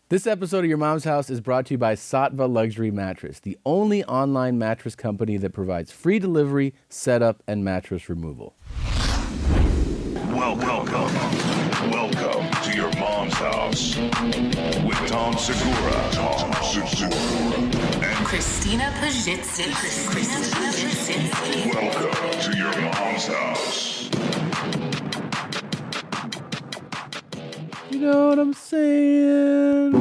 This episode of Your Mom's House is brought to you by Sattva Luxury Mattress, the only online mattress company that provides free delivery, setup, and mattress removal. Welcome to Your Mom's House with Tom Segura, and Christina Pajitsi. welcome to Your Mom's House. You know what I'm saying?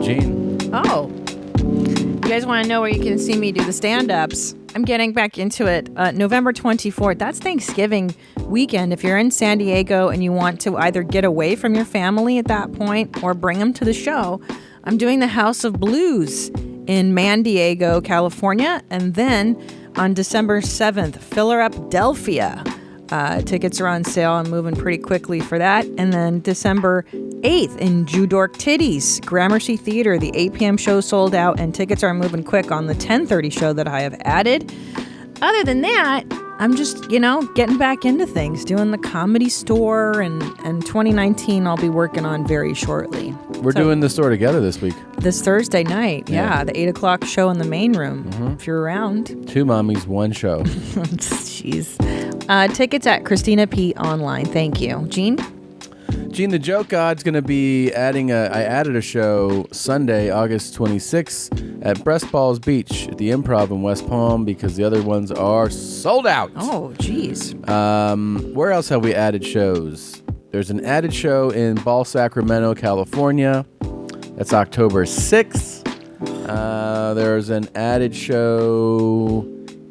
Gene. Oh. You guys want to know where you can see me do the stand-ups? I'm getting back into it. November 24th. That's Thanksgiving weekend. If you're in San Diego and you want to either get away from your family at that point or bring them to the show, I'm doing the House of Blues in Mandiego, California. And then on December 7th, Philadelphia. Tickets are on sale. I'm moving pretty quickly for that. And then December 8th in Judork Titties, Gramercy Theater. The 8 p.m. show sold out, and tickets are moving quick on the 10:30 show that I have added. Other than that, I'm just, getting back into things, doing the Comedy Store, and 2019 I'll be working on very shortly. We're doing the store together this week. This Thursday night, Yeah. the 8 o'clock show in the main room, if you're around. 2 mommies, 1 show. Jeez. Tickets at Christina P online. Thank you. Gene? Gene the Joke God's going to be I added a show Sunday, August 26th at Breast Balls Beach at the Improv in West Palm because the other ones are sold out. Oh, geez. Where else have we added shows? There's an added show in Ball, Sacramento, California. That's October 6th. There's an added show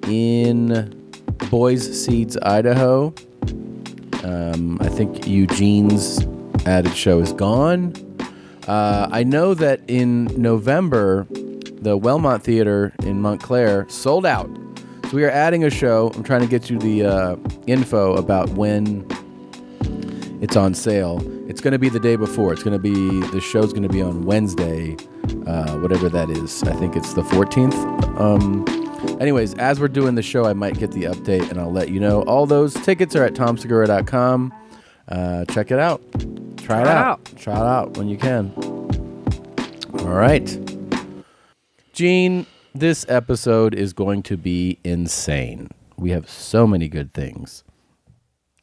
in Boise Seeds, Idaho. I think Eugene's added show is gone. I know that in November, the Wellmont Theater in Montclair sold out. So we are adding a show. I'm trying to get you the info about when it's on sale. It's going to be the day before. The show's going to be on Wednesday, whatever that is. I think it's the 14th. Anyways, as we're doing the show, I might get the update and I'll let you know. All those tickets are at tomsegura.com. Check it out. Try it out. Try it out when you can. All right. Gene, this episode is going to be insane. We have so many good things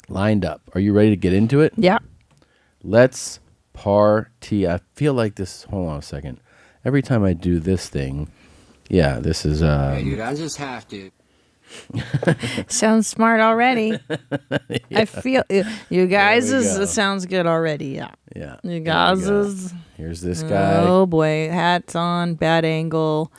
lined up. Are you ready to get into it? Yeah. Let's party. I feel like this. Hold on a second. Every time I do this thing, yeah, this is. Hey, dude, I just have to. Sounds smart already. Yeah. I feel you guys There we is go. it sounds good already. Yeah. Yeah. You there we guys go. is. Here's this guy. Oh boy, hats on, bad angle,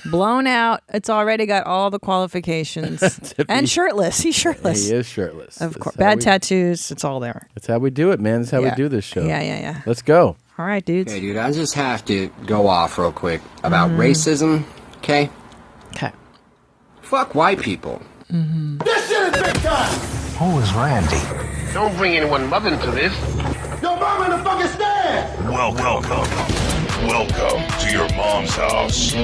blown out. It's already got all the qualifications. And shirtless. He's shirtless. He is shirtless. Of That's course. how Bad we- tattoos. It's all there. That's how we do it, man. That's how we Yeah. do this show. Yeah. Let's go. All right, dudes. Hey, dude, I just have to go off real quick about racism, okay? Okay. Fuck white people. This shit is big time! Who is Randy? Don't bring anyone mother into this. Yo, mom in the fucking stand! Welcome to Your Mom's House.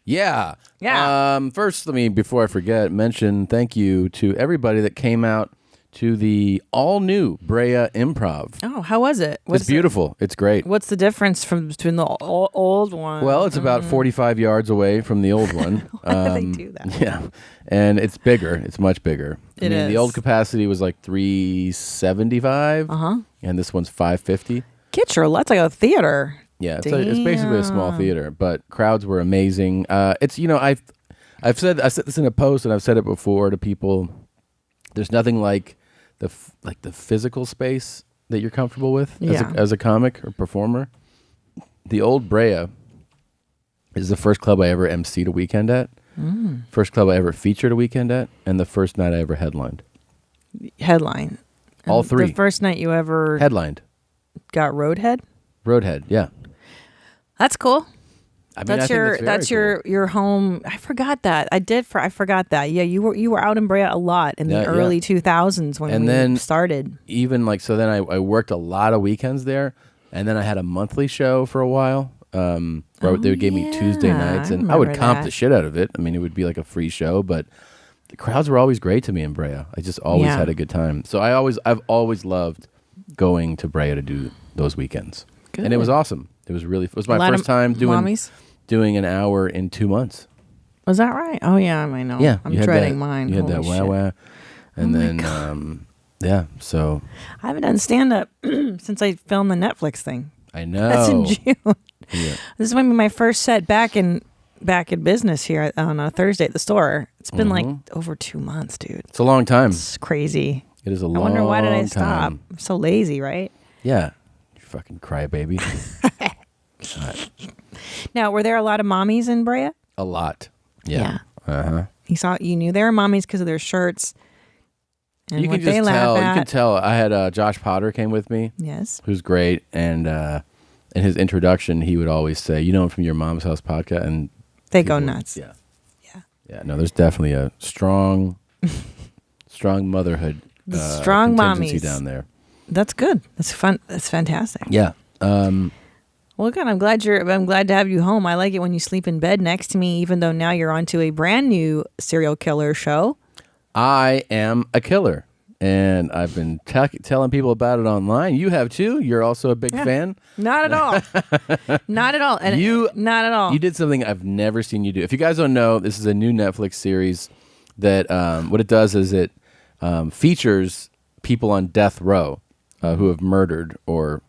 Yeah. Yeah. First, before I forget, mention thank you to everybody that came out to the all-new Brea Improv. Oh, how was it? It's beautiful. It's great. What's the difference between the old one? Well, it's about 45 yards away from the old one. Why do they do that? Yeah. And it's bigger. It's much bigger. It The is. old capacity was like 375. Uh-huh. And this one's 550. Get your, that's like a theater. Yeah, it's basically a small theater, but crowds were amazing. It's I said this in a post, and I've said it before to people. There's nothing like the physical space that you're comfortable with as a comic or performer. The old Brea is the first club I ever emceed a weekend at, first club I ever featured a weekend at, and the first night I ever headlined. Headline. All And three. The first night you ever Headlined. got Roadhead? Roadhead, yeah. That's cool. I mean, That's I think that's very cool. your home. I forgot that. I forgot that. Yeah, you were out in Brea a lot in the Yeah, early 2000s when we then started. Even like so, then I worked a lot of weekends there, and then I had a monthly show for a while. Where they would give me Tuesday nights, and I would remember comp that. the shit out of it. I mean, it would be like a free show, but the crowds were always great to me in Brea. I just always Yeah. had a good time. So I've always loved going to Brea to do those weekends, and it was awesome. It was my lot of first time mommies? doing an hour in 2 months. Was that right? Oh yeah, I know. Yeah, I'm you had dreading that, mine. You had Holy that wah shit. wah, and then yeah. So I haven't done stand up since I filmed the Netflix thing. I know That's in June. Yeah. This is when my first set back in business here on a Thursday at the store. It's been like over 2 months, dude. It's a long time. It's crazy. It is a I long wonder why did I stop? time. I'm so lazy, right? Yeah, you fucking crybaby. Now, were there a lot of mommies in Brea? A lot. Yeah. Uh-huh. You knew they were mommies because of their shirts. And You what can they just laugh tell. at. You can tell. I had Josh Potter came with me. Yes. Who's great, and in his introduction, he would always say, "You know him from your Mom's House podcast," and They go people would- nuts. Yeah. No, there's definitely a strong motherhood, Strong contingency mommies. down there. That's good. That's fun. That's fantastic. Yeah. Well, good. I'm glad to have you home. I like it when you sleep in bed next to me, even though now you're onto a brand new serial killer show. I am a killer, and I've been telling people about it online. You have too. You're also a big fan. Not at all. Not at all. And not at all. You did something I've never seen you do. If you guys don't know, this is a new Netflix series that what it does is it features people on death row who have murdered, or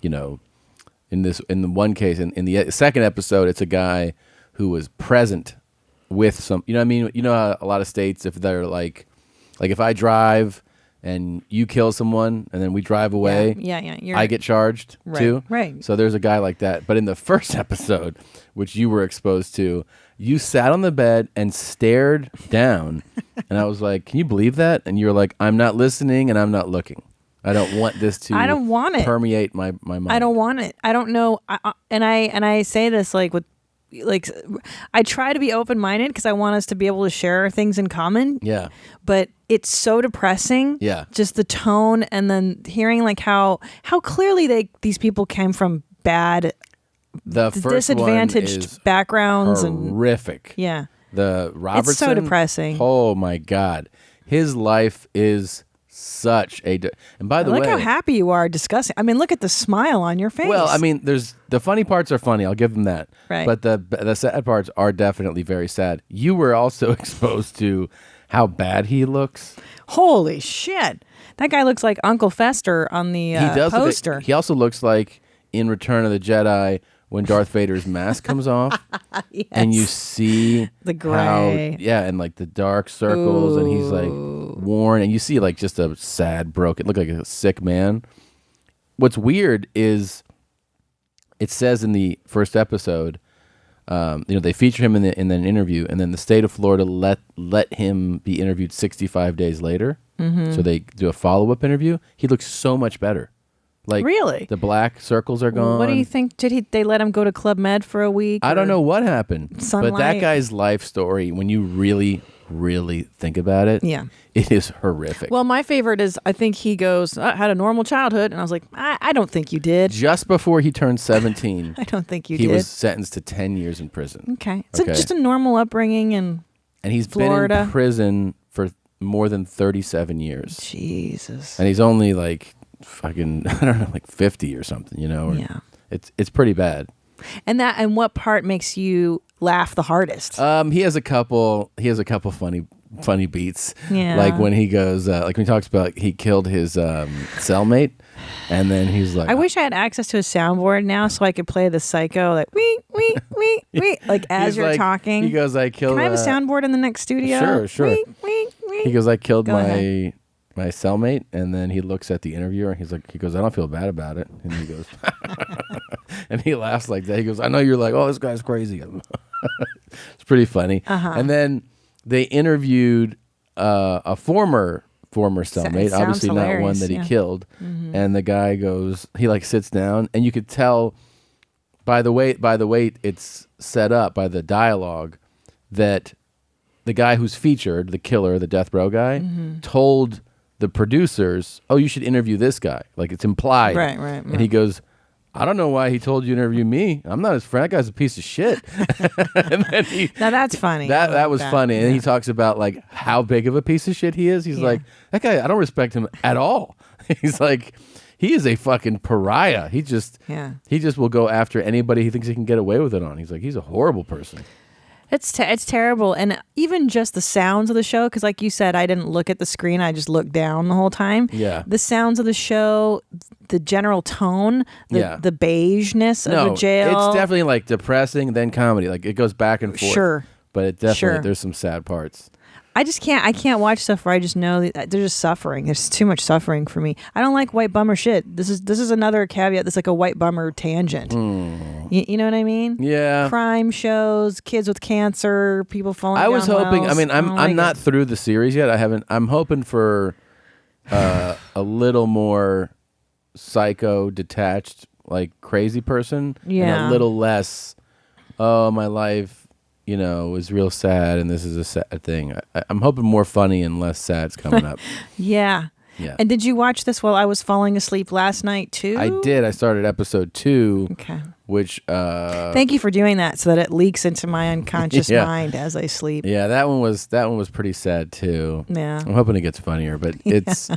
in the one case, in the second episode, it's a guy who was present with some. You know what I mean? You know how a lot of states, if they're like if I drive and you kill someone and then we drive away, Yeah. I get charged too. Right. So there's a guy like that. But in the first episode, which you were exposed to, you sat on the bed and stared down. And I was like, can you believe that? And you were like, I'm not listening and I'm not looking. I don't want this to I don't want it. permeate my mind. I don't want it. I don't know. And I say this I try to be open-minded because I want us to be able to share things in common. Yeah. But it's so depressing. Yeah. Just the tone, and then hearing like how clearly these people came from bad, The first disadvantaged one is backgrounds and horrific. yeah. The Robertson. It's so depressing. Oh my God. His life is such a and by the way, Look how happy you are discussing. I mean, look at the smile on your face. well, I mean, there's the funny parts are funny. I'll give them that. Right. But the sad parts are definitely very sad. You were also exposed to how bad he looks. holy shit, that guy looks like Uncle Fester on the He does. poster. He also looks like in Return of the Jedi when Darth Vader's mask comes off, and you see The gray. and like the dark circles, and he's like worn, and you see like just a sad, broken, look like a sick man. What's weird is it says in the first episode, they feature him in an interview, and then the state of Florida let him be interviewed 65 days later. Mm-hmm. So they do a follow-up interview. He looks so much better. Like, Really? the black circles are gone. What do you think? They let him go to Club Med for a week? I don't or- know what happened. But that Sunlight. guy's life story, when you really, really think about it, Yeah. it is horrific. Well, my favorite is I think he goes, I had a normal childhood, and I was like, I don't think you did. just before he turned 17, I don't think you he did. was sentenced to 10 years in prison. Okay, it's Okay. just a normal upbringing, and And he's been Florida. in prison for more than 37 years. Jesus. And he's only like fucking, I don't know, like 50 or something, or- Yeah. It's pretty bad. And what part makes you laugh the hardest? He has a couple funny beats. Yeah. Like when he goes, like when he talks about he killed his cellmate, and then he's like, I wish I had access to a soundboard now so I could play the psycho like wee wee wee wee like as he's you're like- talking. He goes, I killed. Can I have a soundboard in the next studio? Sure. Wee, wee, wee. He goes, I killed Go ahead. my cellmate, and then he looks at the interviewer and he goes, I don't feel bad about it, and he goes, and he laughs like that. He goes, I know you're like, oh, this guy's crazy. It's pretty funny. Uh-huh. And then they interviewed a former cellmate, sounds obviously not one hilarious, that he yeah. killed, and the guy goes, he like sits down, and you could tell by the way it's set up by the dialogue that the guy who's featured, the killer, the death row guy, told the producers, "Oh, you should interview this guy." Like it's implied, Right. And he goes, "I don't know why he told you to interview me. I'm not his friend. That guy's a piece of shit." And then Now that's funny. that was funny. And then he talks about like how big of a piece of shit he is. He's like, that guy, I don't respect him at all. He's like, he is a fucking pariah. He just will go after anybody he thinks he can get away with it on. He's like, he's a horrible person. It's terrible. And even just the sounds of the show, because like you said, I didn't look at the screen. I just looked down the whole time. Yeah. The sounds of the show, the general tone, the beigeness of a jail. It's definitely like depressing, then comedy. Like it goes back and forth. Sure. But it definitely, there's some sad parts. I can't watch stuff where I just know that they're just suffering. There's too much suffering for me. I don't like white bummer shit. This is another caveat. That's like a white bummer tangent. You know what I mean? Yeah. Crime shows, kids with cancer, people falling. I was down hoping. wells. I mean, I'm not through the series yet. I'm hoping for a little more psycho, detached, like crazy person. Yeah. And a little less. Oh, my life, is real sad, and this is a sad thing. I'm hoping more funny and less sad's coming up. Yeah. And did you watch this while I was falling asleep last night too? I did. I started episode 2. Okay. Which thank you for doing that so that it leaks into my unconscious mind as I sleep. Yeah, that one was pretty sad too. Yeah. I'm hoping it gets funnier, but it's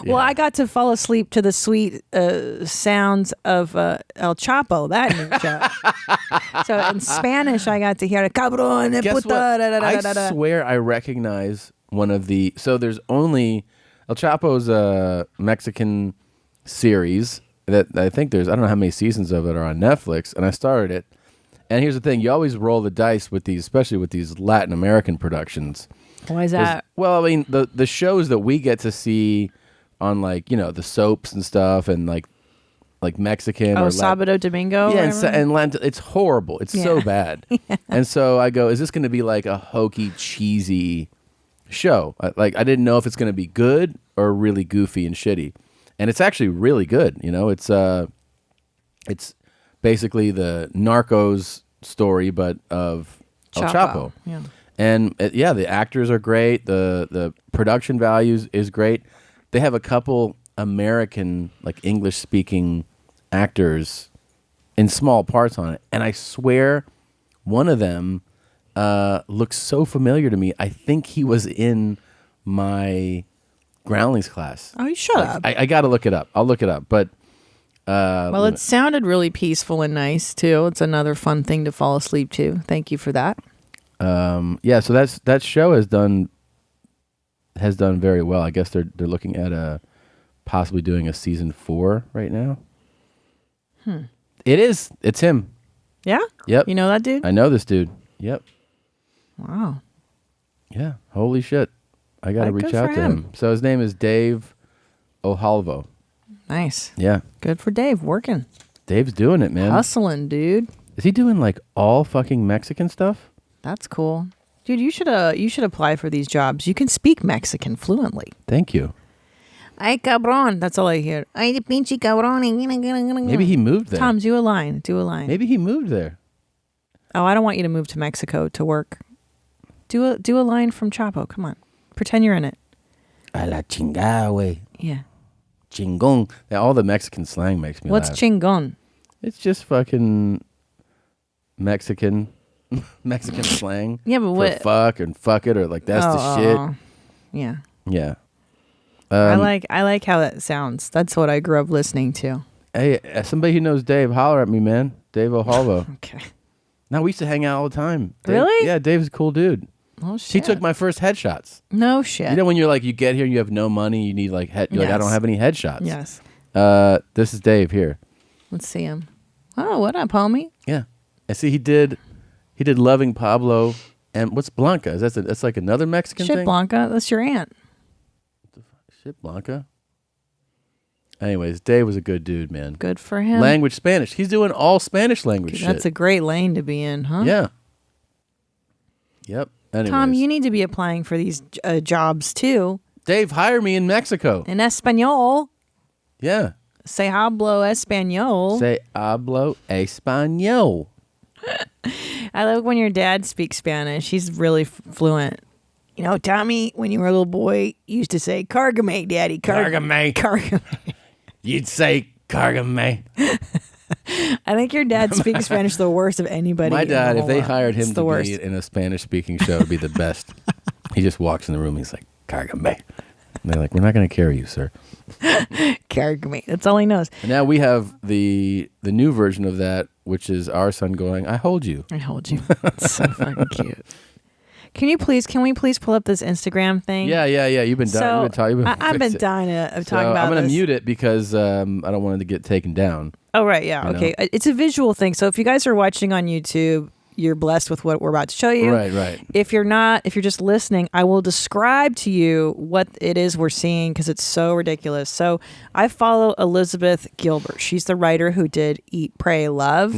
Well, I got to fall asleep to the sweet sounds of El Chapo, that new show. So in Spanish, I got to hear "cabrón, Guess puta." what? I swear I recognize one of the. So there's only El Chapo's a Mexican series that I think I don't know how many seasons of it are on Netflix, and I started it. And here's the thing: you always roll the dice with these, especially with these Latin American productions. Why is that? Well, I mean, the shows that we get to see on like the soaps and stuff, and like Mexican or Sábado Domingo. Yeah, and Latin, it's horrible. It's so bad. And so I go, is this going to be like a hokey, cheesy show? I didn't know if it's going to be good or really goofy and shitty. And it's actually really good. It's basically the Narcos story, but of El Chapo. Yeah. And the actors are great. The production values is great. They have a couple American, like English speaking actors in small parts on it. And I swear one of them looks so familiar to me. I think he was in my Groundlings class. Oh, you shut up. I got to look it up. I'll look it up. But well, it sounded really peaceful and nice too. It's another fun thing to fall asleep to. Thank you for that. So that show has done very well. I guess they're looking at possibly doing a season 4 right now. It's him. Yeah? Yep. You know that dude? I know this dude. Yep. Wow. Yeah. Holy shit. I got to reach good out for to him. So his name is Dave Ohalvo. Nice. Yeah. Good for Dave. Working. Dave's doing it, man. Hustling, dude. Is he doing like all fucking Mexican stuff? That's cool. Dude, you should apply for these jobs. You can speak Mexican fluently. Thank you. Ay, cabrón. That's all I hear. Ay, pinche cabrón. Maybe he moved there. Tom, do a line. Do a line. Maybe he moved there. Oh, I don't want you to move to Mexico to work. Do a line from Chapo. Come on. Pretend you're in it. A la chingada, güey. Yeah. Chingon. Yeah, all the Mexican slang makes me What's laugh. chingon? It's just fucking Mexican slang. Yeah, but for what? fuck and fuck it, or like that's the shit. Yeah. Yeah. I like how that sounds. That's what I grew up listening to. Hey, somebody who knows Dave, holler at me, man. Dave Ohalvo. Okay. No, we used to hang out all the time. Dave, Really? Yeah, Dave's a cool dude. Oh shit. He took my first headshots. No shit. You know when you're like, you get here, you have no money, you need like, you're like, I Yes. don't have any headshots. Yes. This is Dave here. Let's see him. Oh, what up, homie? Yeah. I see he did Loving Pablo, and what's Blanca? That's like another Mexican Shit, thing? Blanca. That's your aunt. Shit, Blanca. Anyways, Dave was a good dude, man. Good for him. Language Spanish. He's doing all Spanish language shit. That's a great lane to be in, huh? Yeah. Yep. Anyways. Tom, you need to be applying for these jobs too. Dave, hire me in Mexico. In Espanol. Yeah. Se hablo español. Say hablo español. I love when your dad speaks Spanish. He's really fluent. You know, Tommy, when you were a little boy, you used to say, "Cargame, Daddy, Cargame. Cargame." You'd say cargame. I think your dad speaks Spanish the worst of anybody. My in the dad, if whole they world. hired him It's the to worst. be in a Spanish-speaking show, it'd be the best. He just walks in the room. He's like, cargame. And they're like, we're not going to carry you, sir. Cargame. That's all he knows. And now we have the new version of that, which is our son going, I hold you. I hold you. It's so fucking cute. Can we please pull up this Instagram thing? Yeah. You've been dying. I've been dying to talk about I'm going to this. mute it because I don't want it to get taken down. Oh, right. Yeah. You Okay. It's a visual thing. So if you guys are watching on YouTube, you're blessed with what we're about to show you. Right. If you're not, if you're just listening, I will describe to you what it is we're seeing because it's so ridiculous. So I follow Elizabeth Gilbert. She's the writer who did Eat, Pray, Love.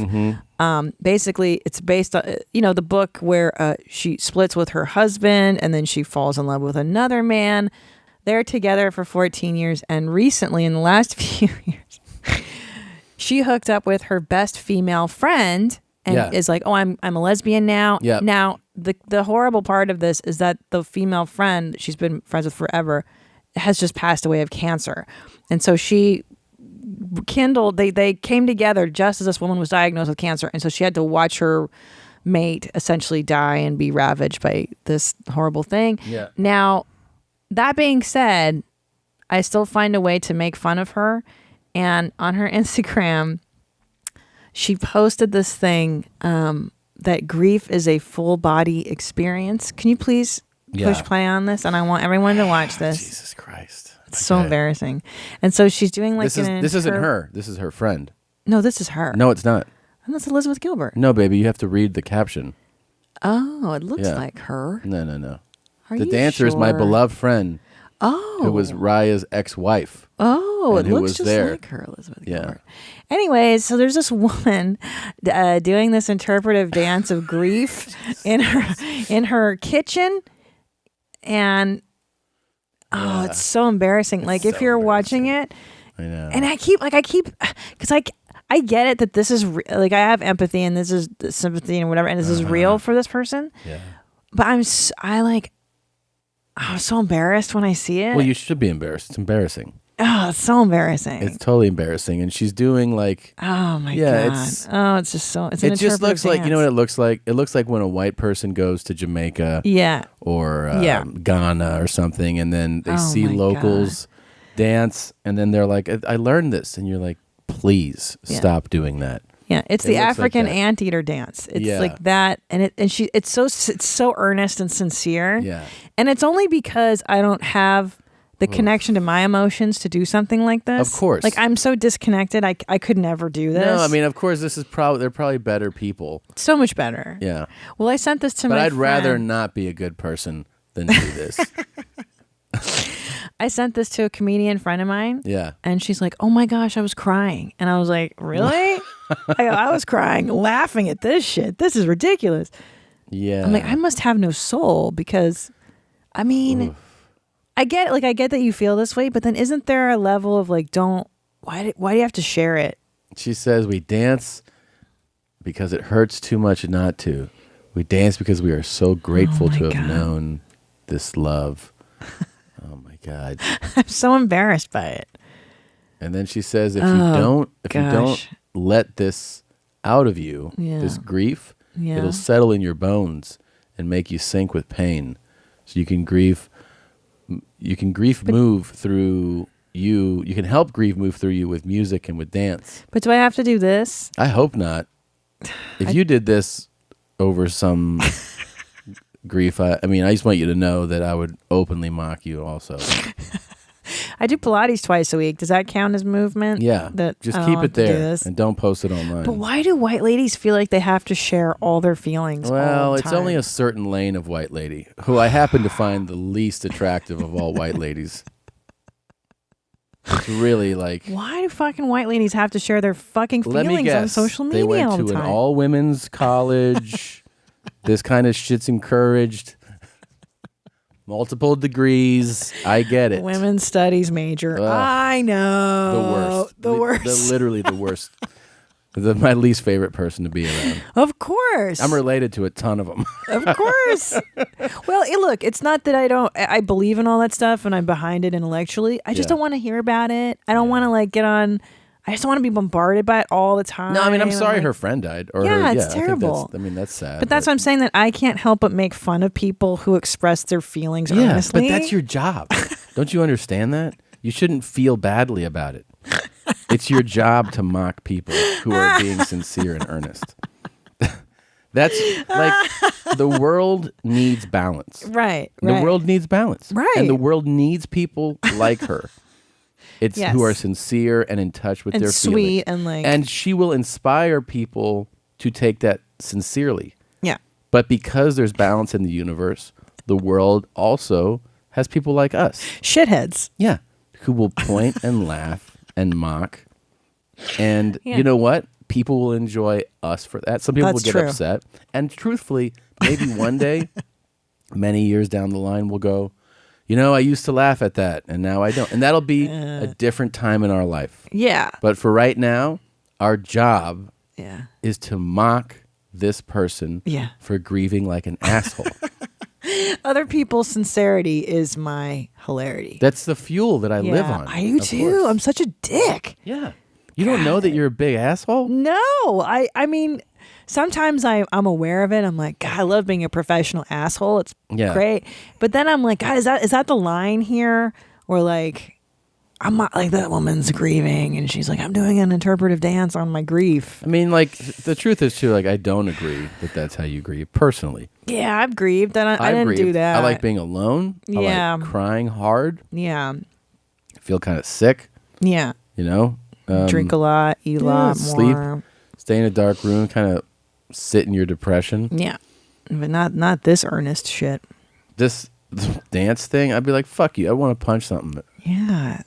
Basically, it's based on, the book where she splits with her husband and then she falls in love with another man. They're together for 14 years. And recently, in the last few years, she hooked up with her best female friend and is like, oh, I'm a lesbian now. Yeah. Now, the horrible part of this is that the female friend that she's been friends with forever has just passed away of cancer. And so she kindled, they came together just as this woman was diagnosed with cancer. And so she had to watch her mate essentially die and be ravaged by this horrible thing. Yeah. Now, that being said, I still find a way to make fun of her. And on her Instagram, she posted this thing that grief is a full body experience. Can you please push play on this? And I want everyone to watch this. Jesus Christ. It's so embarrassing. And so she's doing like this isn't her. This is her friend. No, this is her. No, it's not. And that's Elizabeth Gilbert. No, baby, you have to read the caption. Oh, it looks like her. No. Are The you dancer is my sure? beloved friend. Oh. Who was Raya's ex-wife. Oh, and it who looks was just there. like her, Elizabeth Gilbert. Anyways, so there's this woman doing this interpretive dance of grief in her kitchen, and it's so embarrassing. Like if you're watching it, I know. and I keep because I get it that this is like I have empathy and this is sympathy and whatever, and this is real for this person. Yeah. But I'm so embarrassed when I see it. Well, you should be embarrassed. It's embarrassing. Oh, it's so embarrassing. It's totally embarrassing. And she's doing like, oh my yeah, God. It's just so, it's an it just looks interpretive like, you know what dance. it looks like? It looks like when a white person goes to Jamaica or Ghana or something, and then they see locals dance, and then they're like, I learned this. And you're like, please stop doing that. Yeah, it's It the looks like African that. anteater dance. It's like that, and it's so earnest and sincere. Yeah. And it's only because I don't have the connection to my emotions to do something like this. Of course. Like I'm so disconnected. I could never do this. No, I mean, of course, they're probably better people. So much better. Yeah. Well, I sent this to my But I'd rather friend. not be a good person than do this. I sent this to a comedian friend of mine. Yeah. And she's like, oh my gosh, I was crying. And I was like, really? I was crying, laughing at this shit. This is ridiculous. Yeah. I'm like, I must have no soul because, I mean, I get that you feel this way, but then isn't there a level of like, why do you have to share it? She says we dance because it hurts too much not to. We dance because we are so grateful to have known this love. Oh my God. I'm so embarrassed by it. And then she says if you don't let this out of you, this grief, it'll settle in your bones and make you sink with pain. So you can move through you. You can help grief move through you with music and with dance. But do I have to do this? I hope not. If you did this over some grief, I just want you to know that I would openly mock you also. I do Pilates twice a week. Does that count as movement? Yeah. Just keep it there and don't post it online. But why do white ladies feel like they have to share all their feelings? Well, all the it's time? only a certain lane of white lady who I happen to find the least attractive of all white ladies. It's really like, why do fucking white ladies have to share their fucking let me feelings guess, on social media they went all to the an time? all women's college. This kind of shit's encouraged. Multiple degrees. I get it. Women's studies major. Ugh. I know. The worst. The worst. Literally the worst. My least favorite person to be around. Of course. I'm related to a ton of them. Of course. Well, look, it's not that I believe in all that stuff and I'm behind it intellectually. I just don't want to hear about it. I don't want to like get on. I just don't want to be bombarded by it all the time. No, I mean, I'm sorry her friend died. Or yeah, her, it's terrible. I mean, that's sad. But that's what I'm saying, that I can't help but make fun of people who express their feelings honestly. But that's your job. Don't you understand that? You shouldn't feel badly about it. It's your job to mock people who are being sincere and earnest. That's like the world needs balance. Right. The world needs balance. Right. And the world needs people like her. It's Yes. who are sincere and in touch with And their sweet feelings. and like. And she will inspire people to take that sincerely. Yeah. But because there's balance in the universe, the world also has people like us. Shitheads. Yeah. Who will point and laugh and mock. And Yeah. you know what? People will enjoy us for that. Some people That's will get true. upset. And truthfully, maybe one day, many years down the line, we'll go, you know, I used to laugh at that and now I don't. And that'll be a different time in our life. Yeah. But for right now, our job Yeah. is to mock this person Yeah. for grieving like an asshole. Other people's sincerity is my hilarity. That's the fuel that I live on. I do of too. course. I'm such a dick. Yeah. You don't know that you're a big asshole? No, I mean, sometimes I'm aware of it. I'm like, God, I love being a professional asshole. It's Yeah. great. But then I'm like, God, is that the line here? Or like, I'm not like, that woman's grieving and she's like, I'm doing an interpretive dance on my grief. I mean, like, the truth is, too, like, I don't agree that that's how you grieve, personally. Yeah, I've grieved and I I've didn't do grieved. that. I like being alone. Yeah. I like crying hard. Yeah. I feel kind of sick, Yeah. you know? Drink a lot, eat a lot sleep, more. stay in a dark room, kind of sit in your depression. Yeah. But not this earnest shit. This dance thing, I'd be like, fuck you. I want to punch something. Yeah.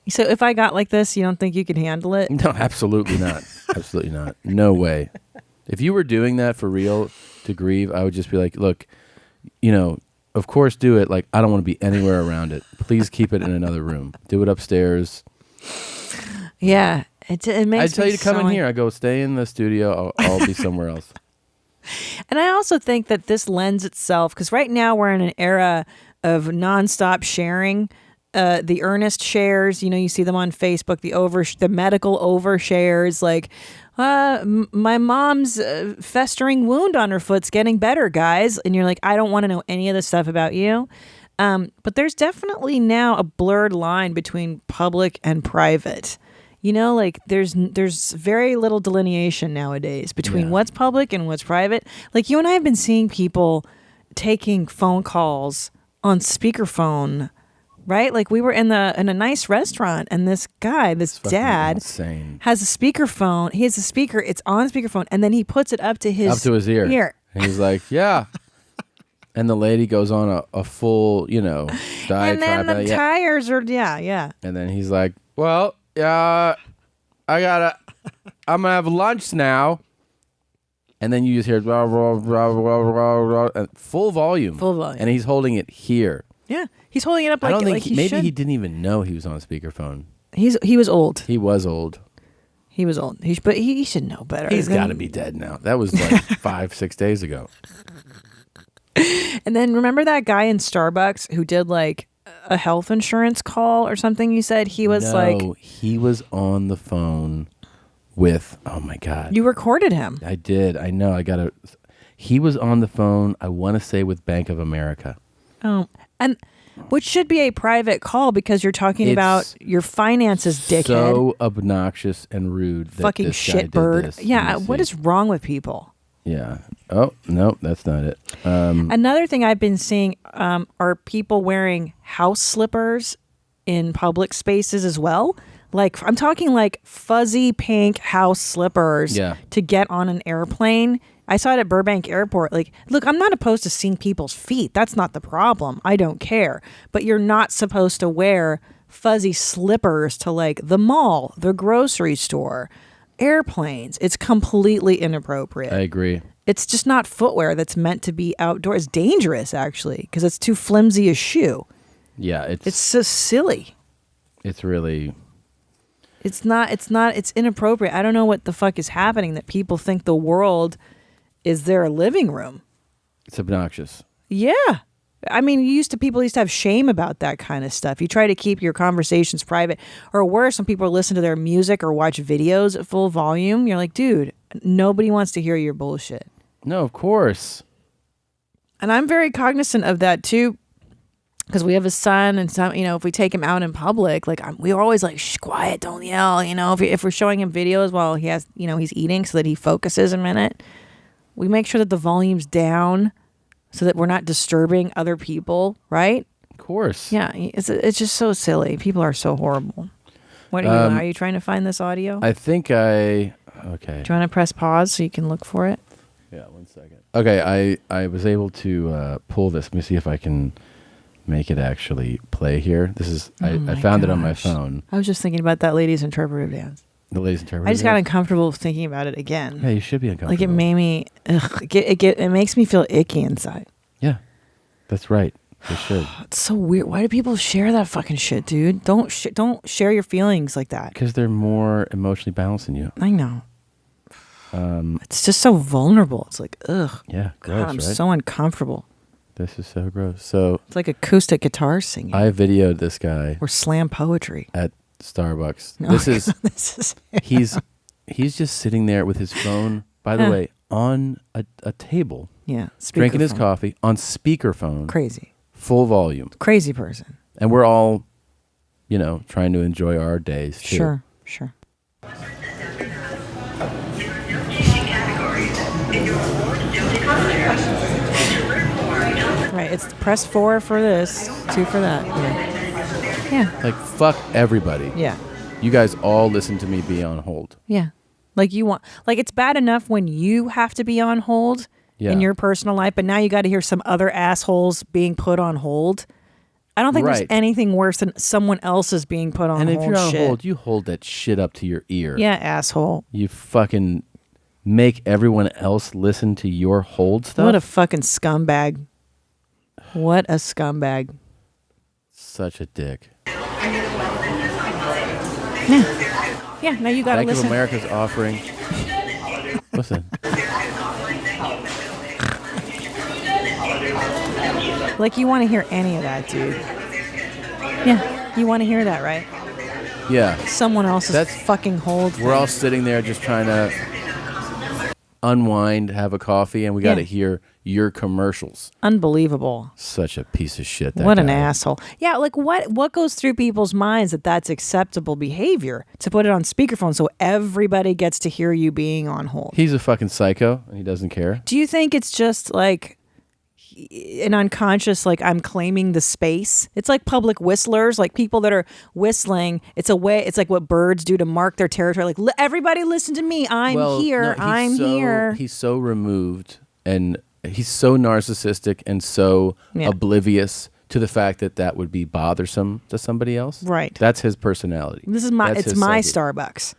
So if I got like this, you don't think you could handle it? No, absolutely not. Absolutely not. No way. If you were doing that for real to grieve, I would just be like, look, you know, of course do it. Like, I don't want to be anywhere around it. Please keep it in another room. Do it upstairs. Yeah. It makes I'd tell me you to come so in here. I go, stay in the studio. I'll be somewhere else. And I also think that this lends itself, because right now we're in an era of nonstop sharing. The earnest shares, you know, you see them on Facebook, the medical overshares, like, my mom's festering wound on her foot's getting better, guys. And you're like, I don't want to know any of this stuff about you. But there's definitely now a blurred line between public and private. You know, like there's very little delineation nowadays between what's public and what's private. Like you and I have been seeing people taking phone calls on speakerphone, right? Like we were in a nice restaurant and this guy, this dad, insane. has a speakerphone. He has a speaker. It's on speakerphone, and then he puts it up to his ear. And he's like, yeah. And the lady goes on a full, you know, diatribe. And then the tires are, yeah. And then he's like, well, yeah, I'm going to have lunch now. And then you just hear blah, blah, blah, blah, blah, blah, full volume. Full volume. And he's holding it here. Yeah. He's holding it up like, I don't think like he maybe should. he didn't even know he was on speakerphone. He was old. He was old. He was old. But he should know better. He's got to be dead now. That was like 5-6 days ago. And then remember that guy in Starbucks who did like a health insurance call or something? You said he was he was on the phone with, oh my God. You recorded him. I did. I know. He was on the phone, I want to say, with Bank of America. Oh, and which should be a private call because you're talking about your finances, dickhead. So obnoxious and rude. That Fucking this guy did shitbird. this. Yeah, what is wrong with people? Yeah. Oh, no, that's not it. Another thing I've been seeing are people wearing house slippers in public spaces as well. Like, I'm talking like fuzzy pink house slippers to get on an airplane. I saw it at Burbank Airport. Like, look, I'm not opposed to seeing people's feet. That's not the problem. I don't care. But you're not supposed to wear fuzzy slippers to like the mall, the grocery store, airplanes. It's completely inappropriate. I agree. It's just not footwear that's meant to be outdoors. It's dangerous, actually, because it's too flimsy a shoe. Yeah, It's so silly. It's really. It's inappropriate. I don't know what the fuck is happening that people think the world is their living room. It's obnoxious. Yeah. I mean, people used to have shame about that kind of stuff. You try to keep your conversations private, or worse, when people listen to their music or watch videos at full volume, you're like, dude, nobody wants to hear your bullshit. No, of course. And I'm very cognizant of that too, because we have a son, and some, if we take him out in public, like we're always like, shh, quiet, don't yell. If we're showing him videos while he has, he's eating, so that he focuses a minute, we make sure that the volume's down, so that we're not disturbing other people, right? Of course. Yeah, it's just so silly. People are so horrible. What are you trying to find this audio? I think okay. Do you want to press pause so you can look for it? Yeah, 1 second. Okay, I was able to pull this. Let me see if I can make it actually play here. This is I found it on my phone. I was just thinking about that lady's interpretive dance. The lady's interpretive. I just got uncomfortable thinking about it again. Yeah, you should be uncomfortable. Like it made me. It makes me feel icky inside. Yeah, that's right. They should. It's so weird. Why do people share that fucking shit, dude? Don't share your feelings like that. Because they're more emotionally balanced than you. I know. It's just so vulnerable. It's like, ugh. Yeah, gross, God, I'm right? so uncomfortable. This is so gross. So it's like acoustic guitar singing. I videoed this guy. Or slam poetry at Starbucks. No, this is he's just sitting there with his phone, by the way, on a table. Yeah. Drinking his coffee on speakerphone. Crazy. Full volume. Crazy person. And we're all, trying to enjoy our days too. Sure. Right, it's press 4 for this, 2 for that. Yeah. Like, fuck everybody. Yeah. You guys all listen to me be on hold. Yeah. It's bad enough when you have to be on hold in your personal life, but now you got to hear some other assholes being put on hold. I don't think there's anything worse than someone else's being put on hold. And if you're on hold, you hold that shit up to your ear. Yeah, asshole. You fucking make everyone else listen to your hold stuff. What a fucking scumbag. What a scumbag. Such a dick. Yeah, now you got to listen. Bank of America's offering. Listen. Like, you want to hear any of that, dude. Yeah, you want to hear that, right? Yeah. Someone else's fucking hold. We're all sitting there just trying to unwind, have a coffee, and we got to hear your commercials. Unbelievable. Such a piece of shit. What an asshole. Yeah, like what goes through people's minds that that's acceptable behavior to put it on speakerphone so everybody gets to hear you being on hold? He's a fucking psycho and he doesn't care. Do you think it's just like an unconscious, like, I'm claiming the space? It's like public whistlers, like people that are whistling. It's like what birds do to mark their territory. Like, everybody listen to me. I'm here. He's so removed and he's so narcissistic and so oblivious to the fact that would be bothersome to somebody else. Right. That's his personality. It's my Starbucks.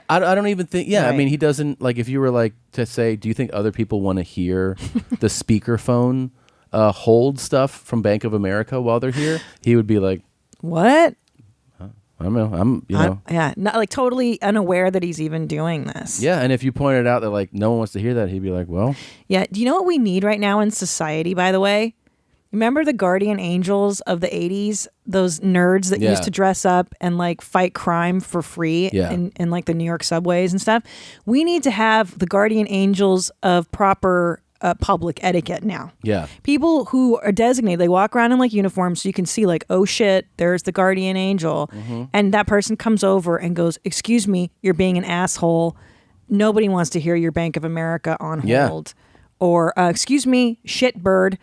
I don't even think, Right. I mean, he doesn't, like, if you were like to say, do you think other people want to hear the speakerphone hold stuff from Bank of America while they're here? He would be like, what? I don't know. Not like totally unaware that he's even doing this. Yeah, and if you pointed out that like no one wants to hear that, he'd be like, well. Yeah, do you know what we need right now in society, by the way? Remember the guardian angels of the 80s? Those nerds that used to dress up and like fight crime for free in like the New York subways and stuff? We need to have the guardian angels of proper public etiquette now. Yeah. People who are designated, they walk around in like uniforms so you can see like, oh shit, there's the guardian angel. Mm-hmm. And that person comes over and goes, excuse me, you're being an asshole. Nobody wants to hear your Bank of America on hold. Or, excuse me, shit bird.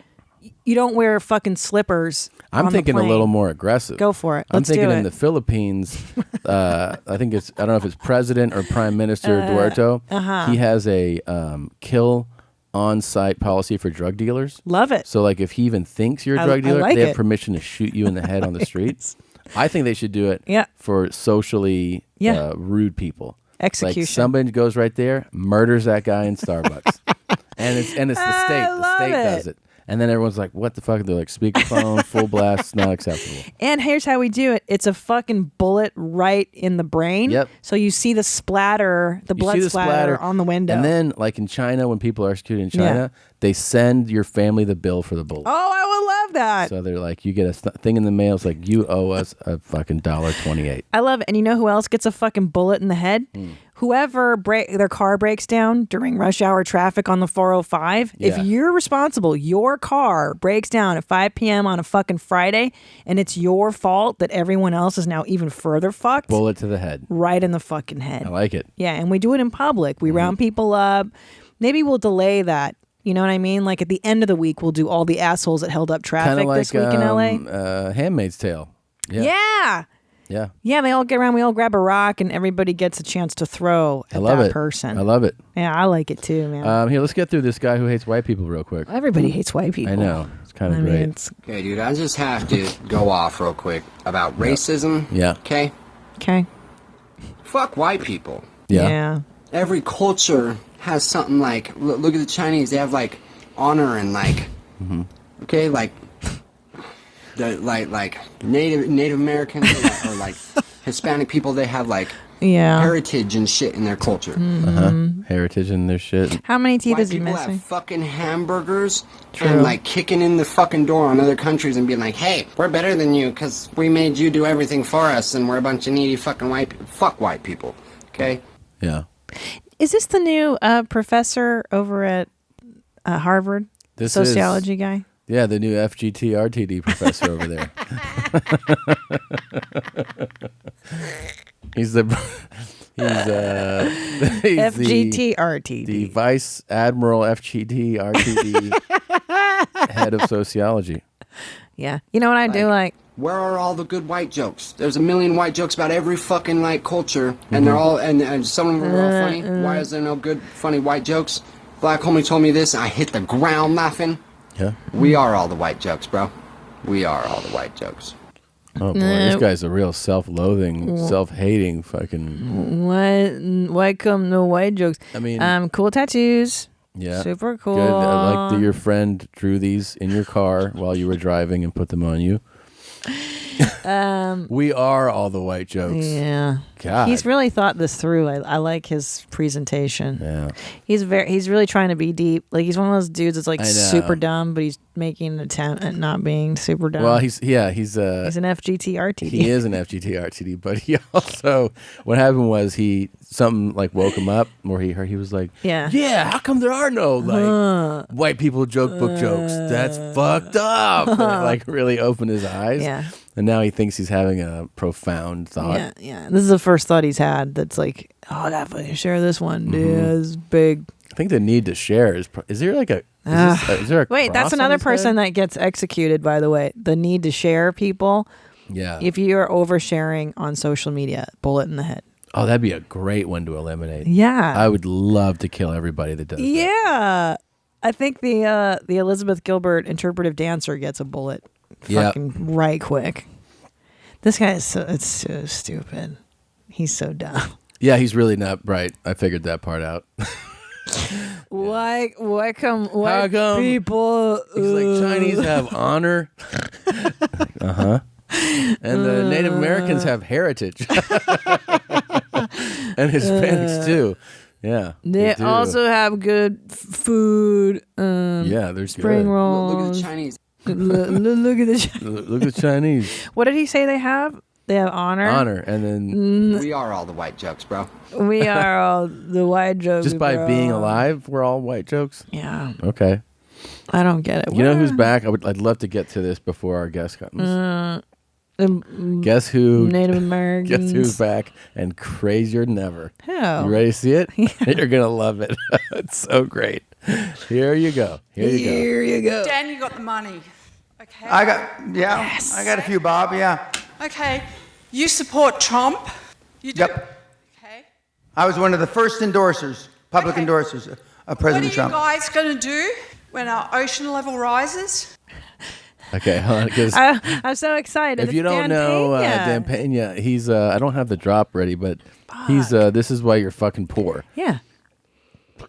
You don't wear fucking slippers. I'm thinking a little more aggressive. Go for it. I'm thinking in the Philippines, I don't know if it's President or Prime Minister Duterte. He has a kill on-site policy for drug dealers. Love it. So like if he even thinks you're a drug dealer, they have permission to shoot you in the head on the street. I think they should do it for socially rude people. Execution. Like somebody goes right there, murders that guy in Starbucks, and it's the state. The state does it. And then everyone's like, what the fuck? They're like, speakerphone, full blast, not acceptable. And here's how we do it. It's a fucking bullet right in the brain. Yep. So you see the splatter, the blood splatter on the window. And then, like in China, when people are executed in China, they send your family the bill for the bullet. Oh, I would love that. So they're like, you get a thing in the mail. It's like, you owe us a fucking $1.28. I love it. And you know who else gets a fucking bullet in the head? Whoever their car breaks down during rush hour traffic on the 405, if you're responsible, your car breaks down at 5 p.m. on a fucking Friday, and it's your fault that everyone else is now even further fucked. Bullet to the head. Right in the fucking head. I like it. Yeah, and we do it in public. We round people up. Maybe we'll delay that. You know what I mean? Like at the end of the week, we'll do all the assholes that held up traffic this week in LA. Handmaid's Tale. Yeah. Yeah, they all get around. We all grab a rock, and everybody gets a chance to throw at that person. I love it. Yeah, I like it too, man. Here, let's get through this guy who hates white people real quick. Everybody hates white people. I know. It's kind of great. Okay, dude, I just have to go off real quick about racism. Yeah. Okay? Okay. Fuck white people. Yeah. Every culture has something like, look at the Chinese, they have like honor and like, okay, like Native Americans or like Hispanic people, they have like heritage and shit in their culture. Heritage in their shit. How many teeth is he White people have missing? fucking hamburgers and like kicking in the fucking door on other countries and being like, hey, we're better than you because we made you do everything for us and we're a bunch of needy fucking white people. Fuck white people. Okay? Yeah. Is this the new professor over at Harvard? This sociology guy? Yeah, the new FGT RTD professor over there. He's FGT RTD. The Vice Admiral FGT RTD head of sociology. Yeah. You know what I do like? Where are all the good white jokes? There's a million white jokes about every fucking like culture, and they're all and some of them are all funny. Why is there no good funny white jokes? Black homie told me this, and I hit the ground laughing. Yeah. We are all the white jokes, bro. We are all the white jokes. Oh boy, this guy's a real self-loathing, self-hating fucking. Why come no white jokes? I mean, cool tattoos. Yeah, super cool. Good. I like that your friend drew these in your car while you were driving and put them on you. We are all the white jokes. Yeah. God. He's really thought this through. I like his presentation. Yeah. He's really trying to be deep. Like he's one of those dudes that's like super dumb, but he's making an attempt at not being super dumb. Well, he's an FGT RTD. He is an FGT RTD, but he also what happened was something like woke him up where he was like, yeah, how come there are no like white people joke book jokes? That's fucked up. And it like really opened his eyes. Yeah. And now he thinks he's having a profound thought. Yeah. This is the first thought he's had that's like, oh, I gotta fucking share this one, dude. It's big. I think the need to share is there like a is there a wait? That's another person that gets executed. By the way, the need to share people. Yeah. If you are oversharing on social media, bullet in the head. Oh, that'd be a great one to eliminate. Yeah. I would love to kill everybody that does that. Yeah. I think the Elizabeth Gilbert interpretive dancer gets a bullet fucking right quick. This guy is it's so stupid. He's so dumb. Yeah, he's really not bright. I figured that part out. Why come white people? He's like, Chinese have honor. And the Native Americans have heritage. And Hispanics too. Yeah. They also have good food. Yeah, they're spring good. rolls. Look at the Chinese. Look at the Chinese. Look at the Chinese. What did he say they have? They have honor. Honor, and then we are all the white jokes, bro. We are all the white jokes. Just by bro. being alive, we're all white jokes. Yeah. Okay. I don't get it. You know who's back? I'd love to get to this before our guest comes. Guess who? Native Americans. Guess who's back and crazier than ever? Who? You ready to see it? You're gonna love it. It's so great. Here you go. Here you go. Dan, you got the money. Okay. I got a few, Bob. Yeah. Okay. You support Trump. You do. Yep. Okay. I was one of the first endorsers, public endorsers of President Trump. What are you guys going to do when our ocean level rises? Okay, hold on, because I'm so excited. if you It's don't Dan know Peña. Dan Peña, he's I don't have the drop ready, but he's this is why you're fucking poor. Yeah.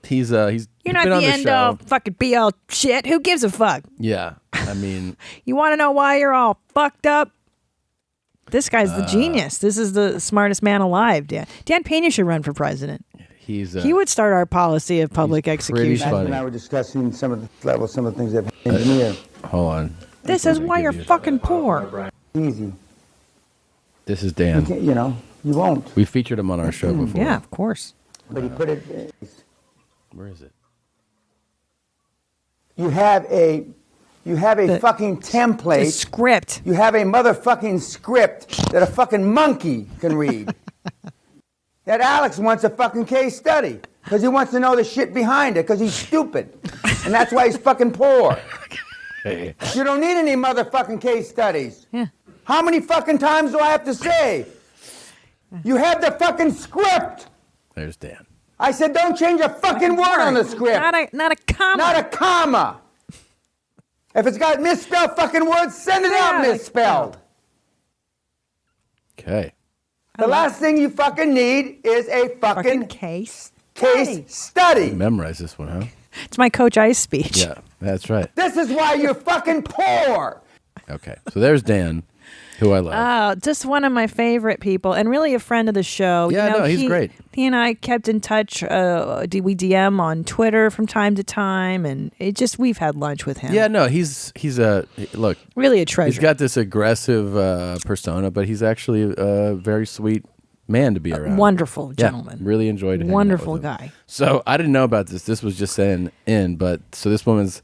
He's You're been not on the the end show. all fucking be all shit. Who gives a fuck? Yeah, I mean, You want to know why you're all fucked up? This guy's the genius. This is the smartest man alive. Dan Peña should run for president. he's He would start our policy of public pretty execution. funny. Matt and I were discussing some of the things that engineer. Hold on. This is why you're fucking poor. Easy. This is Dan. You know, you won't. We featured him on our show before. Yeah, of course. But he put it. Where is it? You have a fucking template. The script. You have a motherfucking script that a fucking monkey can read. That Alex wants a fucking case study because he wants to know the shit behind it because he's stupid. And that's why he's fucking poor. Hey. You don't need any motherfucking case studies. Yeah. How many fucking times do I have to say? You have the fucking script. There's Dan. I said don't change a fucking word on the script. Not a comma. Not a comma. If it's got misspelled fucking words, send it out misspelled. Okay. The last thing you fucking need is a fucking case study. Memorize this one, huh? It's my Coach Ice speech. Yeah, that's right. This is why you're fucking poor. Okay, so there's Dan, who I love. Oh, just one of my favorite people, and really a friend of the show. Yeah, no, he's great. He and I kept in touch. We DM on Twitter from time to time, and we've had lunch with him. Yeah, no, he's look, really a treasure. he's got this aggressive persona, but he's actually a very sweet man to be around. Wonderful gentleman. Yeah, really enjoyed hanging out Wonderful with him. guy. So I didn't know about this. This was just saying in, but so this woman's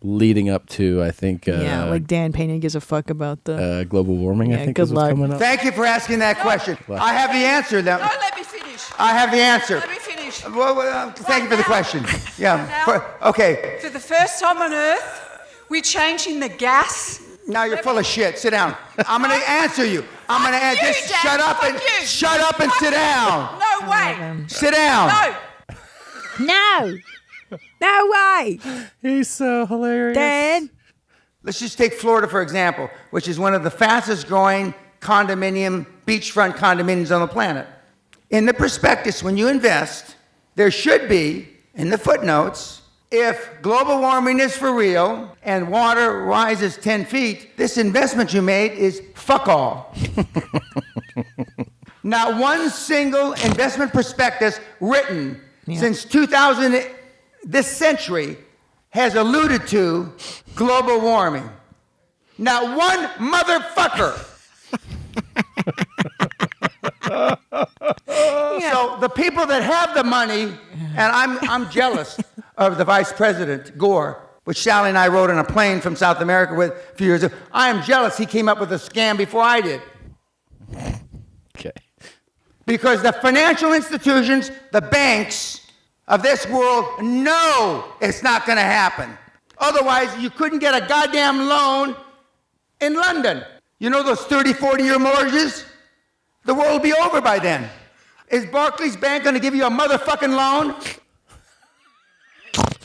leading up to, I think, like Dan Peña gives a fuck about the global warming. I think good is what's luck. coming up. Thank you for asking that question. I have the answer. Don't let me finish. I have the answer. Let me finish. Thank you for the question. Yeah. Okay. For the first time on Earth, we're changing the gas. Now you're full of shit. Sit down. I'm going to answer you. I'm going to answer. you, Just Dad. shut up Fuck and you. shut up and sit down. No way. Sit down. No. No way. He's so hilarious. Dan. Let's just take Florida, for example, which is one of the fastest growing beachfront condominiums on the planet. In the prospectus, when you invest, there should be, in the footnotes, if global warming is for real and water rises 10 feet, this investment you made is fuck all. Not one single investment prospectus written since 2000, this century, has alluded to global warming. Not one motherfucker. So the people that have the money, and I'm jealous of the Vice President, Gore, which Sally and I rode on a plane from South America with a few years ago. I am jealous he came up with a scam before I did. Okay. Because the financial institutions, the banks of this world know it's not going to happen. Otherwise, you couldn't get a goddamn loan in London. You know those 30, 40-year mortgages? The world will be over by then. Is Barclays Bank going to give you a motherfucking loan?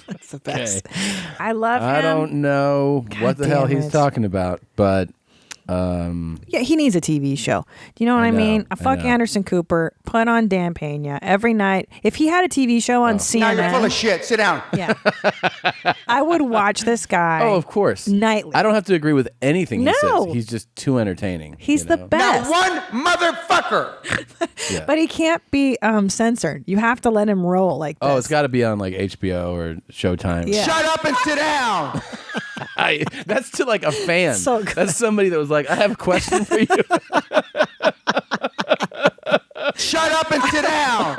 That's the best. I love him. I don't know what the hell damn he's it. talking about, but Yeah, he needs a TV show. Do you know what I mean? Fuck know. Anderson Cooper. Put on Dan Peña every night. If he had a TV show on CNN, Now you're full of shit. Sit down. yeah, I would watch this guy. oh, of course, nightly. I don't have to agree with anything he No. says. He's just too entertaining. He's you the know? best. Not one motherfucker. Yeah. But he can't be censored. You have to let him roll like this. Oh, it's got to be on like HBO or Showtime. Yeah. Shut up and sit down. That's to like a fan. So good. That's somebody that was like, I have a question for you. Shut up and sit down.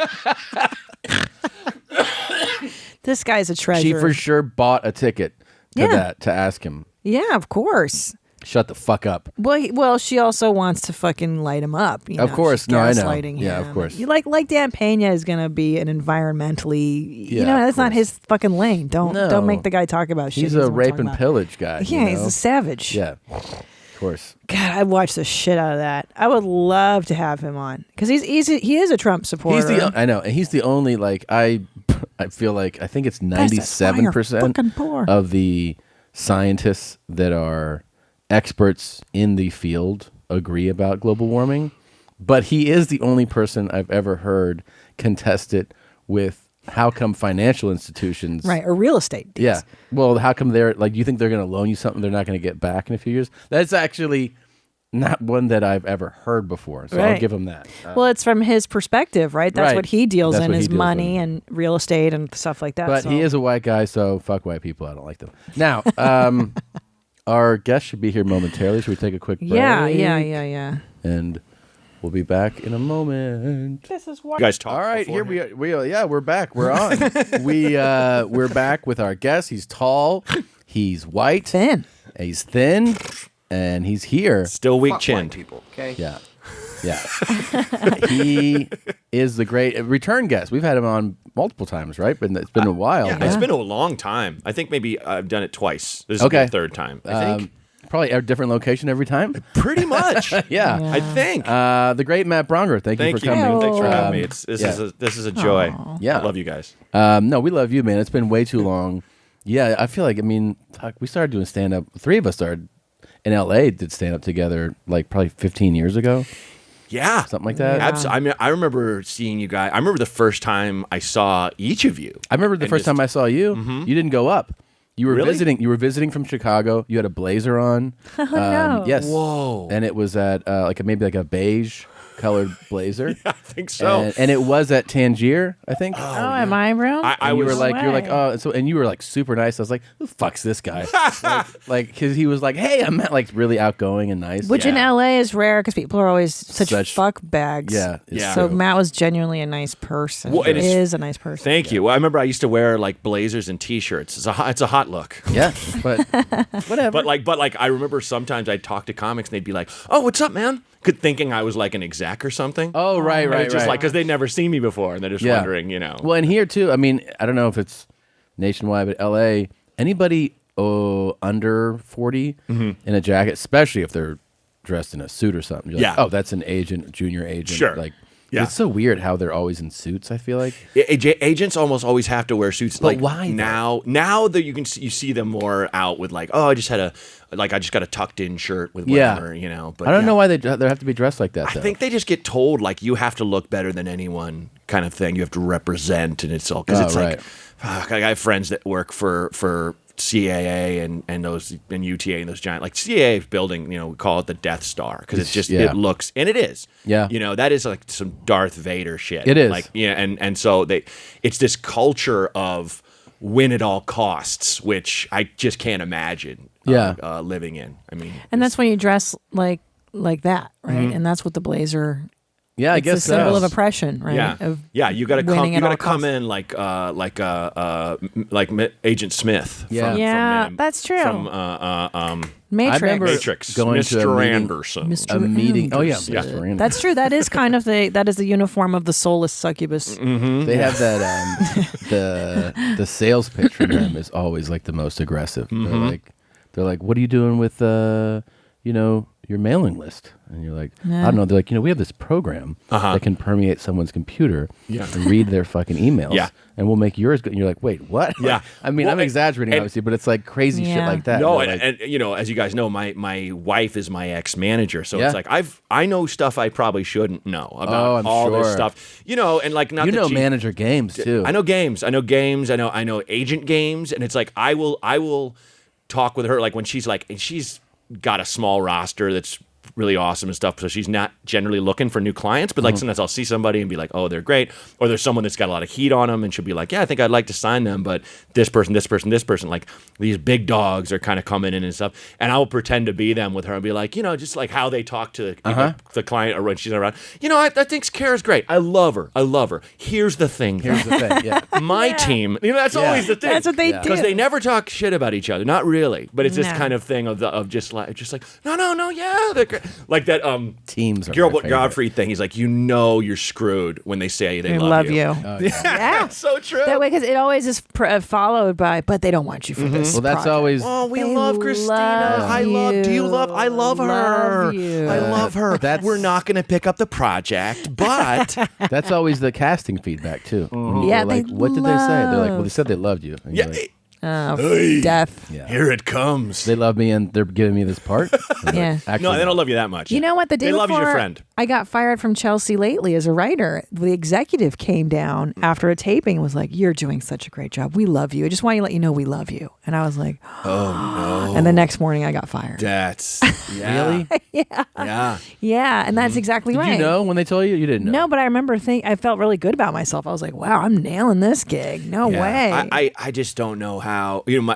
This guy's a treasure. She for sure bought a ticket to that to ask him. Yeah, of course. Shut the fuck up. Well, she also wants to fucking light him up. You Of know, course. she's No, I know. gaslighting Yeah, him. of course. You like Dan Peña is gonna be an environmentally. Yeah, you know, of that's not course. his fucking lane. Don't No. make the guy talk about shit. He's he a doesn't wanna rape talk and about. pillage guy. Yeah, you he's know? a savage. Yeah, of course. God, I'd watch the shit out of that. I would love to have him on because he is a Trump supporter. I know, and he's the only like I feel like I think it's That's why you're 97% fucking poor. of the scientists that are experts in the field agree about global warming, but he is the only person I've ever heard contest it with how come financial institutions, Right, or real estate deals. yeah, well, how come they're like, you think they're going to loan you something they're not going to get back in a few years? That's actually not one that I've ever heard before, so I'll Right. give him that. Well, it's from his perspective, right? That's Right. what he deals That's in what he is deals money in. and real estate and stuff like that. But so. he is a white guy, so fuck white people. I don't like them. Now, our guest should be here momentarily. Should we take a quick break? Yeah. And we'll be back in a moment. This is what You guys talk. All right, here we are. Yeah, we're back. We're on. We're back with our guest. He's tall. He's white. thin. He's thin, and he's here. Still weak Fuck white chinned. people, okay? Yeah. He is the great return guest. We've had him on multiple times, right? But it's been a while. Yeah, but- it's been a long time. I think maybe I've done it twice. This is Okay. the third time. I think. Probably a different location every time. Pretty much. Yeah. I think. The great Matt Braunger. Thank you for coming. Thanks for having me. Um, This yeah. is a joy. Yeah. I love you guys. No, we love you, man. It's been way too long. Yeah, I feel like, fuck, we started doing stand-up. Three of us started in L.A., did stand-up together like probably 15 years ago. Yeah. Something like that. Absolutely. I remember seeing you guys. I remember the first time I saw each of you. I remember the first time I saw you, you didn't go up. You were Really? visiting. You were visiting from Chicago. You had a blazer on. no. Yes. Whoa. And it was at maybe a beige colored blazer. I think so. And it was at Tangier, I think. Oh, am I wrong? I And you was were like, way. and you were like super nice. I was like, who fuck's this guy? Because he was like, hey, I'm like really outgoing and nice. Which in Yeah. LA is rare because people are always such fuck bags. Yeah, it's Yeah. So true. Matt was genuinely a nice person. Well, and it's- is a nice person. Thank you. Well, I remember I used to wear like blazers and T-shirts. It's a hot look. Yeah, but whatever. But like I remember sometimes I'd talk to comics and they'd be like, "Oh, what's up, man?" Thinking I was like an exec or something. Oh, right, And right, it's just right. like because they'd never seen me before and they're just wondering, you know. Well, and here too. I don't know if it's nationwide, but LA, anybody under 40 in a jacket, especially if they're dressed in a suit or something. You're like, Yeah. oh, that's an agent, junior agent. Sure. Like, Yeah. it's so weird how they're always in suits. I feel like. Agents almost always have to wear suits. But like why, though? now that you see them more out with like, oh, I just got a tucked in shirt with Yeah. whatever, you know. But I don't yeah. know why they have to be dressed like that. I Though. think they just get told like you have to look better than anyone, kind of thing. You have to represent, and it's all because Oh, it's right. like, fuck, I have friends that work for CAA and those and UTA and those giant like CAA building. You know, we call it the Death Star because it's just Yeah. it looks and it is. Yeah. You know, that is like some Darth Vader shit. It is. like and so it's this culture of win at all costs, which I just can't imagine. Yeah. Living in. I mean, And that's when you dress like that, right? And that's what the blazer. Yeah, I it's guess a symbol so. of oppression, right? Yeah, Of yeah. You got to come. winning You at got all to come costs. in like Agent Smith. Yeah. Yeah, from, that's true. From Matrix. I remember Matrix. going Mr. to a meeting- Anderson. Mr. A meeting. Oh yeah, Anderson. Mr. Anderson. That's true. That is kind of that is the uniform of the soulless succubus. They have that the sales pitch from them is always like the most aggressive. They're like, what are you doing with your mailing list? And you're like, I don't know. They're like, we have this program that can permeate someone's computer and read their fucking emails. Yeah. And we'll make yours good. And you're like, wait, what? Yeah. I mean, Well, I'm exaggerating, and- obviously, but it's like crazy shit Yeah. like that. No, They're and, like, and as you guys know, my wife is my ex-manager, so Yeah. it's like I know stuff I probably shouldn't know Oh, about I'm all this sure. stuff. And like not you that know she- manager games too. I know games. I know agent games, and it's like I will talk with her like when she's like, and she's got a small roster that's really awesome and stuff. So she's not generally looking for new clients, but like sometimes I'll see somebody and be like, oh, they're great. Or there's someone that's got a lot of heat on them and she'll be like, yeah, I think I'd like to sign them. But this person, like these big dogs are kind of coming in and stuff. And I will pretend to be them with her and be like, just like how they talk to the client or when she's around. I think Kara's great. I love her. Here's the thing. Here's the thing. Yeah. My team, that's always the thing. That's what they do. Because they never talk shit about each other. Not really. But it's this No. kind of thing of just like no, yeah, they're great. Like that Teams are my Gilbert favorite. Godfrey thing. He's like, you're screwed when they say they I love love you. you. Yeah, so true. That way, because it always is followed by, but they don't want you for this. Well, that's project." always. Oh, we They love Christina. love I love. Do you love? I love her. Love you. I love her. That's- We're not going to pick up the project, but That's always the casting feedback too. When Yeah, they're like, they what did they say? They're like, well, they love- said they loved you. And yeah. you're like, Death. Yeah. Here it comes. They love me and they're giving me this part. Yeah. Actually, No, they don't love you that much. You know what? The day They before love you as your friend. I got fired from Chelsea Lately as a writer, the executive came down after a taping and was like, "You're doing such a great job. We love you. I just want to let you know we love you." And I was like, Oh no. and the next morning I got fired. That's Really? yeah. Yeah, and that's exactly Did right. you know when they told you? You didn't know. No, but I remember I felt really good about myself. I was like, "Wow, I'm nailing this gig. No way." I just don't know how. You know,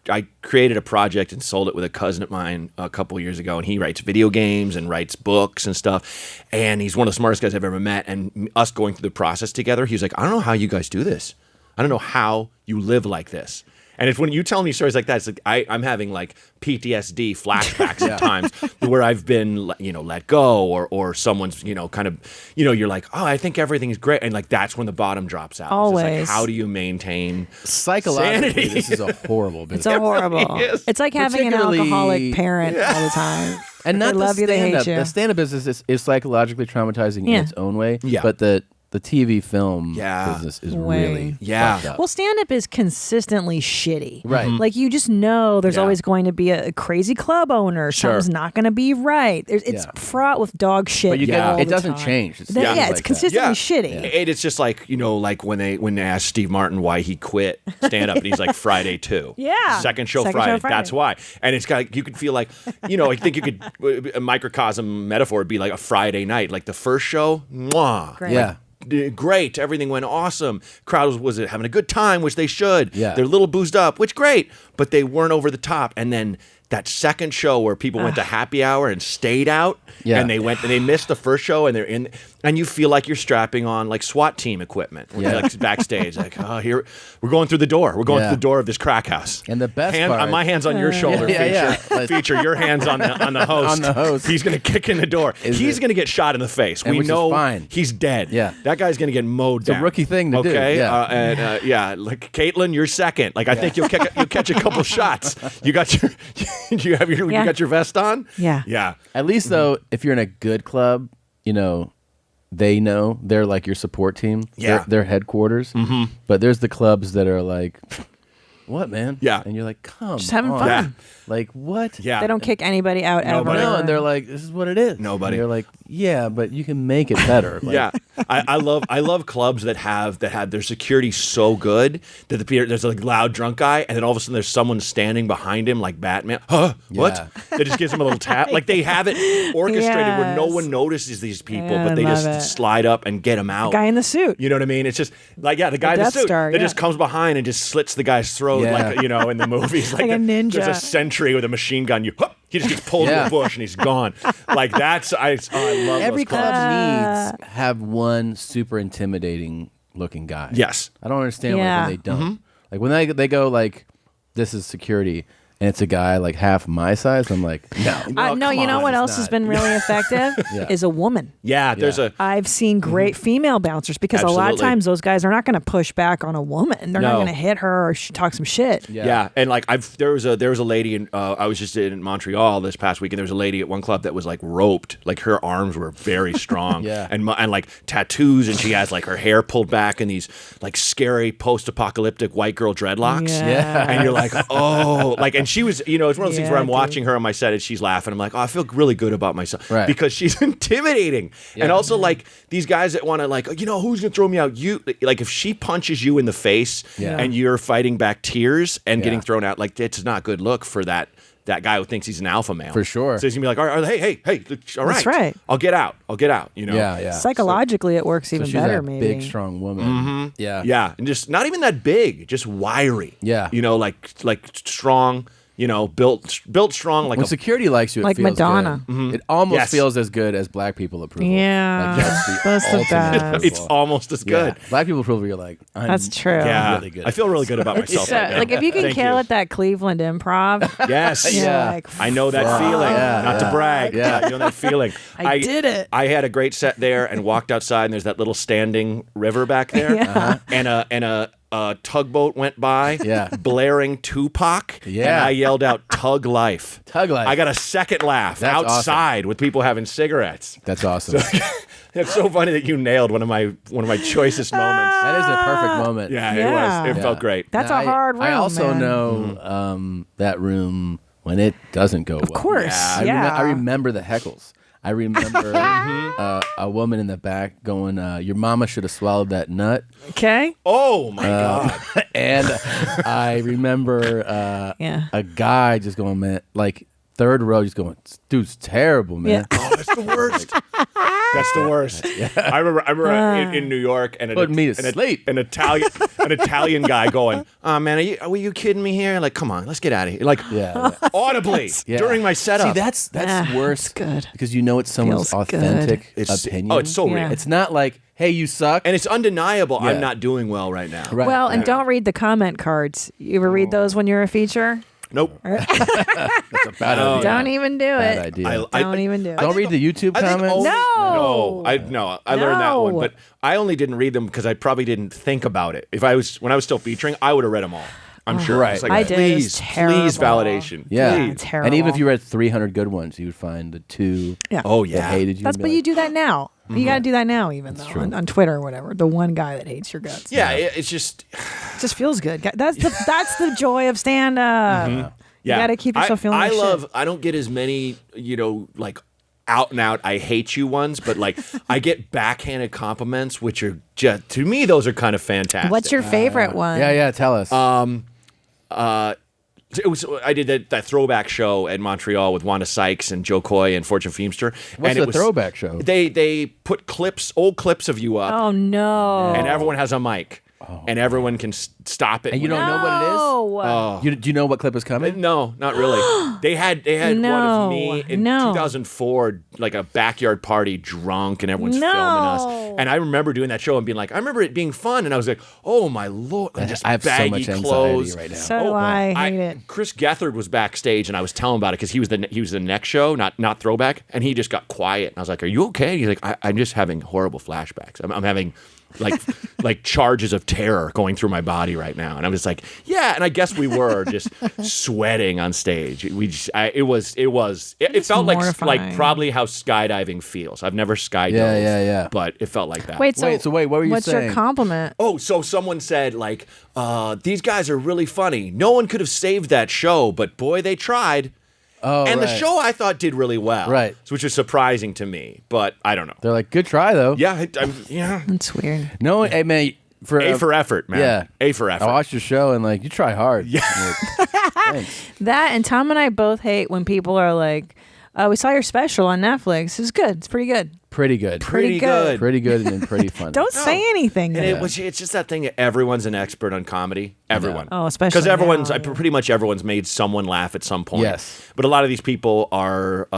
I created a project and sold it with a cousin of mine a couple years ago, and he writes video games and writes books and stuff. And he's one of the smartest guys I've ever met. And us going through the process together, he's like, "I don't know how you guys do this. I don't know how you live like this." And it's when you tell me stories like that, it's like I'm having like PTSD flashbacks at times where I've been, let go or someone's, kind of, you're like, oh, I think everything's great. And like, that's when the bottom drops out. Always. It's just like, how do you maintain Psychologically, sanity? this is a horrible business. It's a horrible. It's like having an Particularly- alcoholic parent all the time. And not They love you, they hate stand-up. you. The stand-up business is psychologically traumatizing Yeah. in its own way. Yeah. But the TV film Yeah. business is Way. really Yeah. fucked up. Well, stand-up is consistently shitty. Right. Mhm. Like, you just know there's Yeah. always going to be a crazy club owner. Sure. Something's not going to be right. It's Yeah. fraught with dog shit. But you Yeah. get, all it the doesn't time. change. It's Yeah, always it's like that. consistently shitty. And it's just like, like when they asked Steve Martin why he quit stand up and he's like Friday 2. Yeah. Second show Second Friday. show Friday. That's why. And it's got, you could feel like, I think you could, a microcosm metaphor would be like a Friday night. Like the first show, mwah. Great. Yeah. Great. Everything went awesome. Crowd was having a good time, which they should. Yeah. They're a little boozed up, which great, but they weren't over the top. And then that second show where people went to happy hour and stayed out, Yeah. and they missed the first show, and they're in, and you feel like you're strapping on like SWAT team equipment, when you're, like backstage, like, oh, here we're going through the door. We're going Yeah. through the door of this crack house. And the best part- my hands on your shoulder. Yeah, feature, yeah. feature your hands on the host. On the host. He's gonna kick in the door. He's gonna get shot in the face. And We which is know fine. he's dead. Yeah. That guy's gonna get mowed down. a rookie thing to do, Okay. yeah. Yeah. Like Caitlin, you're second. Like I think you'll catch a couple shots. You got your you got your vest on. Yeah. Yeah. At least though, if you're in a good club, they know they're like your support team. Yeah. They're headquarters. Mm-hmm. But there's the clubs that are like, what, man? Yeah. And you're like, come Just having on. fun. Yeah. Like, what? Yeah. They don't kick anybody out Nobody. ever. No, and they're like, this is what it is. Nobody. And you're like, yeah, but you can make it better. Like, Yeah, I love clubs that have their security so good that there's a loud drunk guy, and then all of a sudden there's someone standing behind him like Batman. Huh? What? Yeah. That just gives him a little tap. Like they have it orchestrated where no Yes. one notices these people, Yeah, but I they love just it. slide up and get him out. Guy in the suit. You know what I mean? It's just like, the guy in the Death suit Star, that yeah. just comes behind and just slits the guy's throat, Yeah. like, in the movies. Like a ninja. There's a sentry with a machine gun. He just gets pulled in Yeah. the bush and he's gone. Like that's, I love Every those clubs. club needs have one super intimidating looking guy. Yes. I don't understand Yeah. like when they don't. Like when they go like, this is security, and it's a guy like half my size. I'm like, no. No, you know what it's else has not. been really effective Yeah. is a woman. Yeah, there's Yeah. a I've seen great female bouncers because a lot of Absolutely. times those guys are not going to push back on a woman. They're not No. going to hit her or talk some shit. Yeah, and like there was a lady in I was just in Montreal this past week, and there was a lady at one club that was like roped, like her arms were very strong, Yeah. and like tattoos, and she has like her hair pulled back and these like scary post-apocalyptic white girl dreadlocks, Yeah. and you're like, oh, like, and she was, it's one of those things where I'm Yeah, watching her on my set and she's laughing. I'm like, oh, I feel really good about myself Right. because she's intimidating, Yeah. and also like these guys that want to like, who's gonna throw me out? You like if she punches you in the face Yeah. and you're fighting back tears and Yeah. getting thrown out, like it's not good look for that guy who thinks he's an alpha male. For sure. So he's gonna be like, all right, hey, all right. That's right. I'll get out. Yeah, yeah. Psychologically, it works So even she's better, a maybe. big, strong woman. Yeah. Yeah, and just not even that big, just wiry. Yeah. Like strong. Built strong like When a security likes you, it Like feels Madonna. good. It almost Yes. feels as good as black people approval. Yeah. Like, that's the That's the ultimate best. approval. It's almost as good. Yeah. Black people approval, you're like, I'm That's true. Yeah, really good. I feel really good about It's myself. right now. like if you can Thank kill you. at that Cleveland Improv. Yes. you're Yeah. like, I know that Fuck. feeling. Yeah, Not to yeah. brag. Yeah. You know that feeling. I did it. I had a great set there and walked outside and there's that little standing river back there. Yeah. And a tugboat went by. Yeah. Blaring Tupac. Yeah. And I yelled out Tug Life. Tug Life. I got a second laugh That's outside with people having cigarettes. That's awesome. It's so funny that you nailed one of my choicest moments. That is a perfect moment. Yeah, Yeah. it was. It felt great. That's Now, a hard room. I also man. know that room when it doesn't go well. Of course. I remember the heckles. I remember a woman in the back going, "Your mama should have swallowed that nut." Okay. Oh my God. And I remember a guy just going, "Man," like third row, just going, "This dude's terrible, man." Yeah. Oh, that's the worst. That's the worst. I remember in New York and Put me to sleep. An Italian guy going, "Oh man, were you kidding me here? Like, come on, let's get out of here." Like, audibly during my setup. See, that's worse. Good. Because you know it's someone's Feels good. authentic It's- opinion. oh, it's so real. Yeah. It's not like, "Hey, you suck," And it's undeniable Yeah. I'm not doing well right now. Right. Well, and don't read the comment cards. You ever read those when you're a feature? Nope. That's a bad idea. Don't even do Bad it. idea. Don't even do it. Don't read the YouTube I think comments. only- No. I learned that one, No. but I only didn't read them because I probably didn't think about it. When I was still featuring, I would have read them all. I'm sure. Right. It's like, I did. It was please, please terrible. validation. Yeah. Please. Terrible. And even if you read 300 good ones, you would find the two Yeah. Oh that yeah. hated you. That's and but be you like, do that now. You got to do that now, even though on Twitter or whatever. The one guy that hates your guts. Yeah, it's just It just feels good. That's the joy of stand up. yeah. You got to keep yourself feeling. I like love. shit. I don't get as many, like out and out I hate you ones, but like I get backhanded compliments, which are just to me those are kind of fantastic. What's your favorite one? Yeah, tell us. I did that throwback show at Montreal with Wanda Sykes and Joe Coy and Fortune Feimster. What's and it the was, throwback show? They put old clips of you up, Oh no. and everyone has a mic, and everyone can stop it. And you don't know what it is? No. Do you know what clip is coming? No, not really. They had one No, of me in no. 2004, like a backyard party, drunk, and everyone's No. filming us. And I remember doing that show and being like, I remember it being fun, and I was like, oh my lord, and just I have so baggy much anxiety clothes. right now. So do I hate it. Chris Gethard was backstage, and I was telling him about it because he was the next show, not throwback, and he just got quiet. And I was like, "Are you okay?" And he's like, "I'm just having horrible flashbacks. I'm having." like charges of terror going through my body right now, and I'm just like, yeah. And I guess we were just sweating on stage. It felt like mortifying. probably how skydiving feels. I've never skydived, Yeah. but it felt like that. Wait, what were you saying? What's your compliment? Oh, so someone said like, these guys are really funny. No one could have saved that show, but boy, they tried. Oh, and the right. show I thought did really well, Right. which was surprising to me. But I don't know. They're like, "Good try, though." Yeah, yeah. That's weird. No, hey man, A for effort, man. Yeah, A for effort. I watched your show and like you try hard. Yeah. Thanks. That and Tom and I both hate when people are like, "We saw your special on Netflix. It's good. It's pretty good." Pretty good. Pretty good. Pretty good and then pretty funny. Don't say anything. And then. it's just that thing that everyone's an expert on comedy. Everyone. Oh, especially because everyone's now. pretty much everyone's made someone laugh at some point. Yes. But a lot of these people are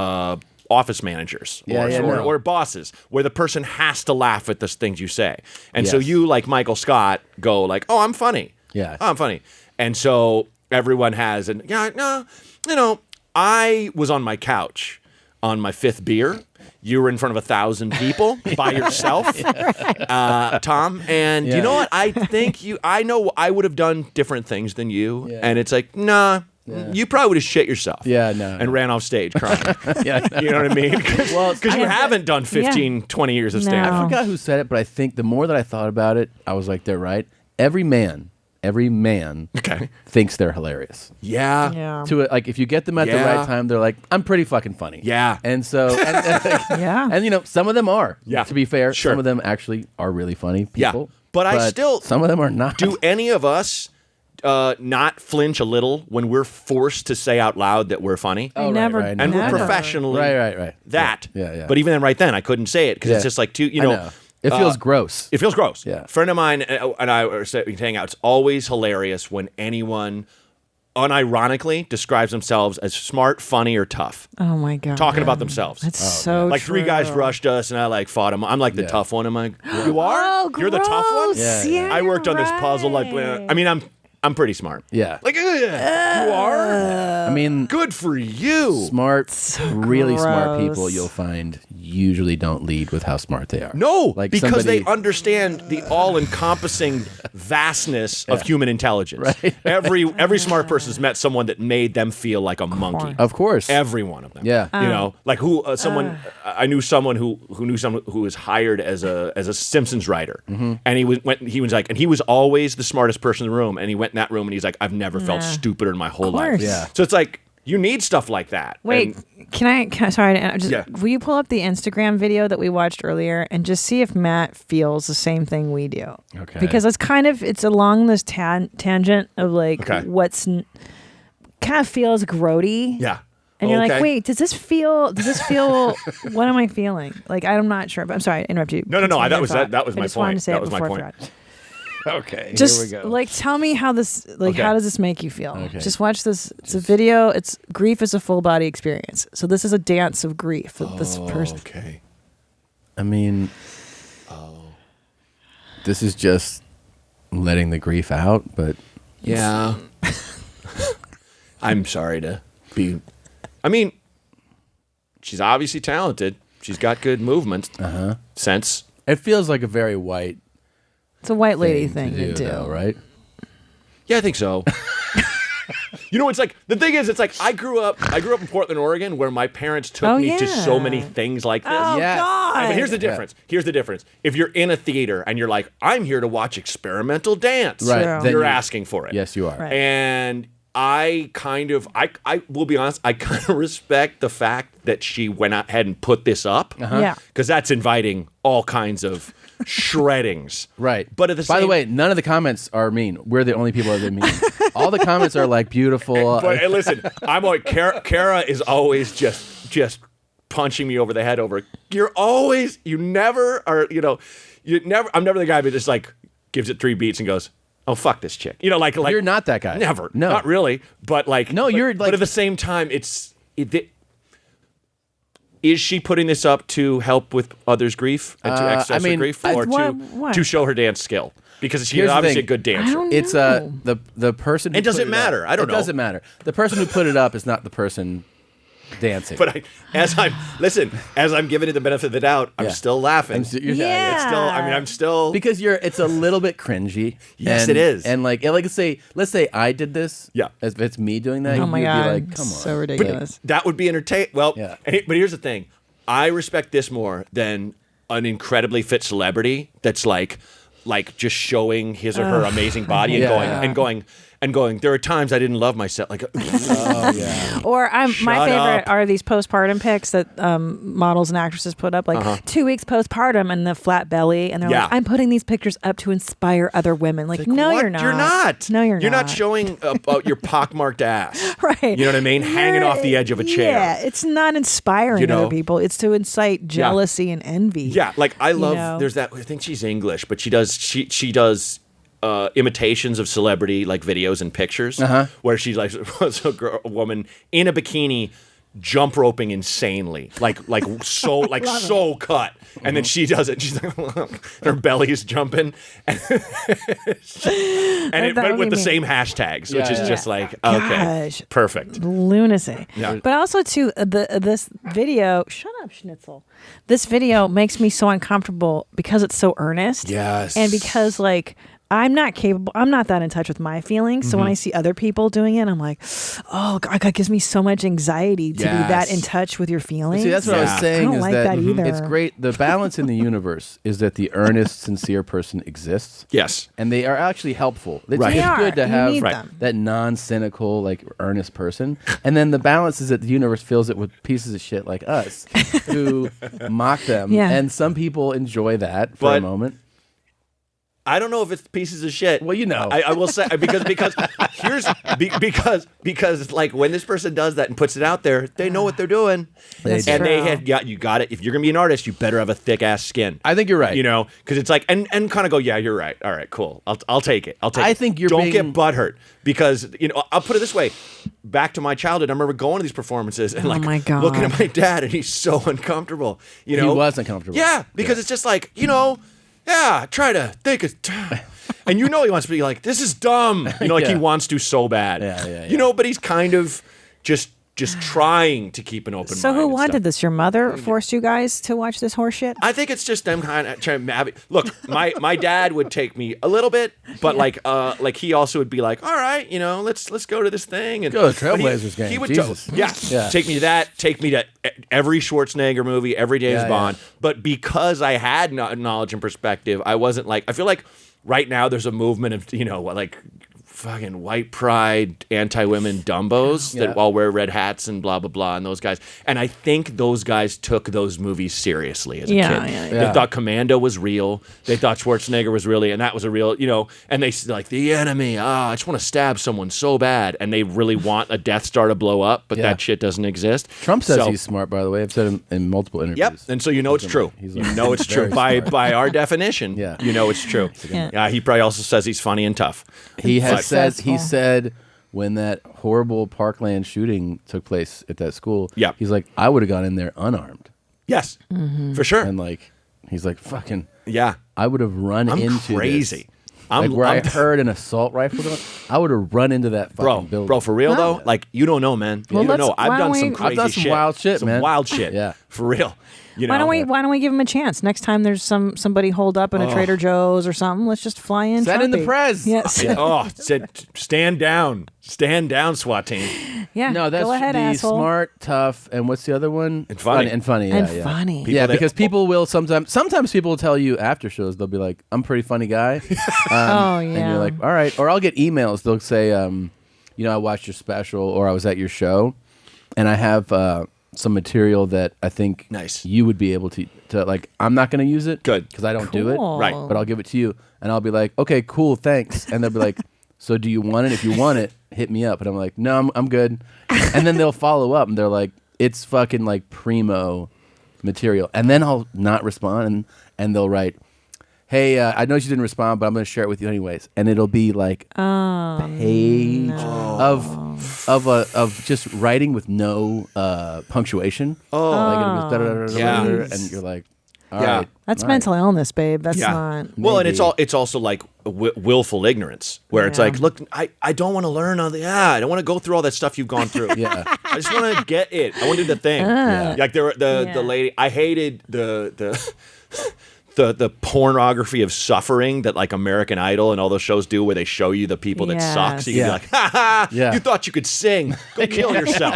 office managers or bosses, where the person has to laugh at the things you say, and so Yes. you, like Michael Scott, go like, "Oh, I'm funny." Yeah. Oh, I'm funny, and so everyone has I was on my couch on my 5th beer. You were in front of 1,000 people by yourself, Tom. And you know what? I think I know I would have done different things than you. Yeah. And it's like, nah, you probably would have shit yourself. Yeah, no. And ran off stage crying. Yeah. You know what I mean? Because you haven't done 15, 20 years of stand-up. I forgot who said it, but I think the more that I thought about it, I was like, they're right. Every man thinks they're hilarious. Yeah. Yeah. To it, like if you get them at the right time, they're like, I'm pretty fucking funny. Yeah. And so, Yeah. and some of them are. Yeah. To be fair, Sure. some of them actually are really funny people. Yeah. But I still some of them are not. Do any of us not flinch a little when we're forced to say out loud that we're funny? I never. right. And we're never. professionally Right. that. Yeah. But even then, right then, I couldn't say it because it's just like I know. It feels gross. It feels gross. Yeah. A friend of mine and I were hanging out. It's always hilarious when anyone unironically describes themselves as smart, funny, or tough. Oh my god. Talking about themselves. That's so like true. 3 guys rushed us and I like fought them. I'm like the tough one. I'm like, you are? Oh, You're the tough one? gross. Yeah. I worked on this puzzle. Like, right. I mean, I'm pretty smart. Yeah. Like, you are? I mean, Good for you. smart, really smart gross. people you'll find usually don't lead with how smart they are. No, like because somebody, they understand the all-encompassing vastness of human intelligence. Right. Every smart person's met someone that made them feel like a monkey. Of course. Every one of them. Yeah. You know, like I knew someone who knew someone who was hired as a Simpsons writer, and he was always the smartest person in the room, and he went in that room and he's like, I've never felt stupider in my whole life. Yeah. So it's like you need stuff like that. Wait, And- can I? Sorry, Yeah. will you pull up the Instagram video that we watched earlier and just see if Matt feels the same thing we do? Okay. Because it's along this tangent of like what's kind of feels grody. Yeah. And you're like, Okay. wait, does this feel? What am I feeling? Like, I'm not sure. But I'm sorry, I interrupt you. No. Continue That your was thought. that was I my just wanted point. to say That it was my before I point. forgot. Okay. Just here we go. like tell me how this Okay. how does this make you feel? Okay. Just watch this. It's a video. It's grief is a full body experience. So this is a dance of grief that this person. Okay. I mean, this is just letting the grief out, but Yeah. I'm sorry to be. I mean, she's obviously talented. She's got good movement sense. it feels like a very white It's a white lady thing to do, though, right? Yeah, I think so. You know, it's like the thing is, it's like I grew up in Portland, Oregon, where my parents took me to so many things like this. Oh Yes. God! But here's the difference. Here's the difference. If you're in a theater and you're like, I'm here to watch experimental dance, Right. True. Then you're you- asking for it. Yes, you are. Right. And I will be honest, I kind of respect the fact that she went ahead and put this up. Yeah. Because that's inviting all kinds of shreddings. Right. But at the By the same- way, none of the comments are mean. We're the only people that are mean. All the comments are like beautiful. But hey, listen, I'm like Kara is always just punching me over the head over. You never are, I'm never the guy that just like gives it 3 beats and goes, oh, fuck this chick. Like You're not that guy. Never. No. Not really. But like No, you're but like- at the same time, is she putting this up to help with others' grief and to access I mean, her grief, I- or what? to show her dance skill? Because she's Here's the obviously a thing. good dancer. I don't It's know. the person. Who It doesn't put matter. up- I don't know. It doesn't matter. The person who put it up is not the person dancing. But as I'm giving it the benefit of the doubt, I'm Yeah. still laughing. Yeah. It's still. I mean, I'm still because it's a little bit cringy. Yes, and, it is. And like let's say I did this. Yeah. If it's me doing that, Oh my you'd God! be like, come on. So ridiculous. That would be entertaining. Well, Yeah. but here's the thing. I respect this more than an incredibly fit celebrity that's like just showing his or her amazing body and Yeah. going. There are times I didn't love myself. Like, Oh yeah. Or my Shut favorite up. are these postpartum pics that models and actresses put up, like 2 weeks postpartum and the flat belly, and they're Yeah. like, "I'm putting these pictures up to inspire other women." Like, no, what? you're not. You're not. No, you're not. You're not showing your pockmarked ass. Right. You know what I mean? Hanging off the edge of a chair. Yeah, it's not inspiring You know? other people. It's to incite jealousy and envy. Yeah, like I love. know? There's that. I think she's English, but she does imitations of celebrity like videos and pictures where she's like a woman in a bikini jump roping insanely, like so cut, and then she does it. She's like, her belly is jumping, and That but would with be the me. same hashtags, which Yeah, is yeah. just like okay, Gosh. perfect. Lunacy. Yeah. But also too, this video. Shut up, Schnitzel. This video makes me so uncomfortable because it's so earnest. Yes. And because like I'm not capable. I'm not that in touch with my feelings. So when I see other people doing it, I'm like, oh God, it gives me so much anxiety to be that in touch with your feelings. See, that's what I was saying. I don't is like that that either. It's great. The balance in the universe is that the earnest, sincere person exists. Yes. And they are actually helpful. It's, Right. it's They are. good to You have need them. that non-cynical, like earnest person. And then the balance is that the universe fills it with pieces of shit like us who mock them. Yeah. And some people enjoy that for But- a moment. I don't know if it's pieces of shit. Well, you know. I will say because like when this person does that and puts it out there, they know what they're doing, That's and they true. have you got it. If you're gonna be an artist, you better have a thick ass skin. I think you're right. You know, because it's like and kind of go, yeah, you're right. All right, cool. I'll take it. I think you're don't being- get butthurt because I'll put it this way. Back to my childhood, I remember going to these performances and like my God. looking at my dad, and he's so uncomfortable. You know, He was uncomfortable. Yeah, because it's just like yeah, try to think it. And he wants to be like, this is dumb. Like he Yeah. wants to so bad. Yeah. But he's kind of just just trying to keep an open mind. So who and wanted stuff. this? Your mother forced you guys to watch this horse shit? I think it's just them kind of trying to look. My dad would take me a little bit, but like he also would be like, all right, let's go to this thing and go to Trailblazers game. He would Jesus. yeah, take me to that. Take me to every Schwarzenegger movie, every James Bond. But because I had knowledge and perspective, I wasn't like. I feel like right now there's a movement of like fucking white pride, anti-women dumbos that all wear red hats and blah, blah, blah, and those guys. And I think those guys took those movies seriously as a kid. They thought Commando was real. They thought Schwarzenegger was really, and that was a real, and they like, the enemy, I just want to stab someone so bad. And they really want a Death Star to blow up, but that shit doesn't exist. Trump says he's smart, by the way. I've said him in multiple interviews. Yep, and so it's true. It's true. By our definition, it's true. He probably also says he's funny and tough. He said when that horrible Parkland shooting took place at that school, he's like, I would have gone in there unarmed. Yes, for sure. And like, he's like, fucking, I would have run into crazy. This. I heard an assault rifle, I would have run into that fucking building. Bro, for real though, like you don't know, man. You don't know. I've done some crazy shit. Wild shit, man. Some wild shit. Yeah, for real. Why don't we give him a chance? Next time there's somebody holed up in a Trader Joe's or something, let's just fly in. Send in the prez. Yes. Stand down, SWAT team. Yeah. No, that's go ahead, the asshole. Smart, tough, and what's the other one? And funny. And funny. Funny. Because people will sometimes people will tell you after shows, they'll be like, I'm a pretty funny guy. And you're like, all right. Or I'll get emails. They'll say, I watched your special or I was at your show and I have some material that I think you would be able to like. I'm not going to use it, because I don't do it, right? But I'll give it to you, and I'll be like, okay, cool, thanks. And they'll be like, so do you want it? If you want it, hit me up. And I'm like, no, I'm good. And then they'll follow up, and they're like, it's fucking like primo material. And then I'll not respond, and they'll write, hey, I know you didn't respond, but I'm going to share it with you anyways. And it'll be like a page of just writing with no punctuation. Like it was and you're like, all right. That's mental illness, babe. That's not. Well, and it's also like willful ignorance, where it's like, look, I don't want to learn all the I don't want to go through all that stuff you've gone through. I just want to get it. I want to do the thing. Like the lady, I hated the pornography of suffering that like American Idol and all those shows do, where they show you the people that suck. So you can be like, ha ha, you thought you could sing. Go kill yourself.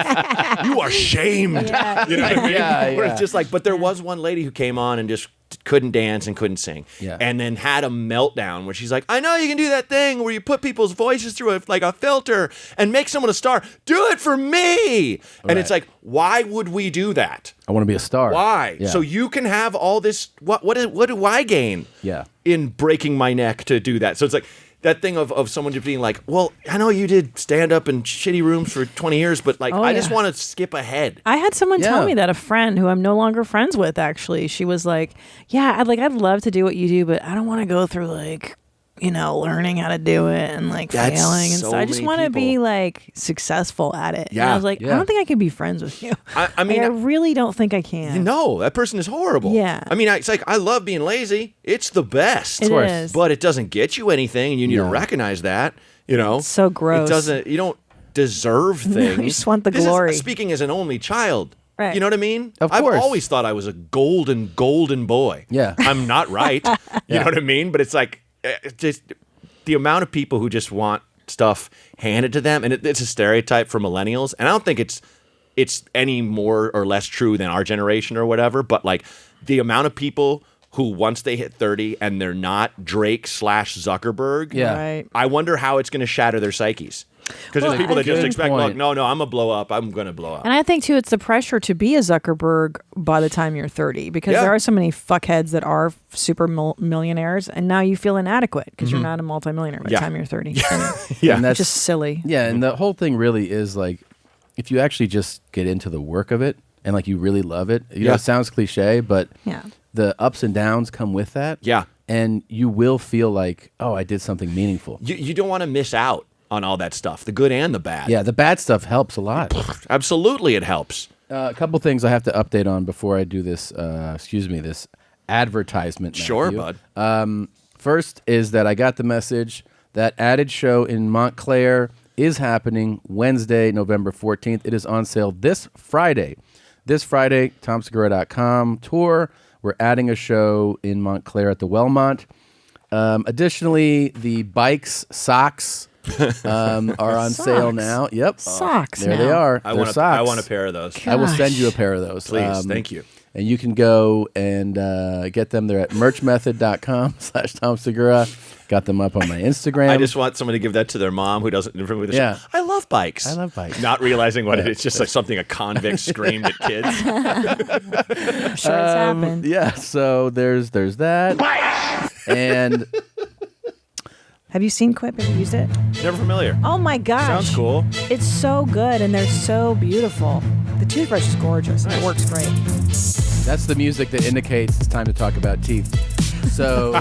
You are shamed. You know what I mean? Where it's just like, but there was one lady who came on and just couldn't dance and couldn't sing. And then had a meltdown where she's like, I know you can do that thing where you put people's voices through a filter and make someone a star. Do it for me. And it's like, why would we do that? I want to be a star. Why? So you can have all this. What do I gain? In breaking my neck to do that. So it's like that thing of someone just being like, well, I know you did stand up in shitty rooms for 20 years, but like, I just want to skip ahead. I had someone tell me that, a friend who I'm no longer friends with, actually. She was like, I'd love to do what you do, but I don't want to go through like, learning how to do it and like failing. And so I just want to be like successful at it. And I was like, I don't think I can be friends with you. I mean, I really don't think I can. No, that person is horrible. Yeah. I mean, it's like, I love being lazy. It's the best. It is. But it doesn't get you anything, and you need to recognize that, It's so gross. You don't deserve things. You just want the glory. Speaking as an only child. Right. You know what I mean? Of I've course. always thought I was a golden boy. Yeah. I'm not right. You know what I mean? But it's like, just the amount of people who just want stuff handed to them, and it's a stereotype for millennials, and I don't think it's any more or less true than our generation or whatever, but like the amount of people who once they hit 30 and they're not Drake / Zuckerberg, Right. I wonder how it's going to shatter their psyches. Because there's people that just expect, look, no, I'm going to blow up. I'm going to blow up. And I think, too, it's the pressure to be a Zuckerberg by the time you're 30, because there are so many fuckheads that are super millionaires, and now you feel inadequate because you're not a multimillionaire by the time you're 30. And that's just silly. Yeah, and the whole thing really is like, if you actually just get into the work of it and like you really love it, it sounds cliche, but the ups and downs come with that. Yeah. And you will feel like, oh, I did something meaningful. You don't want to miss out on all that stuff, the good and the bad. Yeah, the bad stuff helps a lot. Absolutely, it helps. A couple things I have to update on before I do this, this advertisement. Sure, Matthew. bud. First is that I got the message that added show in Montclair is happening Wednesday, November 14th. It is on sale this Friday. This Friday, TomSegura.com tour. We're adding a show in Montclair at the Wellmont. Additionally, the bikes, socks are on sale now. Yep. Socks There now. they are. I They're want socks. I want a pair of those. I will send you a pair of those. Please, thank you. And you can go and get them. They're at merchmethod.com/TomSegura. Got them up on my Instagram. I just want someone to give that to their mom who doesn't remember the show. I love bikes. I love bikes. Not realizing what it is. Just like something a convict screamed at kids. I'm sure it's happened. Yeah, so there's that. And Have you seen Quip? Have you used it? Never familiar. Oh my gosh. Sounds cool. It's so good and they're so beautiful. The toothbrush is gorgeous. It works great. that's the music that indicates it's time to talk about teeth. So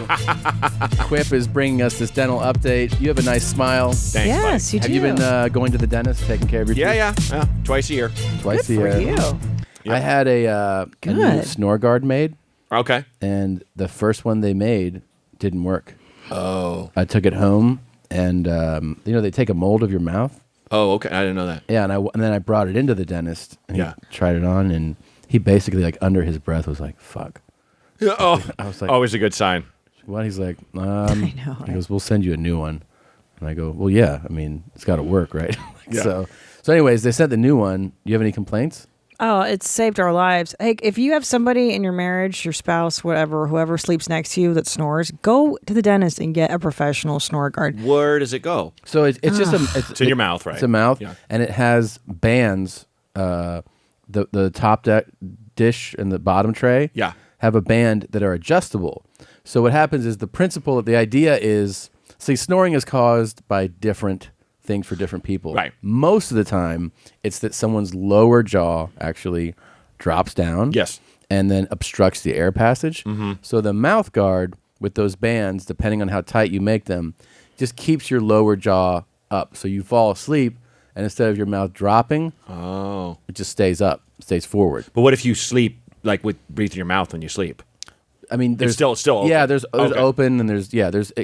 Quip is bringing us this dental update. You have a nice smile. Thanks, Yes, buddy. you do. Have you been going to the dentist, taking care of your teeth? Yeah. Twice a year. Twice Good a for year. you. I had a new Good. snore guard made, Okay. and the first one they made didn't work. Oh. I took it home, and they take a mold of your mouth. Oh, okay. I didn't know that. Yeah, and then I brought it into the dentist, and Yeah. he tried it on, and he basically, like, under his breath was like, fuck. Oh, I was like, always a good sign. what? He's like, I know. He Right? goes, we'll send you a new one. And I go, well, yeah, I mean, it's got to work, right? Yeah. So anyways, they sent the new one. Do you have any complaints? Oh, it's saved our lives. Hey, if you have somebody in your marriage, your spouse, whatever, whoever sleeps next to you that snores, go to the dentist and get a professional snore guard. Where does it go? So it's just It's in your mouth, right? It's a mouth, Yeah. and it has bands. The top dish and the bottom tray, Yeah. have a band that are adjustable. So what happens is the idea is, see, snoring is caused by different things for different people. Right. Most of the time, it's that someone's lower jaw actually drops down. Yes. And then obstructs the air passage. Mm-hmm. So the mouth guard with those bands, depending on how tight you make them, just keeps your lower jaw up. So you fall asleep, and instead of your mouth dropping, it just stays up, stays forward. But what if you sleep like with breathe in your mouth when you sleep? I mean, there's still open. Yeah, there's Okay. open, and there's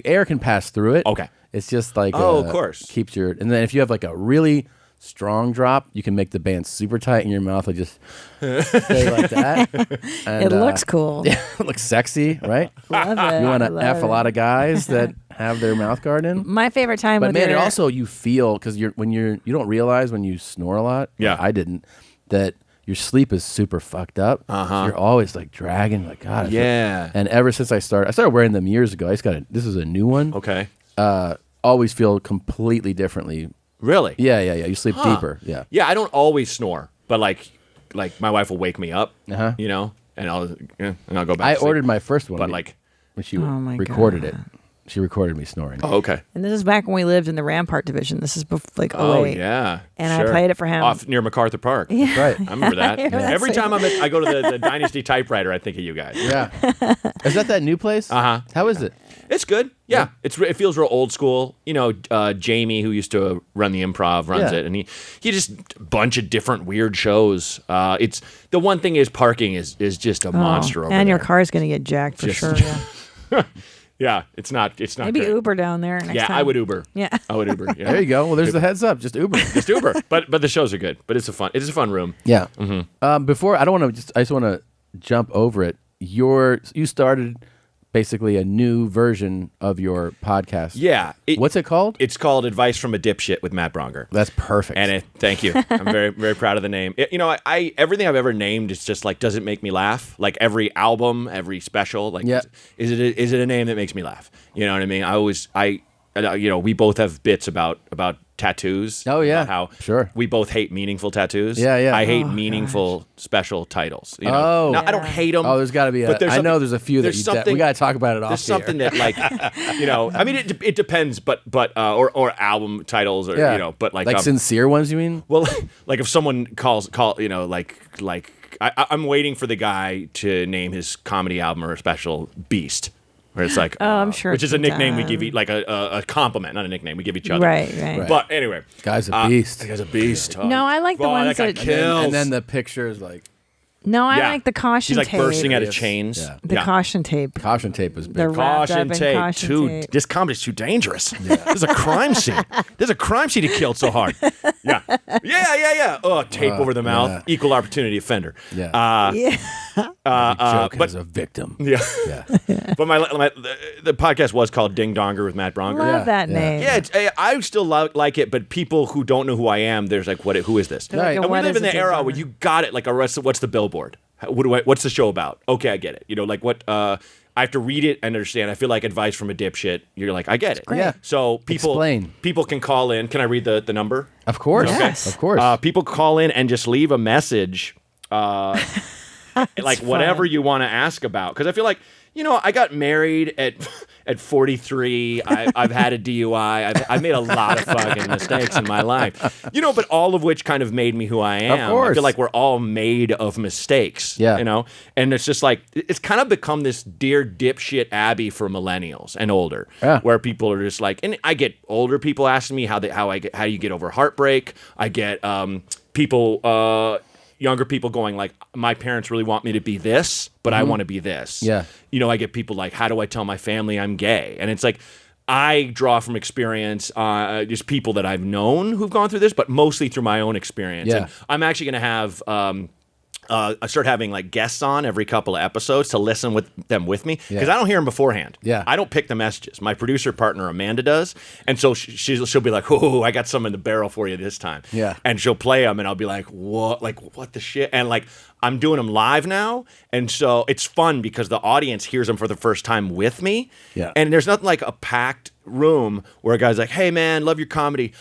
air can pass through it. Okay. It's just like of course. keeps your, and then if you have like a really strong drop, you can make the band super tight in your mouth. It'll just stay like that. And, It looks cool. Yeah, it looks sexy, right? Love it. You want to Love F a it. lot of guys that have their mouth guard in. My favorite time But with man, it your- also you feel because you don't realize when you snore a lot. Yeah. I didn't, that your sleep is super fucked up. So you're always like dragging, like God. I feel- Yeah. And ever since I started wearing them years ago. This is a new one. Okay. Always feel completely differently. Really? Yeah. You sleep deeper. Yeah. Yeah, I don't always snore, but like my wife will wake me up, Uh-huh. and I'll go back. I to sleep. ordered my first one, but like, when she my recorded God. it. She recorded me snoring. oh, okay. And this is back when we lived in the Rampart division. This is like Oh 08. yeah. And I Sure. played it for him. off near MacArthur Park. That's right. I remember that. That's Every like- time I go to the Dynasty Typewriter, I think of you guys. Yeah. Is that new place? Uh-huh. How is it? It's good. Yeah. It feels real old school. Jamie, who used to run the Improv, runs Yeah. it, and he just a bunch of different weird shows. It's the one thing is parking is just a monster over and your there. car's going to get jacked for Just- sure. Yeah. Yeah, it's not. Maybe great. Uber down there next Yeah, time. I would Uber. Yeah. I would Uber. Yeah. There you go. Well, there's the heads up. Just Uber. Just Uber. But the shows are good. But it's a fun room. Yeah. Before, I just want to jump over it. You started basically a new version of your podcast. Yeah. What's it called? It's called Advice from a Dipshit with Matt Braunger. That's perfect. And thank you. I'm very, very proud of the name. I everything I've ever named is just like, does it make me laugh? Like every album, every special, like, Yeah. is it a name that makes me laugh? You know what I mean? We both have bits about tattoos. Oh, yeah. About how Sure. we both hate meaningful tattoos. Yeah, yeah. I hate Oh, meaningful special titles. Oh. Now, I don't hate them. Oh, there's got to be. But I know there's a few that there's something. we got to talk about it off. There's something that like, I mean, it depends, but or album titles or but like sincere ones. You mean? well, like if someone I'm waiting for the guy to name his comedy album or special Beast. Where it's like, I'm sure which it's is a nickname we done. give like a compliment, not a nickname we give each other. Right. But anyway, Guy's a beast. The guy's a beast. No, I like the Oh, ones that guy that- kills. And then the picture is like, No, I like the caution She's like tape. bursting out of chains. Yeah. The caution tape. Caution tape is big. The wrapped up Caution in tape. caution tape. This comedy's too dangerous. There's a crime scene. There's a crime scene he killed so hard. Yeah. Oh, tape over the mouth. yeah. Equal opportunity offender. Yeah. Joke but as a victim. yeah. Yeah. But the podcast was called Ding Donger with Matt Braunger. Love that name. Yeah, I still like it, but people who don't know who I am, there's like, who is this? Right. And we What live is in a the Ding era Donger? where you got it. Like, what's the billboard? What's the show about? Okay, I get it. You know, like what? I have to read it and understand. I feel like advice from a dipshit. You're like, I get it. Yeah. So Explain. people can call in. Can I read the number? Of course. Yes. Of course. People call in and just leave a message, like whatever you want to ask about. Because I feel like, I got married at 43. I've had a DUI. I've made a lot of fucking mistakes in my life. But all of which kind of made me who I am. Of course. I feel like we're all made of mistakes. Yeah. And it's just like, it's kind of become this Dear Dipshit Abby for millennials and older. Yeah. Where people are just like, and I get older people asking me how do you get over heartbreak. I get people younger people going like, my parents really want me to be this, but I want to be this. Yeah. I get people like, how do I tell my family I'm gay? And it's like, I draw from experience, just people that I've known who've gone through this, but mostly through my own experience. Yeah. And I'm actually going to have I start having like guests on every couple of episodes to listen with them with me because I don't hear them beforehand. Yeah. I don't pick the messages. My producer partner Amanda does, and so she'll be like, "Oh, I got some in the barrel for you this time." Yeah. And she'll play them, and I'll be like, "What? Like what the shit?" And like I'm doing them live now, and so it's fun because the audience hears them for the first time with me. Yeah. And there's nothing like a packed room where a guy's like, "Hey man, love your comedy.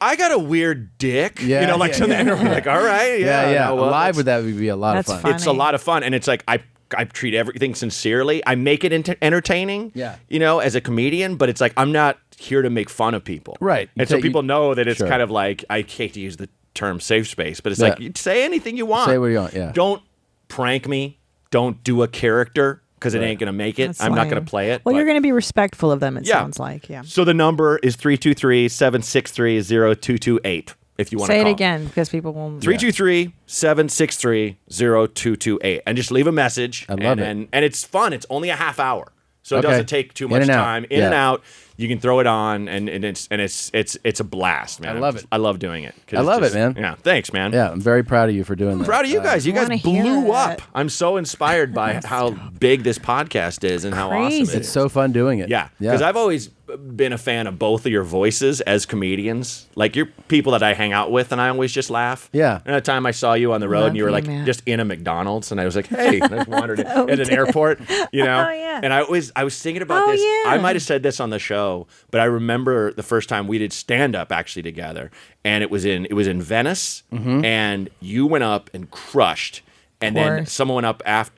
I got a weird dick." Yeah, like to the end, we're like, all right, yeah. well, Live with that would be a lot of That's fun. fun. it's a lot of fun, and it's like I treat everything sincerely. I make it entertaining, Yeah. as a comedian, but it's like I'm not here to make fun of people, Right. And so people know that it's Sure. kind of like, I hate to use the term safe space, but it's Yeah. like you say anything you want. Say what you want, yeah. Don't prank me. Don't do a character because it ain't gonna make it. That's I'm not lame. gonna play it. Well, but- you're going to be respectful of them, it Yeah. sounds like. Yeah. So the number is 323-763-0228 if you want to Say call. it again because people will. 323-763-0228 and just leave a message. I love it. And it's fun. It's only a half hour. So it Okay. doesn't take too In much and out. time. In Yeah. and out. You can throw it on and it's a blast, man. I love it. I love doing it. 'Cause I it's love just- it, man. Yeah. Thanks, man. Yeah, I'm very proud of you for doing that. Proud of you guys. You I guys wanna hear blew it. up. I'm so inspired by how big this podcast is and how awesome it Crazy. is. It's so fun doing it. Yeah, because I've always been a fan of both of your voices as comedians. Like, you're people that I hang out with, and I always just laugh. Yeah. And at a time I saw you on the road, Love and you were you, like man. just in a McDonald's, and I was like, hey, and I just wandered in at an airport, Oh, yeah. And I was thinking about Oh, this. yeah. I might have said this on the show, but I remember the first time we did stand up actually together, and it was in Venice, and you went up and crushed, and then course. someone went up after.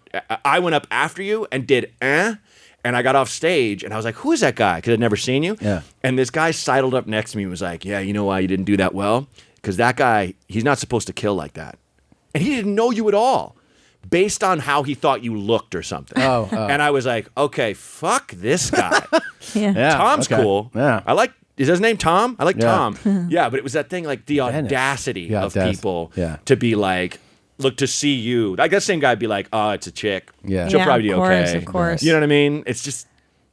I went up after you and did and I got off stage and I was like, who is that guy? Because I'd never seen you. Yeah. And this guy sidled up next to me and was like, yeah, you know why you didn't do that well? Because that guy, he's not supposed to kill like that. And he didn't know you at all based on how he thought you looked or something. Oh. And I was like, okay, fuck this guy. Yeah. Yeah, Tom's okay. cool. Yeah. Is his name Tom? I like Yeah. Tom. Yeah, but it was that thing like the Venice. audacity The of audacity. people Yeah. to be like, look, to see you. I guess the same guy would be like, oh, it's a chick. Yeah. She'll Yeah, probably be of course, okay. of course. You know what I mean? It's just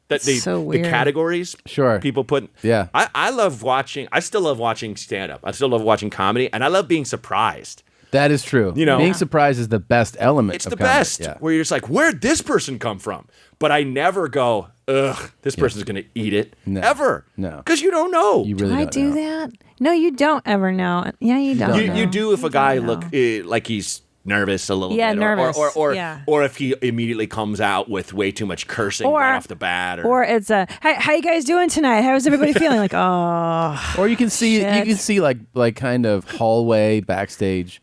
that So the weird. categories Sure. people put. Yeah. I love watching. I still love watching stand-up. I still love watching comedy. And I love being surprised. That is true. You know- being surprised is the best element. It's of the comedy. best. Yeah. Where you're just like, where'd this person come from? But I never go, ugh, this person's going to eat it. No. Ever. No. Because you don't know. You really Do I don't do know. that? No, you don't ever know. Yeah, you don't. You, know. you do if a You guy don't look know. like he's nervous a little Yeah, bit. nervous. Or Yeah. or if he immediately comes out with way too much cursing Or- right off the bat. Or it's a, hey, how you guys doing tonight? How's everybody feeling? Like, oh, Or you can see Shit. like kind of hallway backstage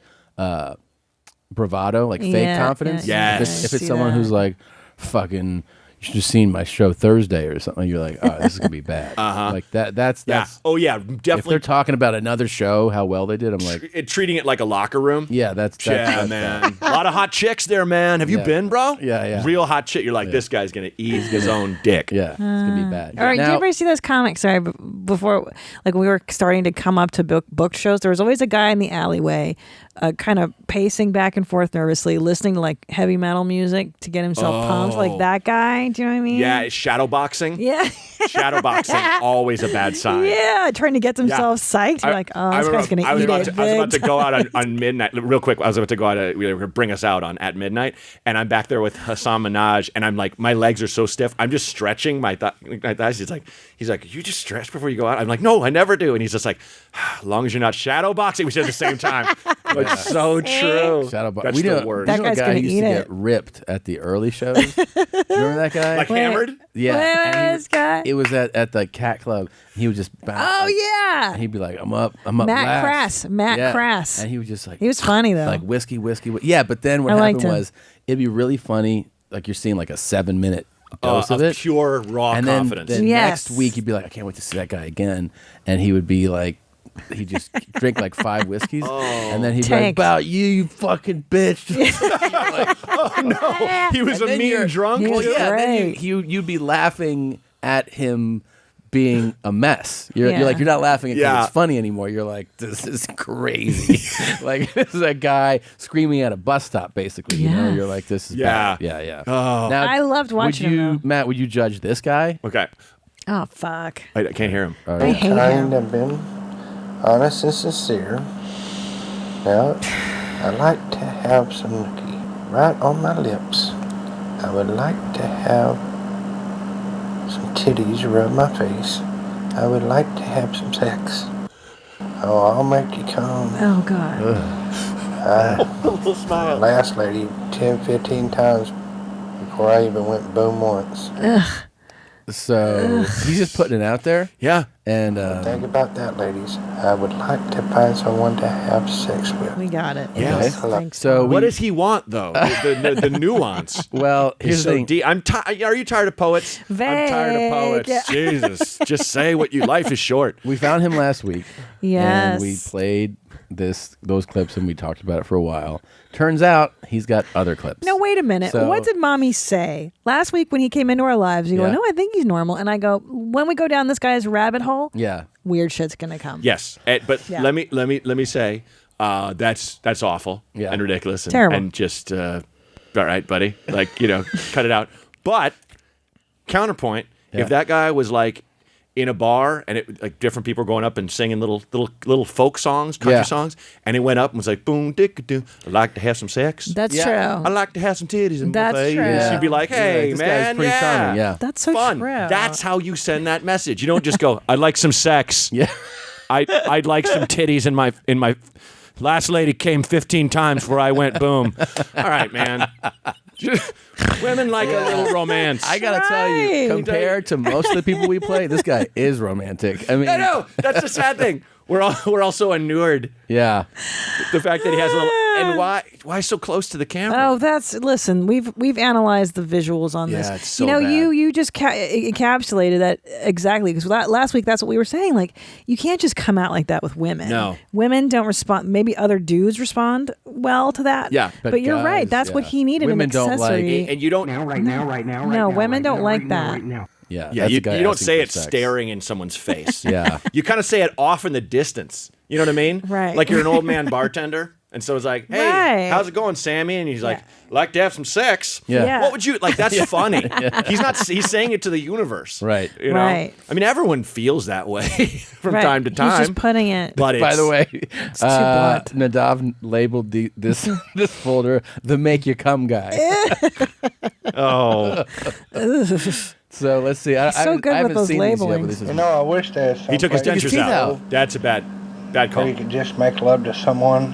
bravado, like fake Yeah, confidence. yeah, If yeah, it's, I if it's see someone that. who's like fucking, should have seen my show Thursday or something. You're like, oh, this is gonna be bad. Like that's Oh yeah, definitely. if they're talking about another show, how well they did, I'm like, treating it like a locker room. yeah, that's man. bad. A lot of hot chicks there, man. Have you been, bro? Yeah. Real hot chick. You're like, this guy's gonna eat his own dick. Yeah, it's gonna be bad. All right, do Now- you ever see those comics? Sorry, before, like, we were starting to come up to book shows, there was always a guy in the alleyway, kind of pacing back and forth nervously, listening to like heavy metal music to get himself pumped. Like that guy. Do you know what I mean? Yeah, it's shadow boxing. Yeah. Shadow boxing, always a bad sign. Yeah, trying to get themselves psyched. You're like, oh, this guy's going to eat it. I was about to go out on midnight. Real quick, I was about to go out. We were going to bring us out at midnight, and I'm back there with Hassan Minaj, and I'm like, my legs are so stiff. I'm just stretching my thighs. He's like, you just stretch before you go out? I'm like, no, I never do. And he's just like, as long as you're not shadow boxing. We said at the same time. But so true. Shadow box. That's the word. That guy's guy gonna used eat to it. get ripped at the early shows. Remember that guy? Like hammered? Yeah. Wait, and this guy? It was at the Cat Club. He would just bounce. Oh, yeah. And he'd be like, I'm up Matt last. Matt Crass. And he was just like, He was funny, though. like whiskey. Yeah, but then what I liked happened him. was it'd be really funny. Like you're seeing like a 7-minute dose of it. Pure raw And confidence. then Yes. next week he'd be like, I can't wait to see that guy again. And he would be like, he'd just drink like 5 whiskeys. And then he'd be like, Tanked. about you fucking bitch. He was And a then mean you're- drunk. He was dude. Yeah, then great. you'd be laughing at him being a mess. You're Yeah. like, you're not laughing at Yeah. it's funny anymore. You're like, this is crazy. Like, this is a guy screaming at a bus stop, basically. You know, Yes. you're like, this is Yeah. bad. Yeah. Oh. Now, I loved watching would you, him, though. Matt, would you judge this guy? Okay. Oh, fuck. I can't hear him. I hate Kind him. of been honest and sincere. Now, I like to have some nookie right on my lips. I would like to have some titties rub my face. I would like to have some sex. Oh, I'll make you come. Oh, God. Last lady 10, 15 times before I even went boom once. So he's just putting it out there. Yeah. And Think about that, ladies. I would like to find someone to have sex with. We got it. Yeah. Yes, thanks. so What does he want though? The nuance. well, He's here's the so thing. deep. Are you tired of poets? I'm tired of poets. Vague. Jesus, just say what you. Life is short. We found him last week. Yes. And we played those clips and we talked about it for a while. Turns out he's got other clips. No, wait a minute. So- What did Mommy say? Last week when he came into our lives, you Yeah. go, no, I think he's normal. And I go, when we go down this guy's rabbit hole, Yeah. weird shit's going to come. Yes, but Yeah. let me say that's awful Yeah. and ridiculous and, Terrible. and just all right, buddy. Like cut it out. But counterpoint, Yeah. if that guy was like in a bar and it like different people were going up and singing little folk songs, country Yeah. songs, and he went up and was like boom dick doo, I'd like to have some sex. That's Yeah. true. I like to have some titties in That's my face. true. Yeah. She'd be like, "Hey, this man, guy's pretty yeah, charming." Yeah. That's so fun." true. That's how you send that message. You don't just go, "I'd like some sex." Yeah. I'd like some titties in my. Last lady came 15 times before I went boom. All right, man. Women like a little romance. I gotta tell you, Right. compared to most of the people we play, this guy is romantic. I mean, I know. That's the sad thing. We're also inured. yeah. The fact that he has a little. And why so close to the camera? Oh, listen. We've analyzed the visuals on this. Yeah, it's so bad. bad. You just encapsulated that exactly because last week that's what we were saying. Like you can't just come out like that with women. No. Women don't respond. Maybe other dudes respond well to that. Yeah, but you're guys, right. That's what yeah. he needed. Women an don't accessory. like- And you don't. Right now. No, women don't like that. Yeah. Yeah, that's you a guy don't asking say for it sex. staring in someone's face. Yeah. You kind of say it off in the distance. You know what I mean? Right. Like you're an old man bartender. And so it's like, hey, Right. how's it going, Sammy? And he's like, like to have some sex. Yeah. Yeah. What would you like? That's funny. He's saying it to the universe. Right. You know? Right. I mean, everyone feels that way from Right. time to time. He's just putting it. But it's, By the way, too blunt. Nadav labeled this folder the "Make You Come" guy. oh, So let's see. I so haven't- good I with haven't those seen these yet, but labelings. this is- You know, I wish there's he took his someplace dentures teeth out. out. That's a bad where call. you could just make love to someone.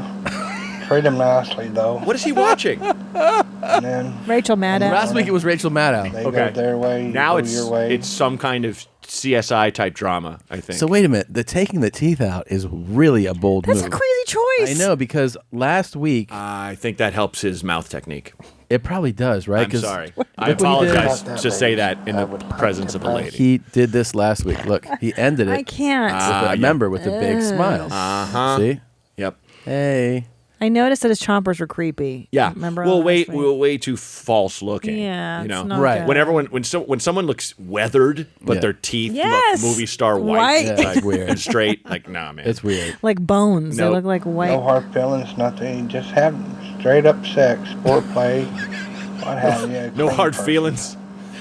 Treat them nicely, though. What is he watching? And then Rachel Maddow. Last week it was Rachel Maddow. they Okay. go their way, Now you go your way. it's some kind of CSI type drama, I think. So wait a minute. The taking the teeth out is really a bold That's move. a crazy choice. I know because last week I think that helps his mouth technique. It probably does, right? I'm 'Cause sorry. look I what he did. apologize to say that in the presence of a lady. He did this last week. Look, he ended it. I can't. Remember, with the big smile. Uh-huh. See? Yep. Hey. I noticed that his chompers were creepy. Yeah. Remember? Well, last way week? way too false looking. Yeah, You know. it's not Right. good. When someone looks weathered, but Yeah. their teeth Yes. look movie star white, White. Yeah, it's weird. and straight, like nah, man. It's weird. Like bones. Nope. They look like white. No hard feelings, nothing. Just have straight up sex, foreplay. What have you? No hard feelings.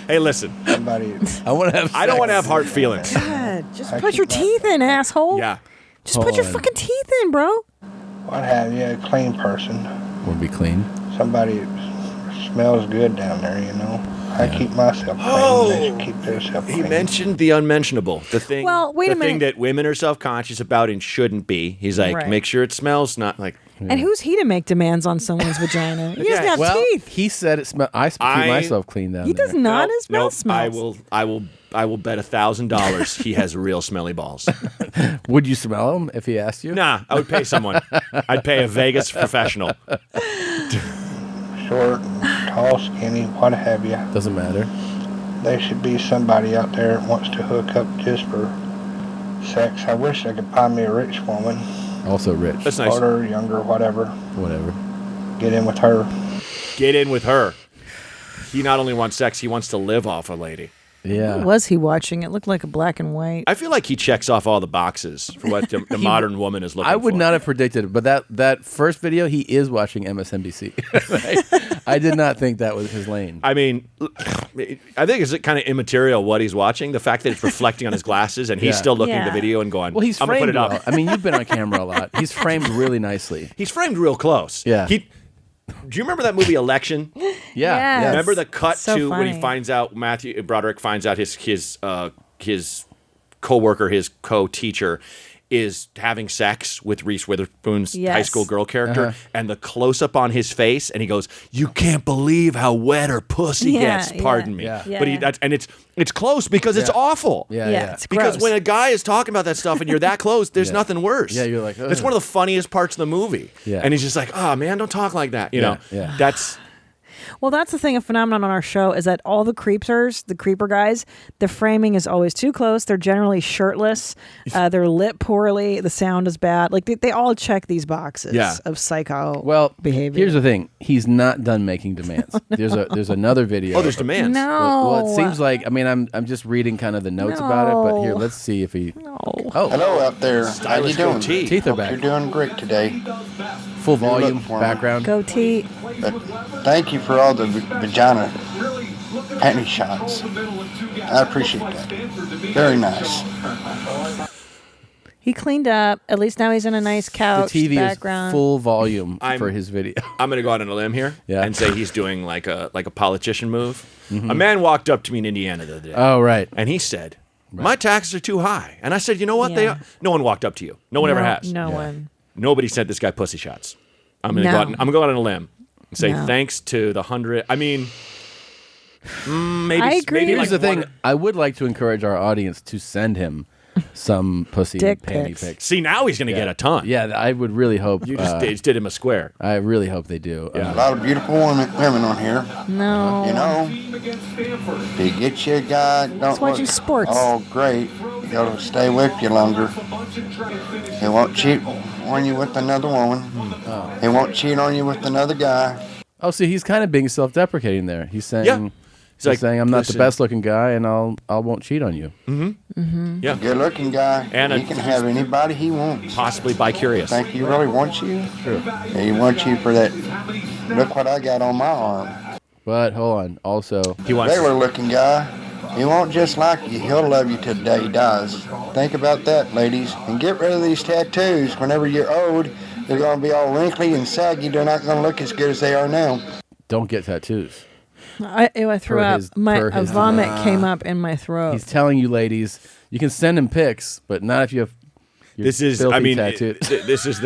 Hey, listen. Somebody. I want to have. I don't want to have hard feelings. God, just I put keep your my- teeth in, asshole. Yeah. Just put your Hold on. fucking teeth in, bro. What have you? A clean person. We'll be clean. Somebody that smells good down there, you know. I keep myself clean. They should keep themselves He clean. mentioned the unmentionable. The thing. Well, wait a The thing minute. that women are self-conscious about and shouldn't be. He's like, Right. make sure it smells not like. And who's he to make demands on someone's vagina? He doesn't have Well, teeth. he said it smelled. I keep myself clean down He there. does not. Nope, His mouth nope, smells. I will bet $1,000 he has real smelly balls. Would you smell him if he asked you? Nah, I would pay someone. I'd pay a Vegas professional. Short, tall, skinny, what have you. Doesn't matter. There should be somebody out there that wants to hook up just for sex. I wish I could find me a rich woman. Also rich. That's nice. Older, younger, whatever. Whatever. Get in with her. Get in with her. He not only wants sex, he wants to live off a lady. Yeah. What was he watching? It looked like a black and white. I feel like he checks off all the boxes for what the modern woman is looking for. I would not have predicted it, but that first video, he is watching MSNBC. I did not think that was his lane. I mean, I think it's kind of immaterial what he's watching. The fact that it's reflecting on his glasses and he's Yeah. still looking at Yeah. the video and going, Well, he's I'm going to framed put it well. up. I mean, you've been on camera a lot. He's framed really nicely. He's framed real close. Yeah. Do you remember that movie Election? Yeah. Yes. yeah. Remember the cut So to when funny. he finds out Matthew Broderick finds out his co-worker, his co-teacher is having sex with Reese Witherspoon's Yes. high school girl character, Uh-huh. and the close-up on his face, and he goes, "You can't believe how wet her pussy Yeah, gets." yeah. Pardon me, Yeah. but it's close because it's Yeah. awful. Yeah, Yeah, yeah. it's Because gross. when a guy is talking about that stuff and you're that close, there's Yeah. nothing worse. Yeah, you're like, that's ugh. one of the funniest parts of the movie. Yeah. And he's just like, "Oh man, don't talk like that." You Yeah, know, yeah. that's. Well, that's the thing, a phenomenon on our show is that all the creeper guys, the framing is always too close. They're generally shirtless. They're lit poorly. The sound is bad. Like they all check these boxes Yeah. of psycho Well, behavior. here's the thing. He's not done making demands. There's another video. Oh, there's demands. No. Well, it seems like, I mean, I'm just reading kind of the notes about it, but here, No. let's see if he. No. Oh, Hello out there. How you Stylish doing? goatee. teeth are Hope back. You're doing great today. Full volume, for me. background. Goatee. But thank you for all the vagina panty shots. I appreciate that. Very nice. He cleaned up. At least now he's in a nice The couch TV background. is full volume I'm- for his video. I'm going to go out on a limb here Yeah. and say he's doing like a politician move. A man walked up to me in Indiana the other day, Oh, right. and he said, "My taxes are too high." And I said, "You know what? They Yeah. are." No one walked up to you. No one ever has. No one. Nobody sent this guy pussy shots. I'm going to No. I'm going to go out on a limb and say No. thanks to the 100. I mean, maybe. I agree. Maybe Here's like the thing. one- I would like to encourage our audience to send him some pussy Dick and panty pics. pics. See, now he's going to get a ton. Yeah, I would really hope. You just did him a square. I really hope they do. A lot of beautiful women on here. No. You know, if you get you a guy, don't watching look sports. all great, he'll stay with you longer. He won't cheat on you with another woman. He won't cheat on you with another guy. Oh, see, he's kind of being self-deprecating there. He's saying, Yeah. he's like, saying, I'm not listen. the best-looking guy, and I won't cheat on you. Yeah. Good-looking guy. And he can have anybody he wants. Possibly bi-curious. Think he really wants you? Sure. He wants you for that. Look what I got on my arm. But hold on. Also, He wants. Regular-looking guy. He won't just like you. He'll love you till the day he dies. Think about that, ladies. And get rid of these tattoos. Whenever you're old, they're going to be all wrinkly and saggy. They're not going to look as good as they are now. don't get tattoos. I threw Per up. his- My per a his vomit came up in my throat. He's telling you, ladies, you can send him pics, but not if you have. Your This is. filthy I mean, tattoo. this is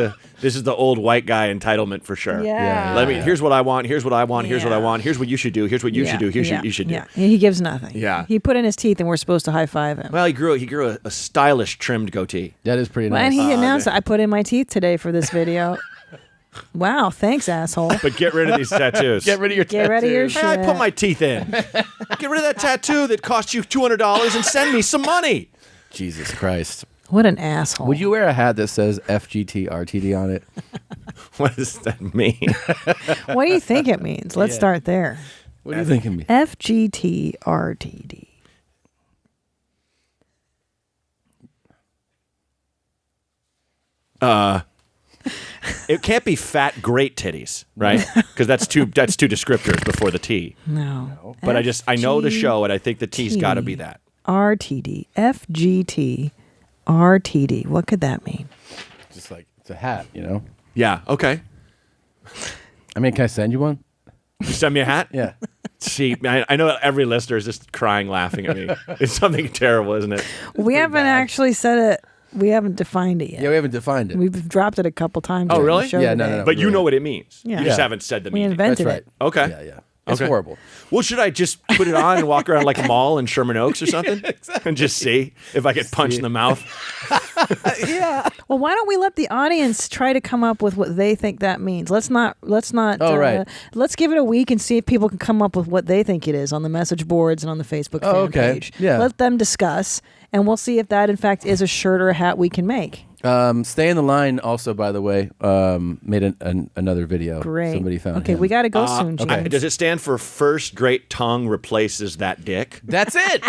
the old white guy entitlement for sure. Yeah. Let me. Here's what I want. Here's what I want. Here's what I Yeah. want. Here's what you should do. Here's what you should do. Here's what you should do. Yeah. He gives nothing. Yeah. He put in his teeth, and we're supposed to high five him. Well, he grew a stylish trimmed goatee. That is pretty Well, nice. and he announced, "I put in my teeth today for this video." Wow, thanks, asshole. But get rid of these tattoos. Get rid of your Get rid of your tattoos. Hey, I shit. put my teeth in. Get rid of that tattoo that cost you $200 and send me some money. Jesus Christ. What an asshole. Would you wear a hat that says FGT RTD on it? What does that mean? What do you think it means? Let's start there. What do you think it means? FGTRTD. It can't be fat great titties, right? Because that's two descriptors before the T. No. But I know the show, and I think the T's got to be that. RTD. FGT RTD. What could that mean? Just like, it's a hat, you know? Yeah. Okay. I mean, can I send you one? You send me a hat. Yeah. See, I know every listener is just crying, laughing at me. It's something terrible, isn't it? We haven't actually said it. We haven't defined it yet. Yeah, we haven't defined it. We've dropped it a couple times. Oh, during the really? show Yeah, today. no. But you know what it means. Yeah. You just Yeah. haven't said the We meaning. invented That's right. it. Okay. Yeah. It's Okay. horrible. Well, should I just put it on and walk around like a mall in Sherman Oaks or something? And just see if I get punched in the mouth? Well, why don't we let the audience try to come up with what they think that means? Let's not. Oh, right. Let's give it a week and see if people can come up with what they think it is on the message boards and on the Facebook fan okay. page. Yeah. Let them discuss, and we'll see if that in fact is a shirt or a hat we can make. Stay in the line also, by the way, made another video. Great. Somebody found Okay, him. we got to go soon, James. Does it stand for first great tongue replaces that dick? That's it.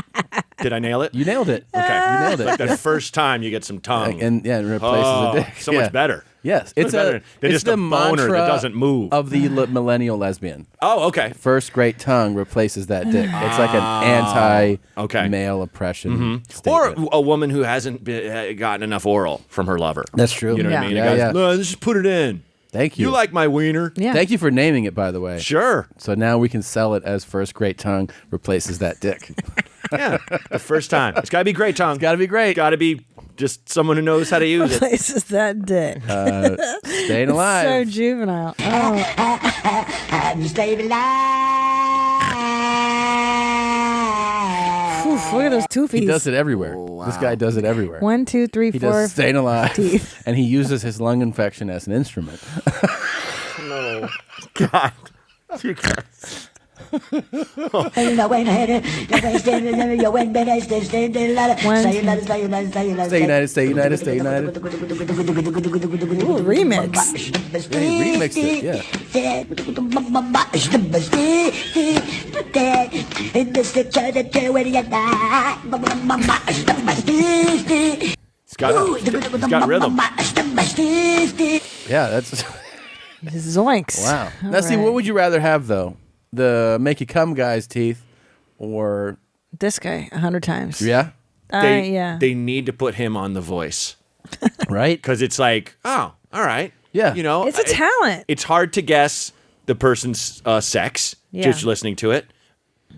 Did I nail it? You nailed it. Okay. You nailed it. Like that first time you get some tongue. And it replaces Oh, the dick. so much better. Yes. It's better than it's just the a boner that mantra doesn't move. of the millennial lesbian. Oh, okay. First great tongue replaces that dick. It's like an anti-male oppression Or statement. a woman who hasn't gotten enough oral from her lover. That's true. You know what I mean? Yeah, It goes, yeah. "No, let's just put it in. Thank you. You like my wiener? Yeah. Thank you for naming it, by the way. Sure. So now we can sell it as first great tongue replaces that dick. Yeah. The first time. It's got to be great tongue. It's got to be great. Got to be just someone who knows how to use it. Replaces that dick. Staying alive. So juvenile. Oh. Oof, look at those toofies. He does it everywhere. This guy does it everywhere. 1, 2, 3, He 4. does staying alive. teeth. And he uses his lung infection as an instrument. No. God. You guys. Stay united, stay united, stay united. Ooh, remix. Yeah, he remixed it, yeah. It's got rhythm. Yeah, that's... Zoinks. Wow. All Now, see, right. what would you rather have, though? The make you come guy's teeth or... This guy, 100 times. Yeah? Yeah. They need to put him on The Voice. Right? Because it's like, oh, all right. Yeah. You know, It's a talent. It's hard to guess the person's sex Yeah. just listening to it.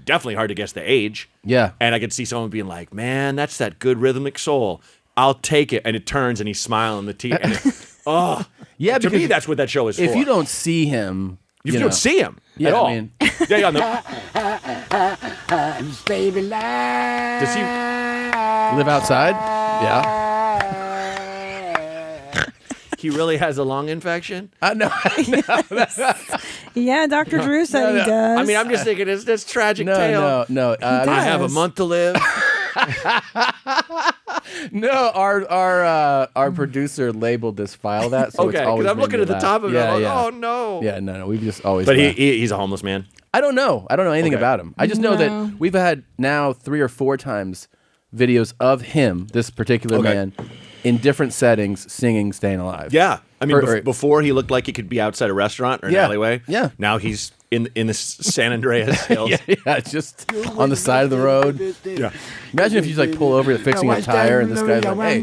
Definitely hard to guess the age. Yeah. And I could see someone being like, man, that's that good rhythmic soul. I'll take it. And it turns and he's smiling the teeth. And oh. Yeah, to me, because that's what that show is for. If you don't see him... If you don't see him at all. I mean, Yeah, on the, does he live outside? Yeah. he really has a lung infection? No. Yeah, Dr. Drew said he does. I mean, I'm just thinking it's this tragic No, tale. no. I have a month to live. No, our producer labeled this file that. So Okay, it's always 'cause I'm made looking me at the laugh. top of it, Yeah, I'm like, yeah. oh, no. Yeah, no. We've just always. But laughed. he's a homeless man. I don't know. I don't know anything Okay. about him. I just know that we've had now 3 or 4 times videos of him, this particular Okay. man, in different settings singing "Staying Alive." Yeah. I mean, Or- before he looked like he could be outside a restaurant or an Yeah. alleyway. Yeah. Now he's in the San Andreas Hills. yeah, just on the side of the road. Yeah. Imagine if you like pull over, fixing a tire, and this guy's like, "Hey."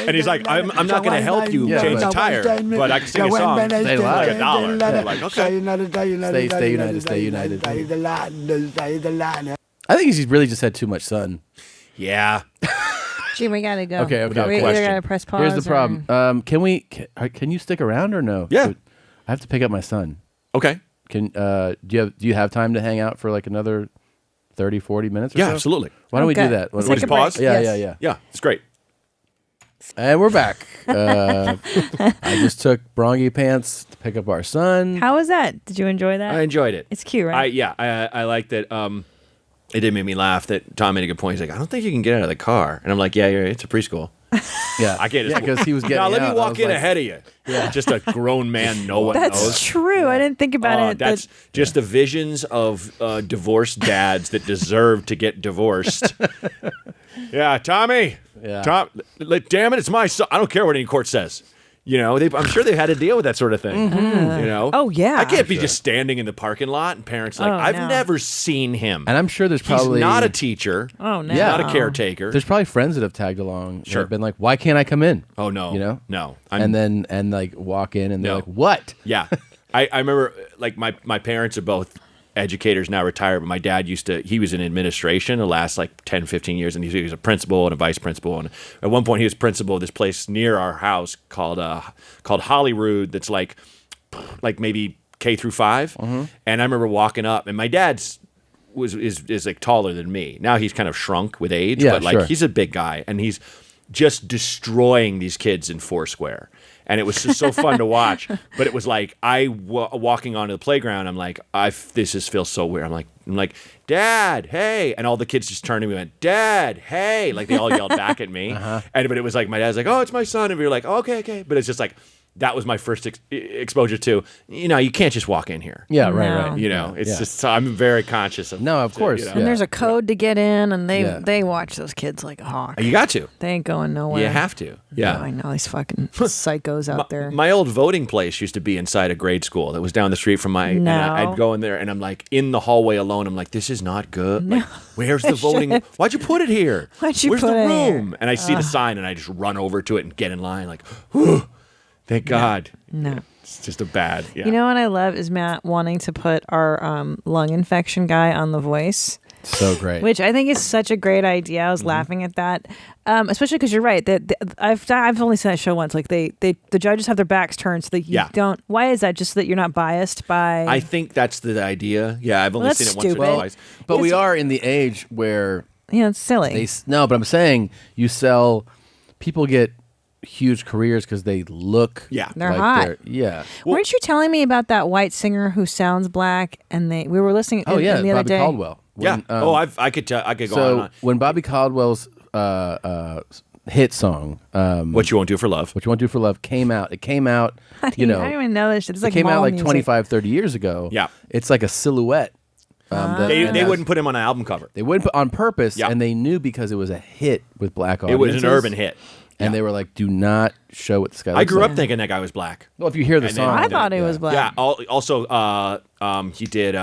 And he's like, I'm not going to help you Yeah, change the but- tire, but I can sing a song. Stay alive. Like $1. They're like, okay. Stay united, stay united. I think he's really just had too much sun. Yeah. Gee, we gotta go. Okay. got a We question. gotta press pause. Here's the problem. Can you stick around or no? Yeah. I have to pick up my son. Okay. Do you have time to hang out for like another 30, 40 minutes or Yeah, so? absolutely. Why don't we Okay. do that? Let's take a break. Yeah, Yes. yeah, yeah. Yeah, it's great. And we're back. I just took Braunger pants to pick up our son. How was that? Did you enjoy that? I enjoyed it. It's cute, right? I like that. It did make me laugh that Tom made a good point. He's like, I don't think you can get out of the car. And I'm like, yeah, it's a preschool. Yeah, I can't. Yeah, because he was getting Now let out. me I walk was in like- ahead of you. Yeah. Just a grown man no one knows. That's true. I didn't think about it. That's just the visions of divorced dads that deserve to get divorced. Yeah, Tommy. Yeah. Tom, damn it, it's my son. I don't care what any court says. You know, I'm sure they've had to deal with that sort of thing. You know? Oh, yeah. I can't be just standing in the parking lot and parents like, Oh, I've no. never seen him. And I'm sure there's probably He's not a teacher. Oh, no. He's not a caretaker. There's probably friends that have tagged along. Sure. Been like, why can't I come in? Oh, no. You know? No. And like walk in and they're No. like, what? Yeah. I remember, like, my parents are both educators, now retired, but my dad he was in administration the last like 10, 15 years, and he was a principal and a vice principal. And at one point he was principal of this place near our house called Holyrood that's like maybe K through 5. And I remember walking up, and my dad's is like taller than me. Now he's kind of shrunk with age, Yeah, but like sure. he's a big guy, and he's just destroying these kids in Foursquare. And it was just so fun to watch. But it was like walking onto the playground. I'm like, this just feels so weird. I'm like, Dad, hey, and all the kids just turned to me and went, Dad, hey, like they all yelled back at me. But it was like my dad's like, oh, it's my son, and we were like, oh, okay. But it's just like that was my first exposure to, you can't just walk in here. Yeah, No. right. You know, it's Yeah. just so I'm very conscious of. No, of course, you know. yeah. And there's a code to get in, and Yeah. they watch those kids like a hawk. You got to. They ain't going nowhere. You have to. Yeah. I know these fucking psychos out there. My old voting place used to be inside a grade school that was down the street from my. No. And I'd go in there, and I'm like in the hallway alone. I'm like, this is not good. Like, where's the voting? Why'd you put it here? Why'd you Where's put the it here? room? And I see the sign, and I just run over to it and get in line. Like, whew, thank God. No. It's just a bad. Yeah. You know what I love is Matt wanting to put our lung infection guy on The Voice. So great. Which I think is such a great idea. I was laughing at that, especially because you're right. I've only seen that show once. Like the judges have their backs turned so that you don't. Why is that? Just so that you're not biased by. I think that's the idea. Yeah, I've only That's seen it once or stupid. twice. But we are in the age where It's silly. but I'm saying people get huge careers because they look They're like hot. yeah. Weren't you telling me about that white singer who sounds black? And we were listening. Oh yeah, in the other Bobby day. Caldwell. Yeah. I could go on and So on. when Bobby Caldwell's hit song, What You Won't Do for Love. What You Won't Do for Love came out. It came out, I don't even know this shit. It's it like came out mall like music. 25, 30 years ago. Yeah. It's like a silhouette. They wouldn't put him on an album cover. They wouldn't put on purpose, Yeah. and they knew because it was a hit with black It audiences. was an urban hit. And they were like, do not show what this guy looks I grew like. up thinking that guy was black. Well, if you hear the And then- song. I thought he was black. Yeah. Also, he did.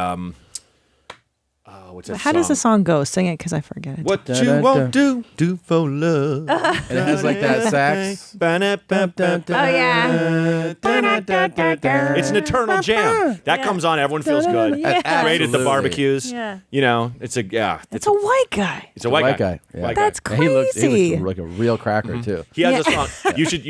What's that How does the song? song go? Sing it because I forget it. What Da, you da, won't da. do for love. And it has like that sax. Oh yeah. It's an eternal jam. That comes on, everyone feels good. Yeah. Great at the Absolutely. barbecues. Yeah. You know, it's a It's a white guy. It's a white guy. Yeah. White That's And he looks crazy. like a real cracker too. He has a song. You should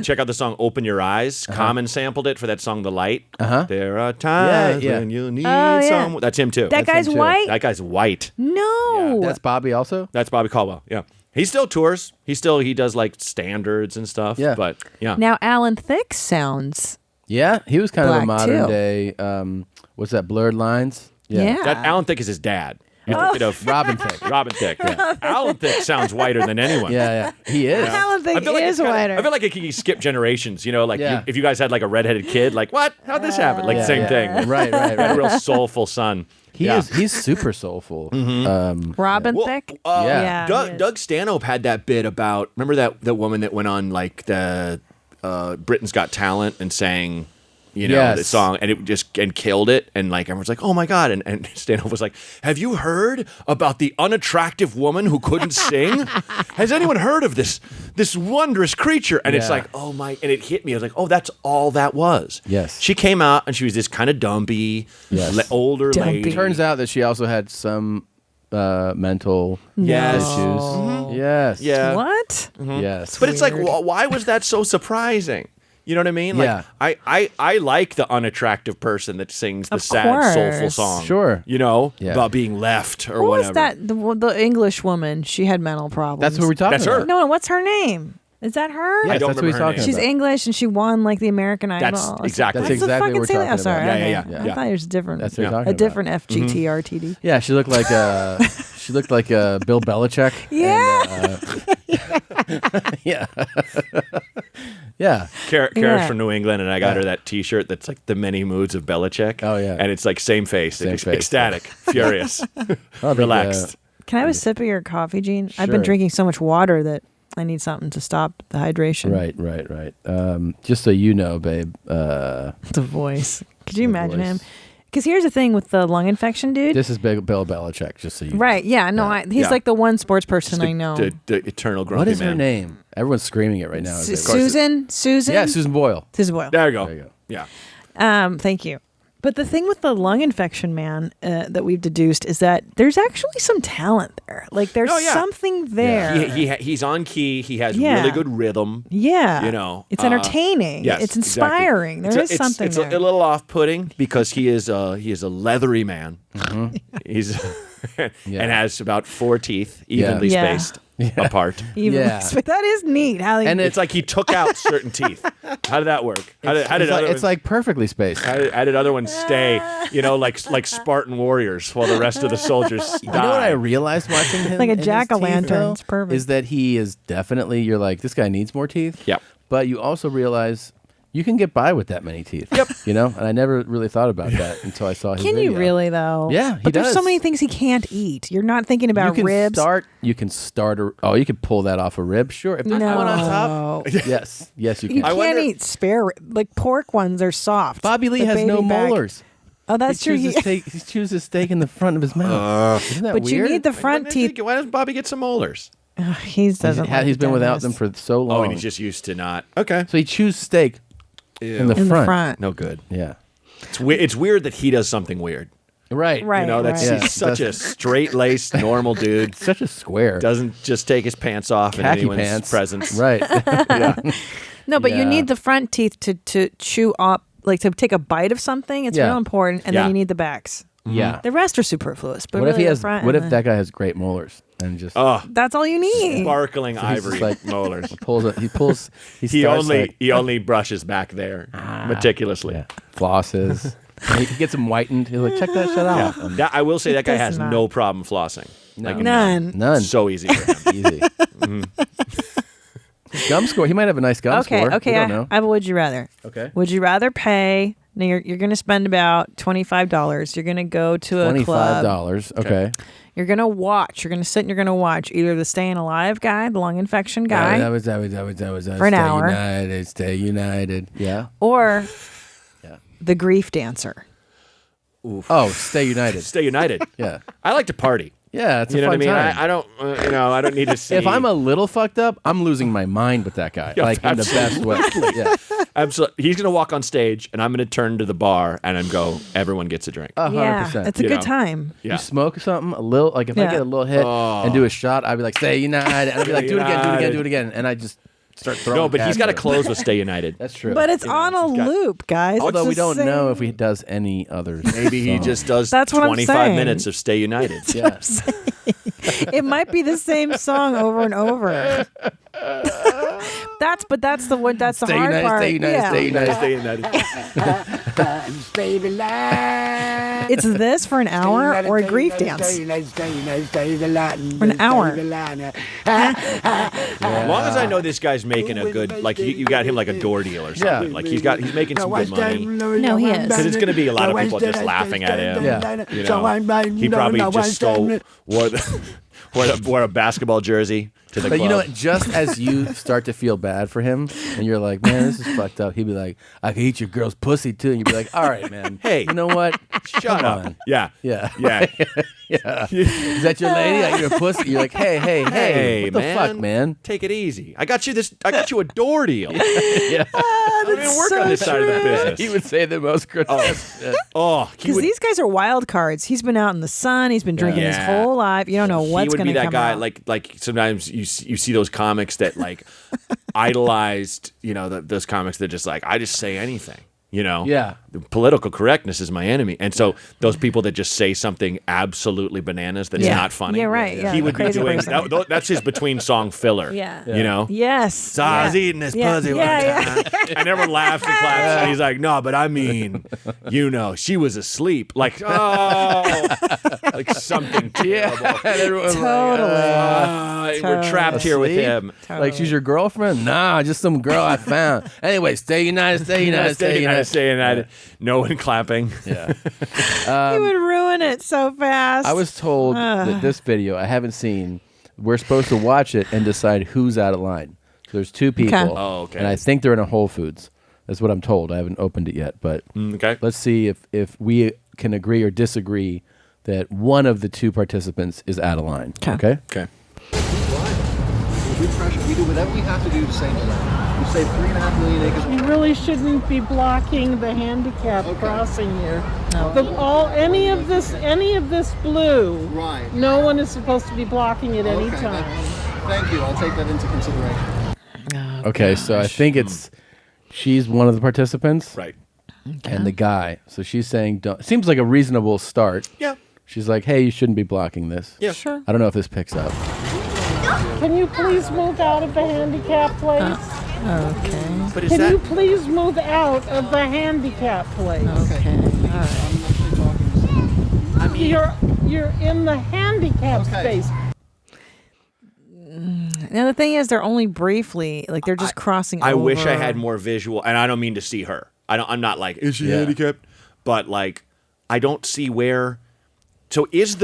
check out the song "Open Your Eyes." Common sampled it for that song "The Light." There are times Yeah. when you need yeah. someone. That's him too. That guy's him, too. white? That guy's white. No. That's Bobby also? That's Bobby Caldwell. Yeah, he still tours. He does like standards and stuff. Yeah. But yeah. Now Alan Thicke sounds. Yeah, he was kind of a Black, modern too. day. What's that? Blurred Lines. Yeah. That Alan Thicke is his dad. You're thinking of Robin Thicke. Robin Thicke. Yeah. Alan Thicke sounds whiter than anyone. Yeah, he is. Alan Thicke like is it's kinda- whiter. I feel like it can skip generations. You know, like Yeah. if you guys had like a redheaded kid, like what? How'd this happen? Like Yeah, same yeah. thing. Right. A real soulful son. He's super soulful. Robin Well, Thicke. Yeah. he is. Doug Stanhope had that bit about. Remember that woman that went on like the Britain's Got Talent and sang, Yes. the song, and it just killed it, and like everyone's like, oh my god, and Stanhope was like, have you heard about the unattractive woman who couldn't sing? Has anyone heard of this wondrous creature? And it's Yeah. like, oh my, and it hit me. I was like, oh, that's all that was. Yes. She came out and she was this kind of dumpy, Yes. older Dumpy. lady. Turns out that she also had some mental Yes. issues. Yes. Yeah. What? Yes. But it's like, why was that so surprising? You know what I mean? Like, Yeah. I like the unattractive person that sings the Of sad, soulful course. song. Sure. You know, Yeah. about being left or What whatever. was that? The English woman. She had mental problems. That's what we're talking That's her. about. No, what's her name? Is that her? Yes, I don't that's what he's remember her talking name. She's about. English and she won like the American That's Idol. exactly- That's What's the exactly fucking what we're Celia? talking Oh, sorry. about. Okay. Yeah. I thought it was different. That's what you're talking a about. different FGTRTD. Yeah, she looked like she looked like Bill Belichick. Yeah. And, yeah. Yeah. Kara's Yeah. from New England, and I got her that T-shirt that's like the many moods of Belichick. Oh, yeah. And it's like same face, Same face. ecstatic, furious, Well, relaxed. Can I have a sip of your coffee, Gene? I've been Sure. drinking so much water that I need something to stop the hydration. Right. Just so you know, babe. The voice. Could you The imagine voice. him? Because here's the thing with the lung infection, dude. This is Bill Belichick, just so you know. Right. Yeah. No. He's Yeah. like the one sports person The, I know. the eternal grumpy What is man. her name? Everyone's screaming it right now. Susan. Yeah, Susan Boyle. Susan Boyle. There you go. There you go. Yeah. Thank you. But the thing with the lung infection, man, that we've deduced is that there's actually some talent there. Like there's Oh, yeah. something there. He's on key. He has Yeah. really good rhythm. Yeah. You know, It's entertaining. Yes, It's inspiring. exactly. There is something it's there. a little off-putting because he is a leathery man. He's and has about 4 teeth evenly Yeah. spaced apart. Even Yeah. but that is neat. How they, And it's like he took out certain teeth. How did that work? How did other It's like perfectly spaced. how did other ones stay? You know, like Spartan warriors, while the rest of the soldiers died. You know what I realized watching him? Like a and his jack-o'-lantern. teeth, though, It's perfect. Is that he is definitely, you're like, this guy needs more teeth. Yep. But you also realize you can get by with that many teeth. Yep. You know? And I never really thought about that until I saw his can video. you really though? Yeah, he But there's so does. many things he can't eat. You're not thinking about you can ribs. You can start you can pull that off a rib. Sure. If there's No. one on top. Yes, you You can. can't wonder- eat spare like pork ones are soft. Bobby Lee The has no baby back- molars. Oh, that's true. He chooses steak in the front of his mouth. Isn't that But weird? you need the front teeth. Why doesn't Bobby get some molars? He doesn't. He's been without them for so long. Oh, and he's just used to not. Okay. So he chews steak in the in front. the front. No good. Yeah. It's weird that he does something weird. Right. Right. You know, that's right. he's such a straight-laced, normal dude. Such a square. Doesn't just take his pants off in Khaki anyone's pants. presence. Right. No, but you Yeah. need the front teeth to chew up, like to take a bite of something. It's Yeah. real important, and Yeah. then you need the backs. Yeah. The rest are superfluous. But What if really he the has? front What and if the- that guy has great molars and just Oh, That's all you need. sparkling he's just ivory like- molars. pulls it? He pulls. He starts only like, he only brushes back there meticulously. yeah, flosses. And he gets them whitened. He's like, check that shit out. That, I will say that guy does has not. no problem flossing. Like, None. None. So easy for him. Easy. Gum score. He might have a nice gum Okay, score. okay. We don't know. I have a would you rather. Okay. Would you rather pay? Now you're going to spend about $25. You're going to go to a $25. club. Okay. You're going to watch. You're going to sit and you're going to watch either the Staying Alive guy, the lung infection guy, That was For an hour. Stay United. Yeah. or Yeah. the grief dancer. Oh, Stay United. Stay united. Yeah. I like to party. Yeah, it's You a know what I fun mean? time. I don't. I don't need to see. If I'm a little fucked up, I'm losing my mind with that guy. Yeah, like in the best way. Yeah. absolutely, he's gonna walk on stage, and I'm gonna turn to the bar and I'm go. Everyone gets a drink. 100%. Yeah, it's a You good know. time. Yeah. You smoke something, a little, like if I Yeah. get a little hit and do a shot, I'd be like, Stay United. And I'd be like, do it again, do it again, do it again. And I just start throwing No, but he's cash got to at him. close with Stay United. That's true. But it's You know, on a he's got- loop, guys. Although It's we the don't know same- if he does any others. Maybe he just does That's what I'm 25 saying. minutes of Stay United. Yeah. It might be the same song over and over. That's the one. That's the Stay hard United, part. Stay United, Yeah. Stay United. Stay United. Stay alive. It's this for an hour or a grief dance. For an hour. As long as I know this guy's making a good, like you got him like a door deal or something. Yeah. Like he's making some good money. No, he is. Because it's going to be a lot of people just laughing at him. Yeah. You know, he probably just wore a basketball jersey to the But club. you know what? Just as you start to feel bad for him, and you're like, man, this is fucked up, he'd be like, I could eat your girl's pussy too. And you'd be like, all right, man. Hey. You know what? Shut Come up. on. Yeah. Yeah. Yeah. Yeah. Is that your lady? I eat her pussy. You're like, hey, what the man. fuck, man? Take it easy. I got you a door deal. Yeah. I don't even work on this side of the business. He would say the most grotesque. shit. Oh, he Because would, these guys are wild cards. He's been out in the sun. He's been drinking his Yeah. whole life. You don't know he what's would going be to that come guy. out. Like sometimes you see those comics that like idolized. You know, those comics that just like I just say anything. You know, Yeah. The political correctness is my enemy, and so those people that just say something absolutely bananas that's not funny. Yeah, right. Yeah, he the would be crazy doing person. that's his between song filler. Yeah. You know. Yes. So I was eating this pussy one time, and everyone laughs and claps, and he's like, "No, but I mean, you know, she was asleep." Like, oh, like something terrible. Totally. We're trapped here with Asleep? him. Like she's your girlfriend? Nah, just some girl I found. Anyway, stay united, stay united, stay united. Stay united. No one clapping. Yeah. He would ruin it so fast. I was told that this video I haven't seen. We're supposed to watch it and decide who's out of line. So there's two people. Okay. Oh, okay. And I think they're in a Whole Foods. That's what I'm told. I haven't opened it yet, but Okay. let's see if we can agree or disagree that one of the two participants is out of line. Okay. Okay. We pressure. We do whatever we have to do to save the land. We save 3.5 million acres. You really shouldn't be blocking the handicap crossing here. Any of this blue. Right. No one is supposed to be blocking it any Okay, time. Thank you. I'll take that into consideration. Okay, so I think she's one of the participants. Right. And the guy. So she's saying, don't, seems like a reasonable start. Yeah. She's like, hey, you shouldn't be blocking this. Yeah. Sure. I don't know if this picks up. Can you please move out of the handicap place? Okay. But is Can that you please move out of the handicap place? Okay. All right. I mean, You're in the handicap space. Now the thing is, they're only briefly, like they're just crossing I over. wish I had more visual, and I don't mean to see her. I'm not like, is she handicapped? But like, I don't see where. So is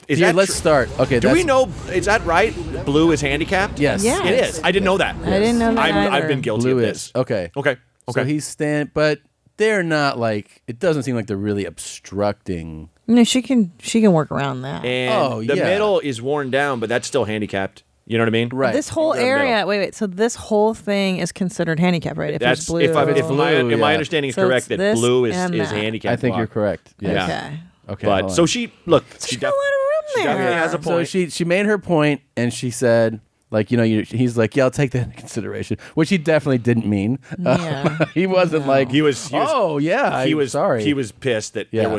Here, that let's start. Okay. Do we know? Is that right? Blue is handicapped. Yes. Yeah. It is. I didn't know that. I didn't know that I've either. been guilty Blue of is. this. Okay. Okay. So he's but they're not like, it doesn't seem like they're really obstructing. No, she can work around that. And the middle is worn down, but that's still handicapped. You know what I mean? Right. This whole The middle. area. Wait. So this whole thing is considered handicap, right? If That's it's blue. if blue, my yeah. understanding is So correct it's that this blue is and that. handicapped. I think you're correct. Yeah. Okay. Okay. But hold so on. she She's got a lot of room there. definitely has a point. So she made her point, and she said, like, he's like, yeah, I'll take that into consideration, which he definitely didn't mean. Yeah. He wasn't like, he was oh yeah, he was sorry. He was pissed that Yeah. there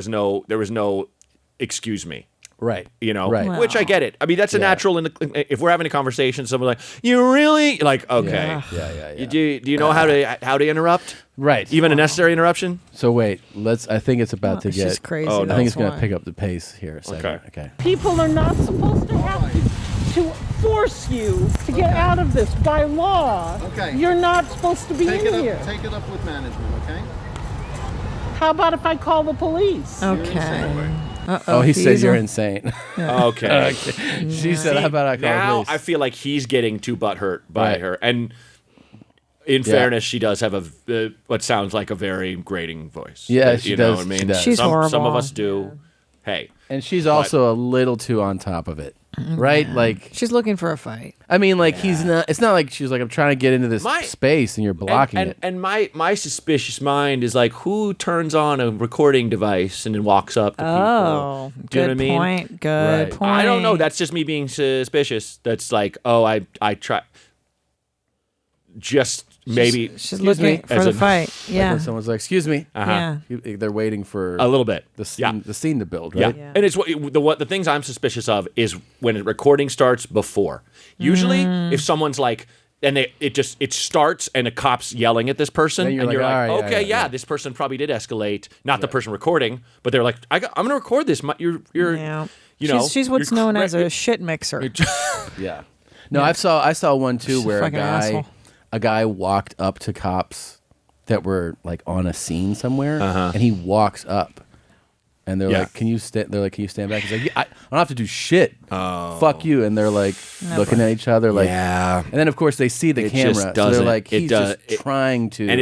was no excuse me. right. You know, Right. which I get it. I mean, that's a natural. If we're having a conversation, someone's like, "You really?" Like, okay, Yeah. Do you know how to interrupt? Right. Even a necessary interruption. So wait, I think it's about to It's get. just crazy. Oh, no. I think it's that's going to why. pick up the pace here. A second. Okay. People are not supposed to have to force you to get out of this by law. Okay. You're not supposed to be Take in it here. up. Take it up with management. Okay. How about if I call the police? Okay. Oh, he said you're insane. Okay. She said, "How about I call Now police?" I feel like he's getting too butthurt by Right. her, and in fairness, she does have what sounds like a very grating voice. Yeah, she you does. know what I mean? She does. She's Some horrible. of us do. Hey, And she's also a little too on top of it, right? Like, She's looking for a fight. I mean, like he's not. It's not like she's like, I'm trying to get into this space, and you're blocking it. And my suspicious mind is like, who turns on a recording device and then walks up to people? Oh, Do you know good what I mean? point. Good Right. point. I don't know. That's just me being suspicious. That's like, oh, I try. Just maybe She's looking for as the a- fight. Like Yeah. when someone's like, "Excuse me," Uh-huh. Yeah. they're waiting for a little bit. the scene to build, Yeah. right? And it's what the things I'm suspicious of is when a recording starts before. Usually, if someone's like, and it starts and a cop's yelling at this person, Then you're and like, you're like, all right, okay, yeah. this person probably did escalate. Not the person recording, but they're like, I'm going to record this. You're Yeah. you know, she's what's you're known as a correct- shit mixer. Yeah. No, I saw one too She's a where fucking asshole. a guy walked up to cops that were like on a scene somewhere, and he walks up, and they're like, "Can you stand?" They're like, "Can you stand back?" He's like, I don't have to do shit. Fuck you." And they're like looking at each other, like, Yeah. And then of course they see the It camera, just so they're doesn't. like, It he's does- just trying to, and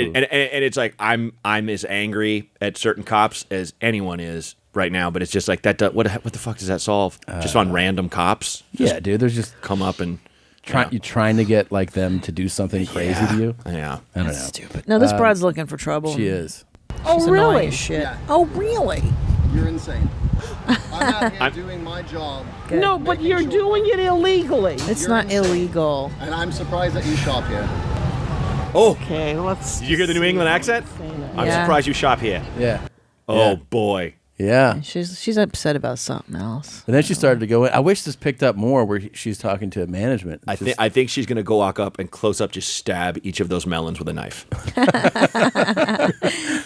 it's like I'm as angry at certain cops as anyone is right now, but it's just like that. What the fuck does that solve? Just on random cops? yeah, dude. There's just Come up and you're trying to get like them to do something crazy to you. yeah. I don't know. Stupid. No, this broad's looking for trouble. She is. Oh, She's annoying really? as shit. Yeah. Oh, really? You're insane. I'm out here doing my job. No, but making you're sure- doing it illegally. It's You're not insane. illegal. And I'm surprised that you shop here. Oh. Okay, let's. Did you hear the New England accent? I'm Yeah. surprised you shop here. Yeah. Oh Yeah. boy. Yeah. She's upset about something else. And then she started to go in. I wish this picked up more where she's talking to management. I think she's going to go walk up and close up just stab each of those melons with a knife.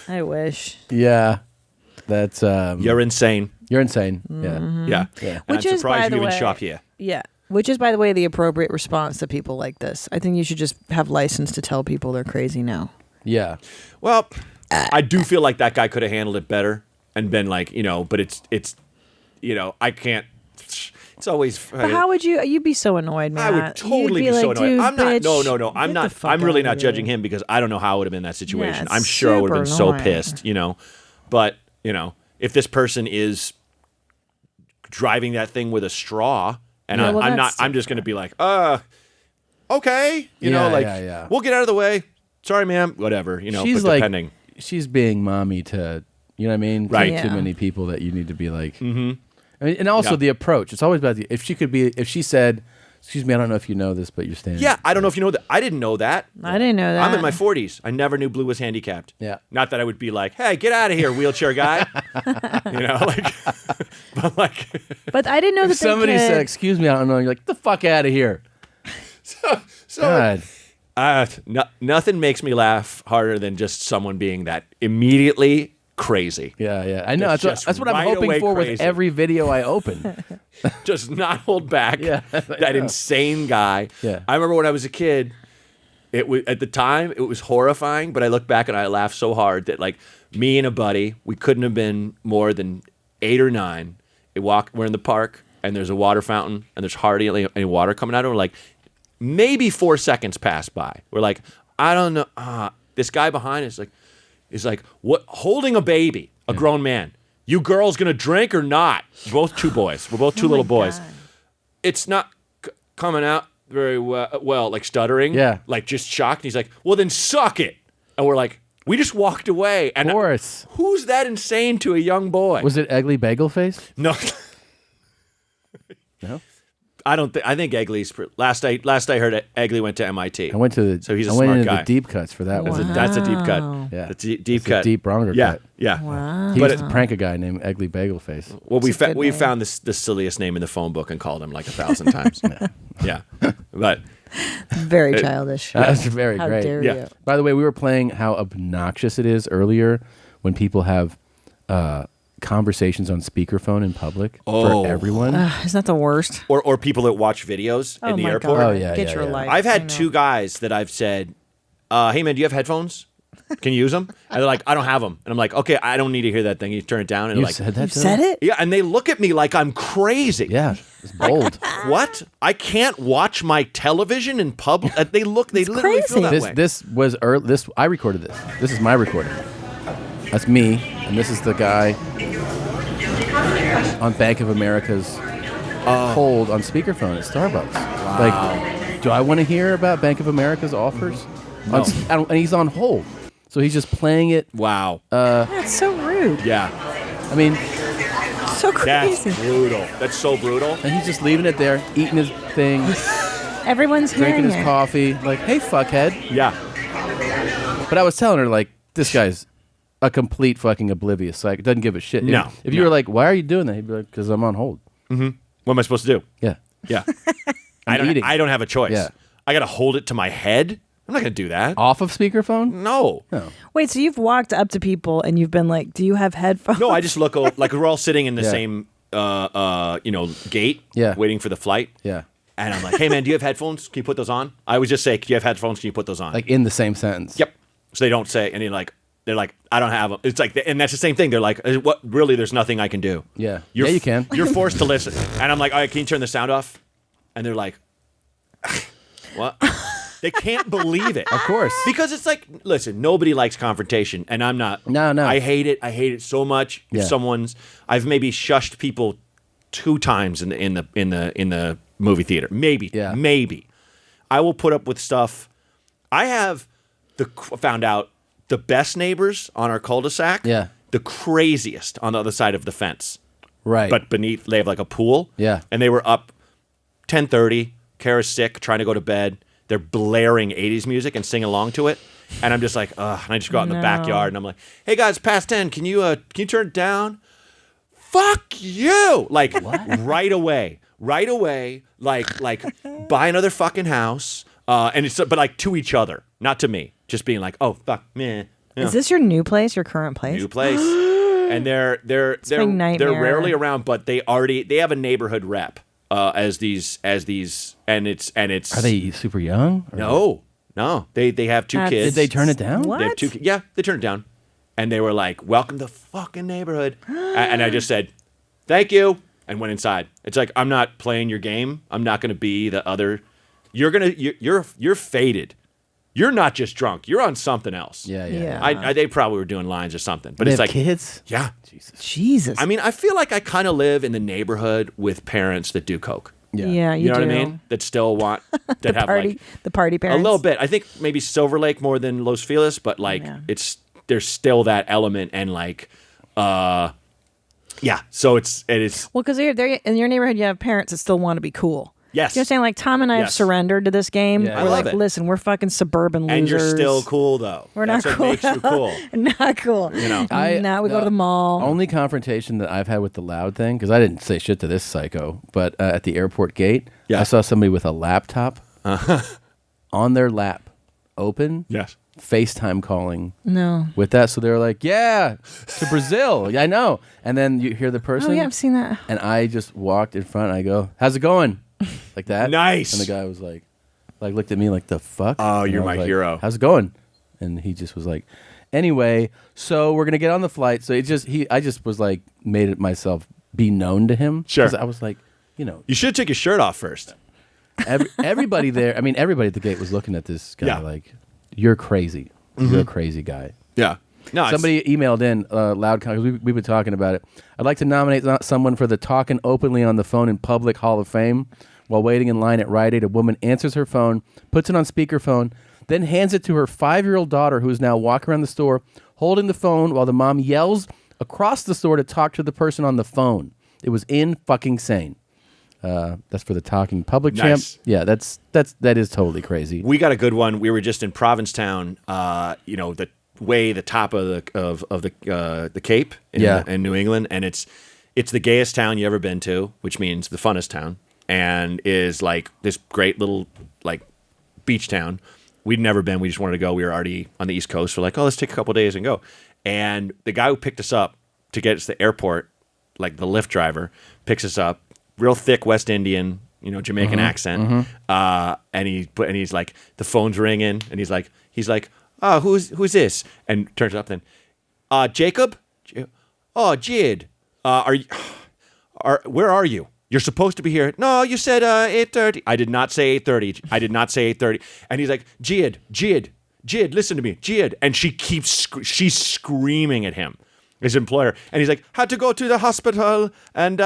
I wish. Yeah. That's You're insane. You're insane. Mm-hmm. Yeah. Yeah. And Which I'm is, by surprised the you even way- shop here. Yeah. Which is, by the way, the appropriate response to people like this. I think you should just have license to tell people they're crazy now. Yeah. Well, I do feel like that guy could have handled it better and been like, but it's I can't. It's always. But how would you? You'd be so annoyed, man. I would totally be so annoyed. I'm not. No. I'm not. I'm really not judging him because I don't know how I would have been in that situation. it's I'm sure I would have been super so annoying. pissed. But if this person is driving that thing with a straw, and Yeah, well, I'm not. that's I'm just going to be like, okay, Yeah. we'll get out of the way. Sorry, ma'am. Whatever. She's but like, depending. she's being mommy to, you know what I mean? Right. Too Yeah. many people that you need to be like. Mm-hmm. I mean, and also Yeah. the approach. It's always about if she said, excuse me, I don't know if you know this, but you're standing. Yeah, I don't know if you know that. I didn't know that. I didn't know that. I'm in my 40s. I never knew Blue was handicapped. Yeah. Not that I would be like, hey, get out of here, wheelchair guy. But like. But I didn't know that If somebody they could. said, excuse me, I don't know, you're like, the fuck out of here. So God. nothing makes me laugh harder than just someone being that immediately crazy. Yeah. I know. Just That's what I'm right hoping away for with crazy. every video I open. Just not hold back. Yeah, I That know. insane guy. Yeah. I remember when I was a kid, at the time it was horrifying, but I look back and I laugh so hard that like me and a buddy, we couldn't have been more than 8 or 9. We're in the park and there's a water fountain and there's hardly any water coming out of it. We're like, maybe 4 seconds pass by. We're like, I don't know. This guy behind us is like, what? Holding a baby, a grown man. You girls gonna drink or not? Both 2 boys. We're both 2 little boys. God. It's not coming out very well, like stuttering. Yeah. Like just shocked. And he's like, well, then suck it. And we're like, we just walked away. And Of course. who's that insane to a young boy? Was it Eggley Bagel Face? No. No. I don't think. I think Egley's. Last I heard, Egley went to MIT. I went to the. So he's a I went smart into guy. the deep cuts for that one. That's a deep cut. Yeah. That's a deep It's a cut. deep Braunger Yeah. cut. Yeah. Wow. He But used to prank a guy named Eggley Bagel Face. Well, we It's a good name. found the silliest name in the phone book and called him like 1,000 times. Yeah. But Very childish. That's very How great. dare Yeah. you? By the way, we were playing how obnoxious it is earlier when people have conversations on speakerphone in public Oh. for everyone. Isn't that the worst? or people that watch videos Oh in the my airport. God. Oh, yeah, Get yeah, your yeah. life. I've I had know. 2 guys that I've said, hey man, do you have headphones? Can you use them? And they're like, I don't have them. And I'm like, okay, I don't need to hear that thing. You turn it down and You they're like, said that You to said them? it? yeah, and they look at me like I'm crazy. Yeah, it's bold. What? I can't watch my television in public. They literally crazy. feel that way. This was early. I recorded this. This is my recording. That's me, and this is the guy on Bank of America's hold on speakerphone at Starbucks. Like, do I want to hear about Bank of America's offers? No. And he's on hold, so he's just playing it. Wow. That's so rude. Yeah. I mean, So That's crazy. brutal. That's so brutal. and he's just leaving it there, eating his thing, Everyone's drinking hearing his it. coffee. Like, hey, fuckhead. Yeah. But I was telling her, like, this guy's a complete fucking oblivious. Like, doesn't give a shit. No, If you were like, why are you doing that? He'd be like, because I'm on hold. What am I supposed to do? Yeah. Yeah. I'm eating. I don't have a choice. Yeah. I got to hold it to my head. I'm not going to do that. Off of speakerphone? No. Wait, so you've walked up to people and you've been like, do you have headphones? No, I just look like we're all sitting in the Yeah. same gate Yeah. waiting for the flight. Yeah. And I'm like, hey man, do you have headphones? Can you put those on? I would just say, do you have headphones? Can you put those on? Like in the same sentence. Yep. So they don't say, and they're like, I don't have them. It's like, and that's the same thing. They're like, what? Really, there's nothing I can do. Yeah. Yeah, you can. You're forced to listen. And I'm like, all right, can you turn the sound off? And they're like, what? They can't believe it. Of course. Because it's like, listen, nobody likes confrontation, and I'm not. No. I hate it. I hate it so much. If Yeah. I've maybe shushed people 2 times in the movie theater. Maybe. Yeah. Maybe. I will put up with stuff. I have found out the best neighbors on our cul-de-sac. Yeah. The craziest on the other side of the fence. Right. But beneath, they have like a pool. Yeah. And they were up 10:30. Kara's sick, trying to go to bed. they're blaring 80s music and sing along to it. And I'm just like, ugh. And I just go out in the backyard and I'm like, hey guys, past 10, can you turn it down? Fuck you! Like right away, like buy another fucking house, and it's but like to each other, not to me. Just being like, oh fuck, meh. Is this your new place? Your current place? New place, and they're rarely around, but they have a neighborhood rep as these, and it's. Are they super young? Or? No, they have two kids. Did they turn it down? What? They have yeah, they turned it down. And they were like, welcome to the fucking neighborhood. And I just said, thank you, and went inside. It's like, I'm not playing your game. I'm not going to be the other. You're faded. You're not just drunk. You're on something else. Yeah. They probably were doing lines or something. But they it's have like kids? Yeah. Jesus. I mean, I feel like I kind of live in the neighborhood with parents that do coke. Yeah, You know do. what I mean? That still want that have like the party parents. a little bit. I think maybe Silver Lake more than Los Feliz, but like there's still that element and like so it is. Well, because in your neighborhood, you have parents that still want to be cool. Yes. You know what I'm saying? Like Tom and I have surrendered to this game. Yeah, We're I love like, it. listen, we're fucking suburban losers. And you're still cool though. We're That's not what cool. makes you cool. Not cool. You know. Now we go to the mall. Only confrontation that I've had with the loud thing, because I didn't say shit to this psycho, but at the airport gate, I saw somebody with a laptop on their lap, open. Yes. FaceTime calling. No. With that, so they were like, "Yeah, to Brazil." Yeah, I know. And then you hear the person. Oh yeah, I've seen that. And I just walked in front. And I go, "How's it going?" Like that. Nice. And the guy was like looked at me like, "The fuck?" Oh, And you're I was my like, hero. "How's it going?" And he just was like, "Anyway, so we're gonna get on the flight." So I just was like, made it myself be known to him. Sure. 'Cause I was like, you should take your shirt off first. Everybody there. I mean, everybody at the gate was looking at this guy like, "You're crazy. You're a crazy guy." Yeah. No. Somebody emailed in loud because we've been talking about it. I'd like to nominate someone for the talking openly on the phone in public Hall of Fame. While waiting in line at Rite Aid, a woman answers her phone, puts it on speakerphone, then hands it to her 5-year-old daughter, who is now walking around the store holding the phone while the mom yells across the store to talk to the person on the phone. It was fucking sane. That's for the talking public champ. Yeah, that is totally crazy. We got a good one. We were just in Provincetown. The top of the Cape in New England, and it's the gayest town you ever been to, which means the funnest town, and is like this great little like beach town. We'd never been. We just wanted to go. We were already on the East Coast. We're like, oh, let's take a couple days and go. And the guy who picked us up to get us to the airport, like the Lyft driver, picks us up. Real thick West Indian, Jamaican accent. And he's like, the phone's ringing, and he's like, oh, who's this? And turns up then, Jacob? Oh, Jid. Where are you? You're supposed to be here. No, you said 8:30. I did not say 8:30. I did not say 8:30. And he's like, Jid, listen to me, Jid. And she's screaming at him, his employer. And he's like, had to go to the hospital. And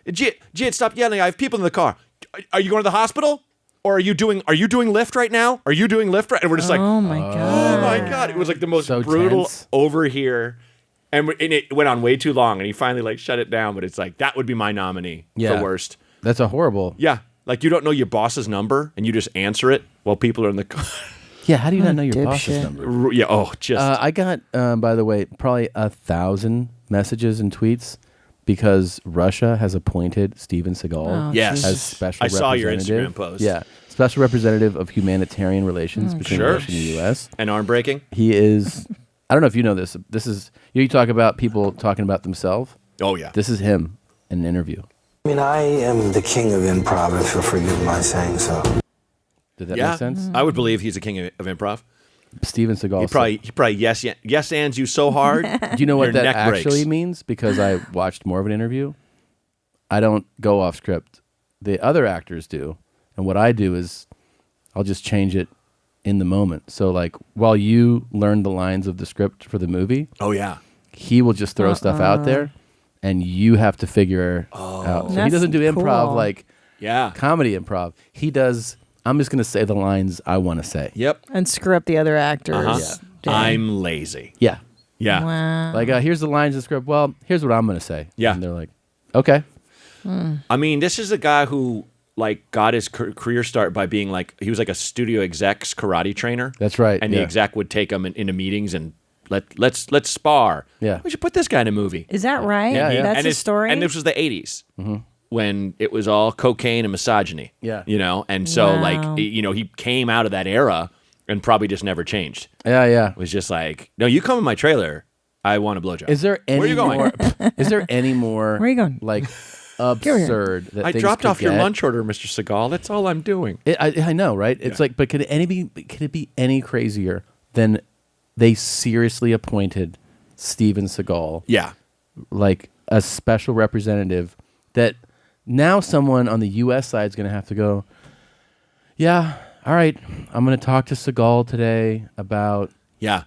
Jid, stop yelling. I have people in the car. Are you going to the hospital? Or are you doing Lyft right now? Are you doing Lyft right? And we're just like, oh my god. It was like the most So brutal tense. over here. And it went on way too long, and he finally shut it down. But it's like, that would be my nominee for worst. That's a horrible. Yeah, like you don't know your boss's number, and you just answer it while people are in the car. Yeah, how do you not know your boss's number? Yeah, I got, by the way, probably 1,000 messages and tweets because Russia has appointed Steven Seagal as special representative. I saw your Instagram post. Yeah, special representative of humanitarian relations between Russia and the U.S. And arm breaking? He is, I don't know if you know this. This is, you talk about people talking about themselves. Oh, yeah. This is him in an interview. I mean, I am the king of improv, if you'll forgive my saying so. Did that make sense? I would believe he's a king of improv. Steven Seagal. He probably yes ands you so hard. Do you know what your that neck actually breaks. means? Because I watched more of an interview. I don't go off script. The other actors do. And what I do is I'll just change it in the moment. So like while you learn the lines of the script for the movie, oh yeah, he will just throw stuff out there and you have to figure out. So he doesn't do improv like comedy improv. He does, I'm just going to say the lines I want to say. Yep. And screw up the other actors. Yeah. I'm lazy. Yeah. Yeah. Wow. Like, here's the lines of the script. Well, here's what I'm going to say. Yeah. And they're like, okay. I mean, this is a guy who like got his career start by being like he was like a studio exec's karate trainer. That's right. And the exec would take him into meetings and let's spar. Yeah. We should put this guy in a movie. Is that right? Yeah. That's and his story. And this was the 80s. When it was all cocaine and misogyny. Yeah. You know, and so Wow. like he came out of that era and probably just never changed. Yeah. It was just like, no, you come in my trailer, I want a blowjob. Is there any Where are you going? more? Is there any more? Where are you going? Like absurd. That I things dropped could off your get? lunch order, Mr. Seagal. That's all I'm doing. I know, right? It's like, but could it be any crazier than they seriously appointed Steven Seagal? Yeah. Like a special representative that now someone on the U.S. side is going to have to go, yeah, all right, I'm going to talk to Seagal today about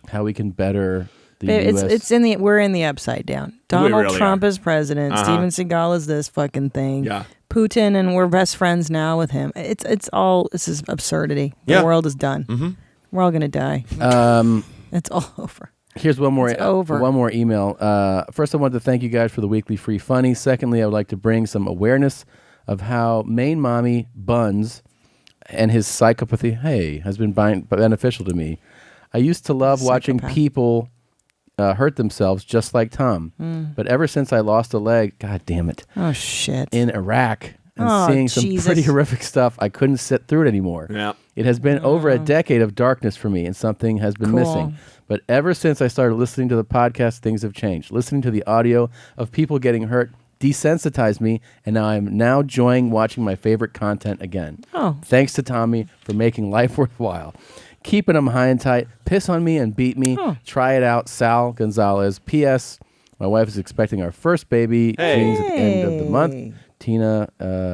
how we can better the U.S. We're in the upside down. Donald really Trump are. is president. Steven Seagal is this fucking thing. Yeah. Putin, and we're best friends now with him. This is absurdity. The Yeah. world is done. Mm-hmm. We're all gonna die. It's all over. Here's one more. It's over. One more email. First, I want to thank you guys for the weekly free funny. Secondly, I would like to bring some awareness of how Main Mommy Buns and his psychopathy has been beneficial to me. I used to love watching people hurt themselves just like Tom. But ever since I lost a leg, God damn it. Oh, shit. In Iraq and seeing some pretty horrific stuff, I couldn't sit through it anymore. Yeah. It has been over a decade of darkness for me, and something has been missing. But ever since I started listening to the podcast, things have changed. Listening to the audio of people getting hurt desensitized me, and now I'm enjoying watching my favorite content again. Oh. Thanks to Tommy for making life worthwhile. Keeping them high and tight. Piss on me and beat me. Try it out. Sal Gonzalez. P.S. My wife is expecting our first baby. Genes at the end of the month. Tina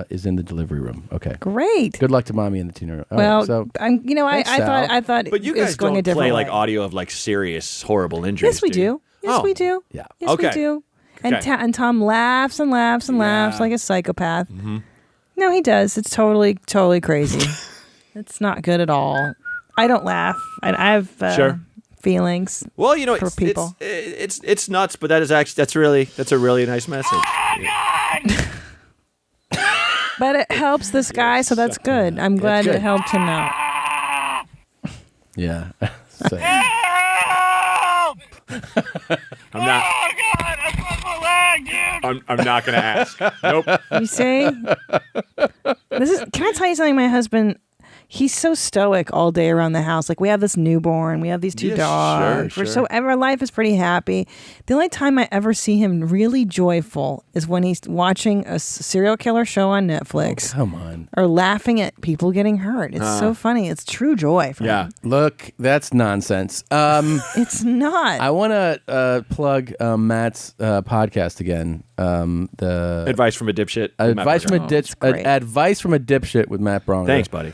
is in the delivery room. Okay. Great. Good luck to mommy in the teen room. All Well, right, so I thought But you it was guys going a don't different play way. like audio of like serious, horrible injuries. Yes, we do. Yes, we do. Yeah. Yes, Okay. we do. And, Okay. and Tom laughs and laughs and laughs like a psychopath. No, he does. It's totally, totally crazy. It's not good at all. I don't laugh. I have feelings. Well, you know, for people. It's nuts, but that's a really nice message. But it helps this guy, so that's good. I'm glad good. it helped him out. yeah. So- I'm not. I'm not gonna ask. Nope. You see? Can I tell you something? My husband, he's so stoic all day around the house. Like, we have this newborn, we have these two dogs. Sure. Our life is pretty happy. The only time I ever see him really joyful is when he's watching a serial killer show on Netflix. Oh, come on. Or laughing at people getting hurt. It's so funny. It's true joy for him. Look, that's nonsense. It's not. I want to plug Matt's podcast again. The Advice from a dipshit. with Matt Advice from a Braunger. Advice from a dipshit with Matt Braunger. Thanks, buddy.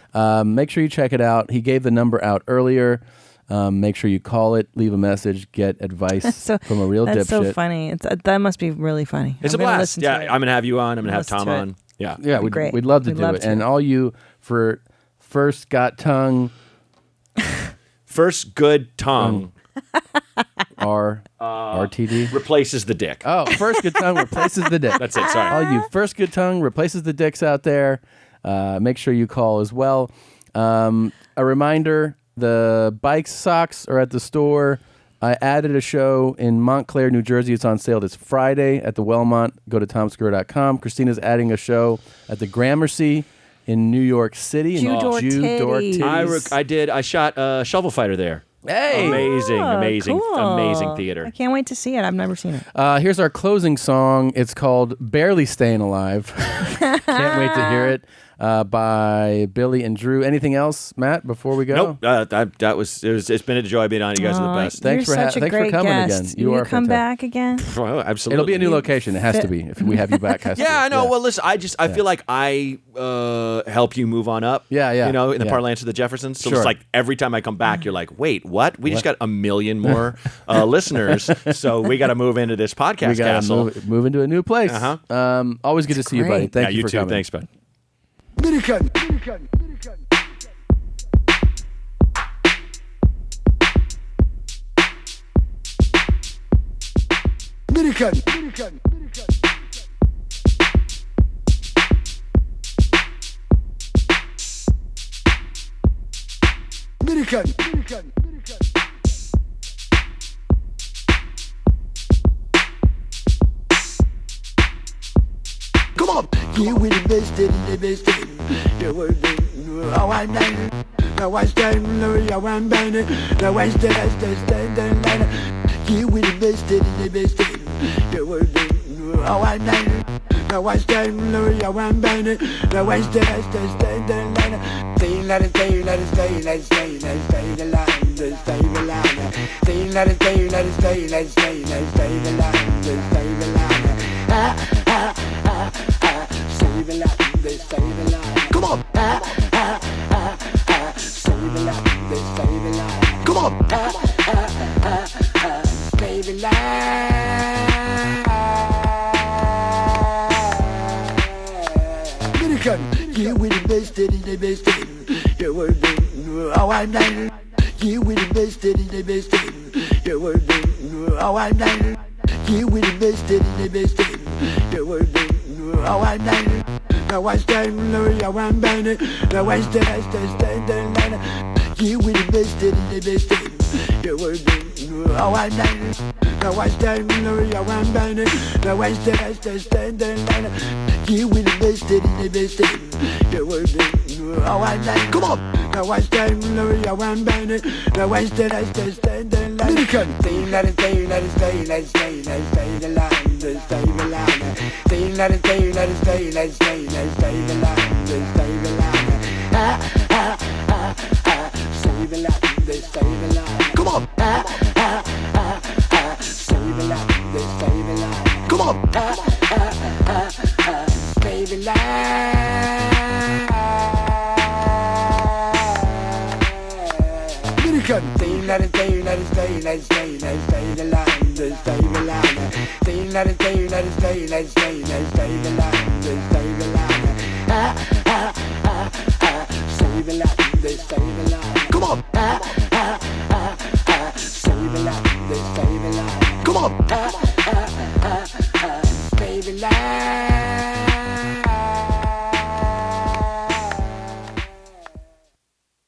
Make sure you check it out. He gave the number out earlier. Make sure you call it, leave a message, get advice from a real That's dipshit. so funny. That must be really funny. It's I'm a gonna blast. listen to Yeah, it. I'm gonna have you on. I'm gonna have Listen Tom to it. on. Yeah. Yeah, Great. we'd love to We'd do love it. to. And all you for First Got Tongue. First good tongue RTD replaces the dick. Oh, First Good Tongue replaces the dick. That's it. Sorry. All you First Good Tongue replaces the dicks out there. Make sure you call as well. A reminder: the bike socks are at the store. I added a show in Montclair, New Jersey. It's on sale this Friday at the Wellmont. Go to tomsegura.com. Christina's adding a show at the Gramercy in New York City. Jew Door Titties. I shot Shovel Fighter there. Hey! Amazing Cool. theater. I can't wait to see it. I've never seen it. Here's our closing song. It's called Barely Staying Alive. Can't wait to hear it. By Billy and Drew. Anything else, Matt, before we go? Nope. It's been a joy being on. You guys are the best. Thanks for such a thanks for great coming guest. again. You are come fantastic. back again? Oh, absolutely. It'll be a new location. It has to be. If we have you back, has to Yeah, I be. know. Well, listen, I feel like I help you move on up. Yeah. You know, in the Yeah. parlance of the Jeffersons. So Sure. it's like every time I come back, you're like, wait, what? We just got 1 million more listeners. So we got to move into this podcast We gotta castle. move into a new place. Uh-huh. Always good to see you, buddy. great. Thank you for too. coming. Thanks, bud. American. Come on, get with the best in the best in. You were the I night. Now I stand Louis, I want banner. Now I stand and line. Get with the best in the best in. You were the I night. Now I stand Louis, I want banner. Now I stand and line. Stay, let it stay, let it stay, let it stay, let it stay the line, let it stay the line. Stay, let it stay, let it stay, let it stay, let it stay the line, let it stay the line. Stay the line, they stay the line. Come on. Stay the line, they stay the line. Come on. Stay the line. American, get with the best in the best in. You were the I night. Get with the best in the best in. You were the I night. Get with the best in the best in. You were the I night. Now I stand Louis, I want banner. Now I stand and line. Get with the best in the best in. You were the I night. Now I stand Louis, I want banner. Now I stand and line. Get with the best in the best in. You were the I night. Come on. Now I stand Louis, I want banner. Now I stand and line. Stay, let it stay, let it stay, let it stay, let it stay the line, let it stay the line. Stay, let it stay, let it stay, let it stay, let it stay the line, let it stay the line. Stay the line, they stay the line. Come on. Stay the line, they stay the line. Come on. Stay the line. Stay, let it stay, let it stay, let it stay, let it stay the line, let it stay the line. Stay, let it stay, let it stay, let it stay, let it stay the line, let it stay the line. Stay the line, they stay the line. Come on. Stay the line, they stay the line. Come on. Stay the line.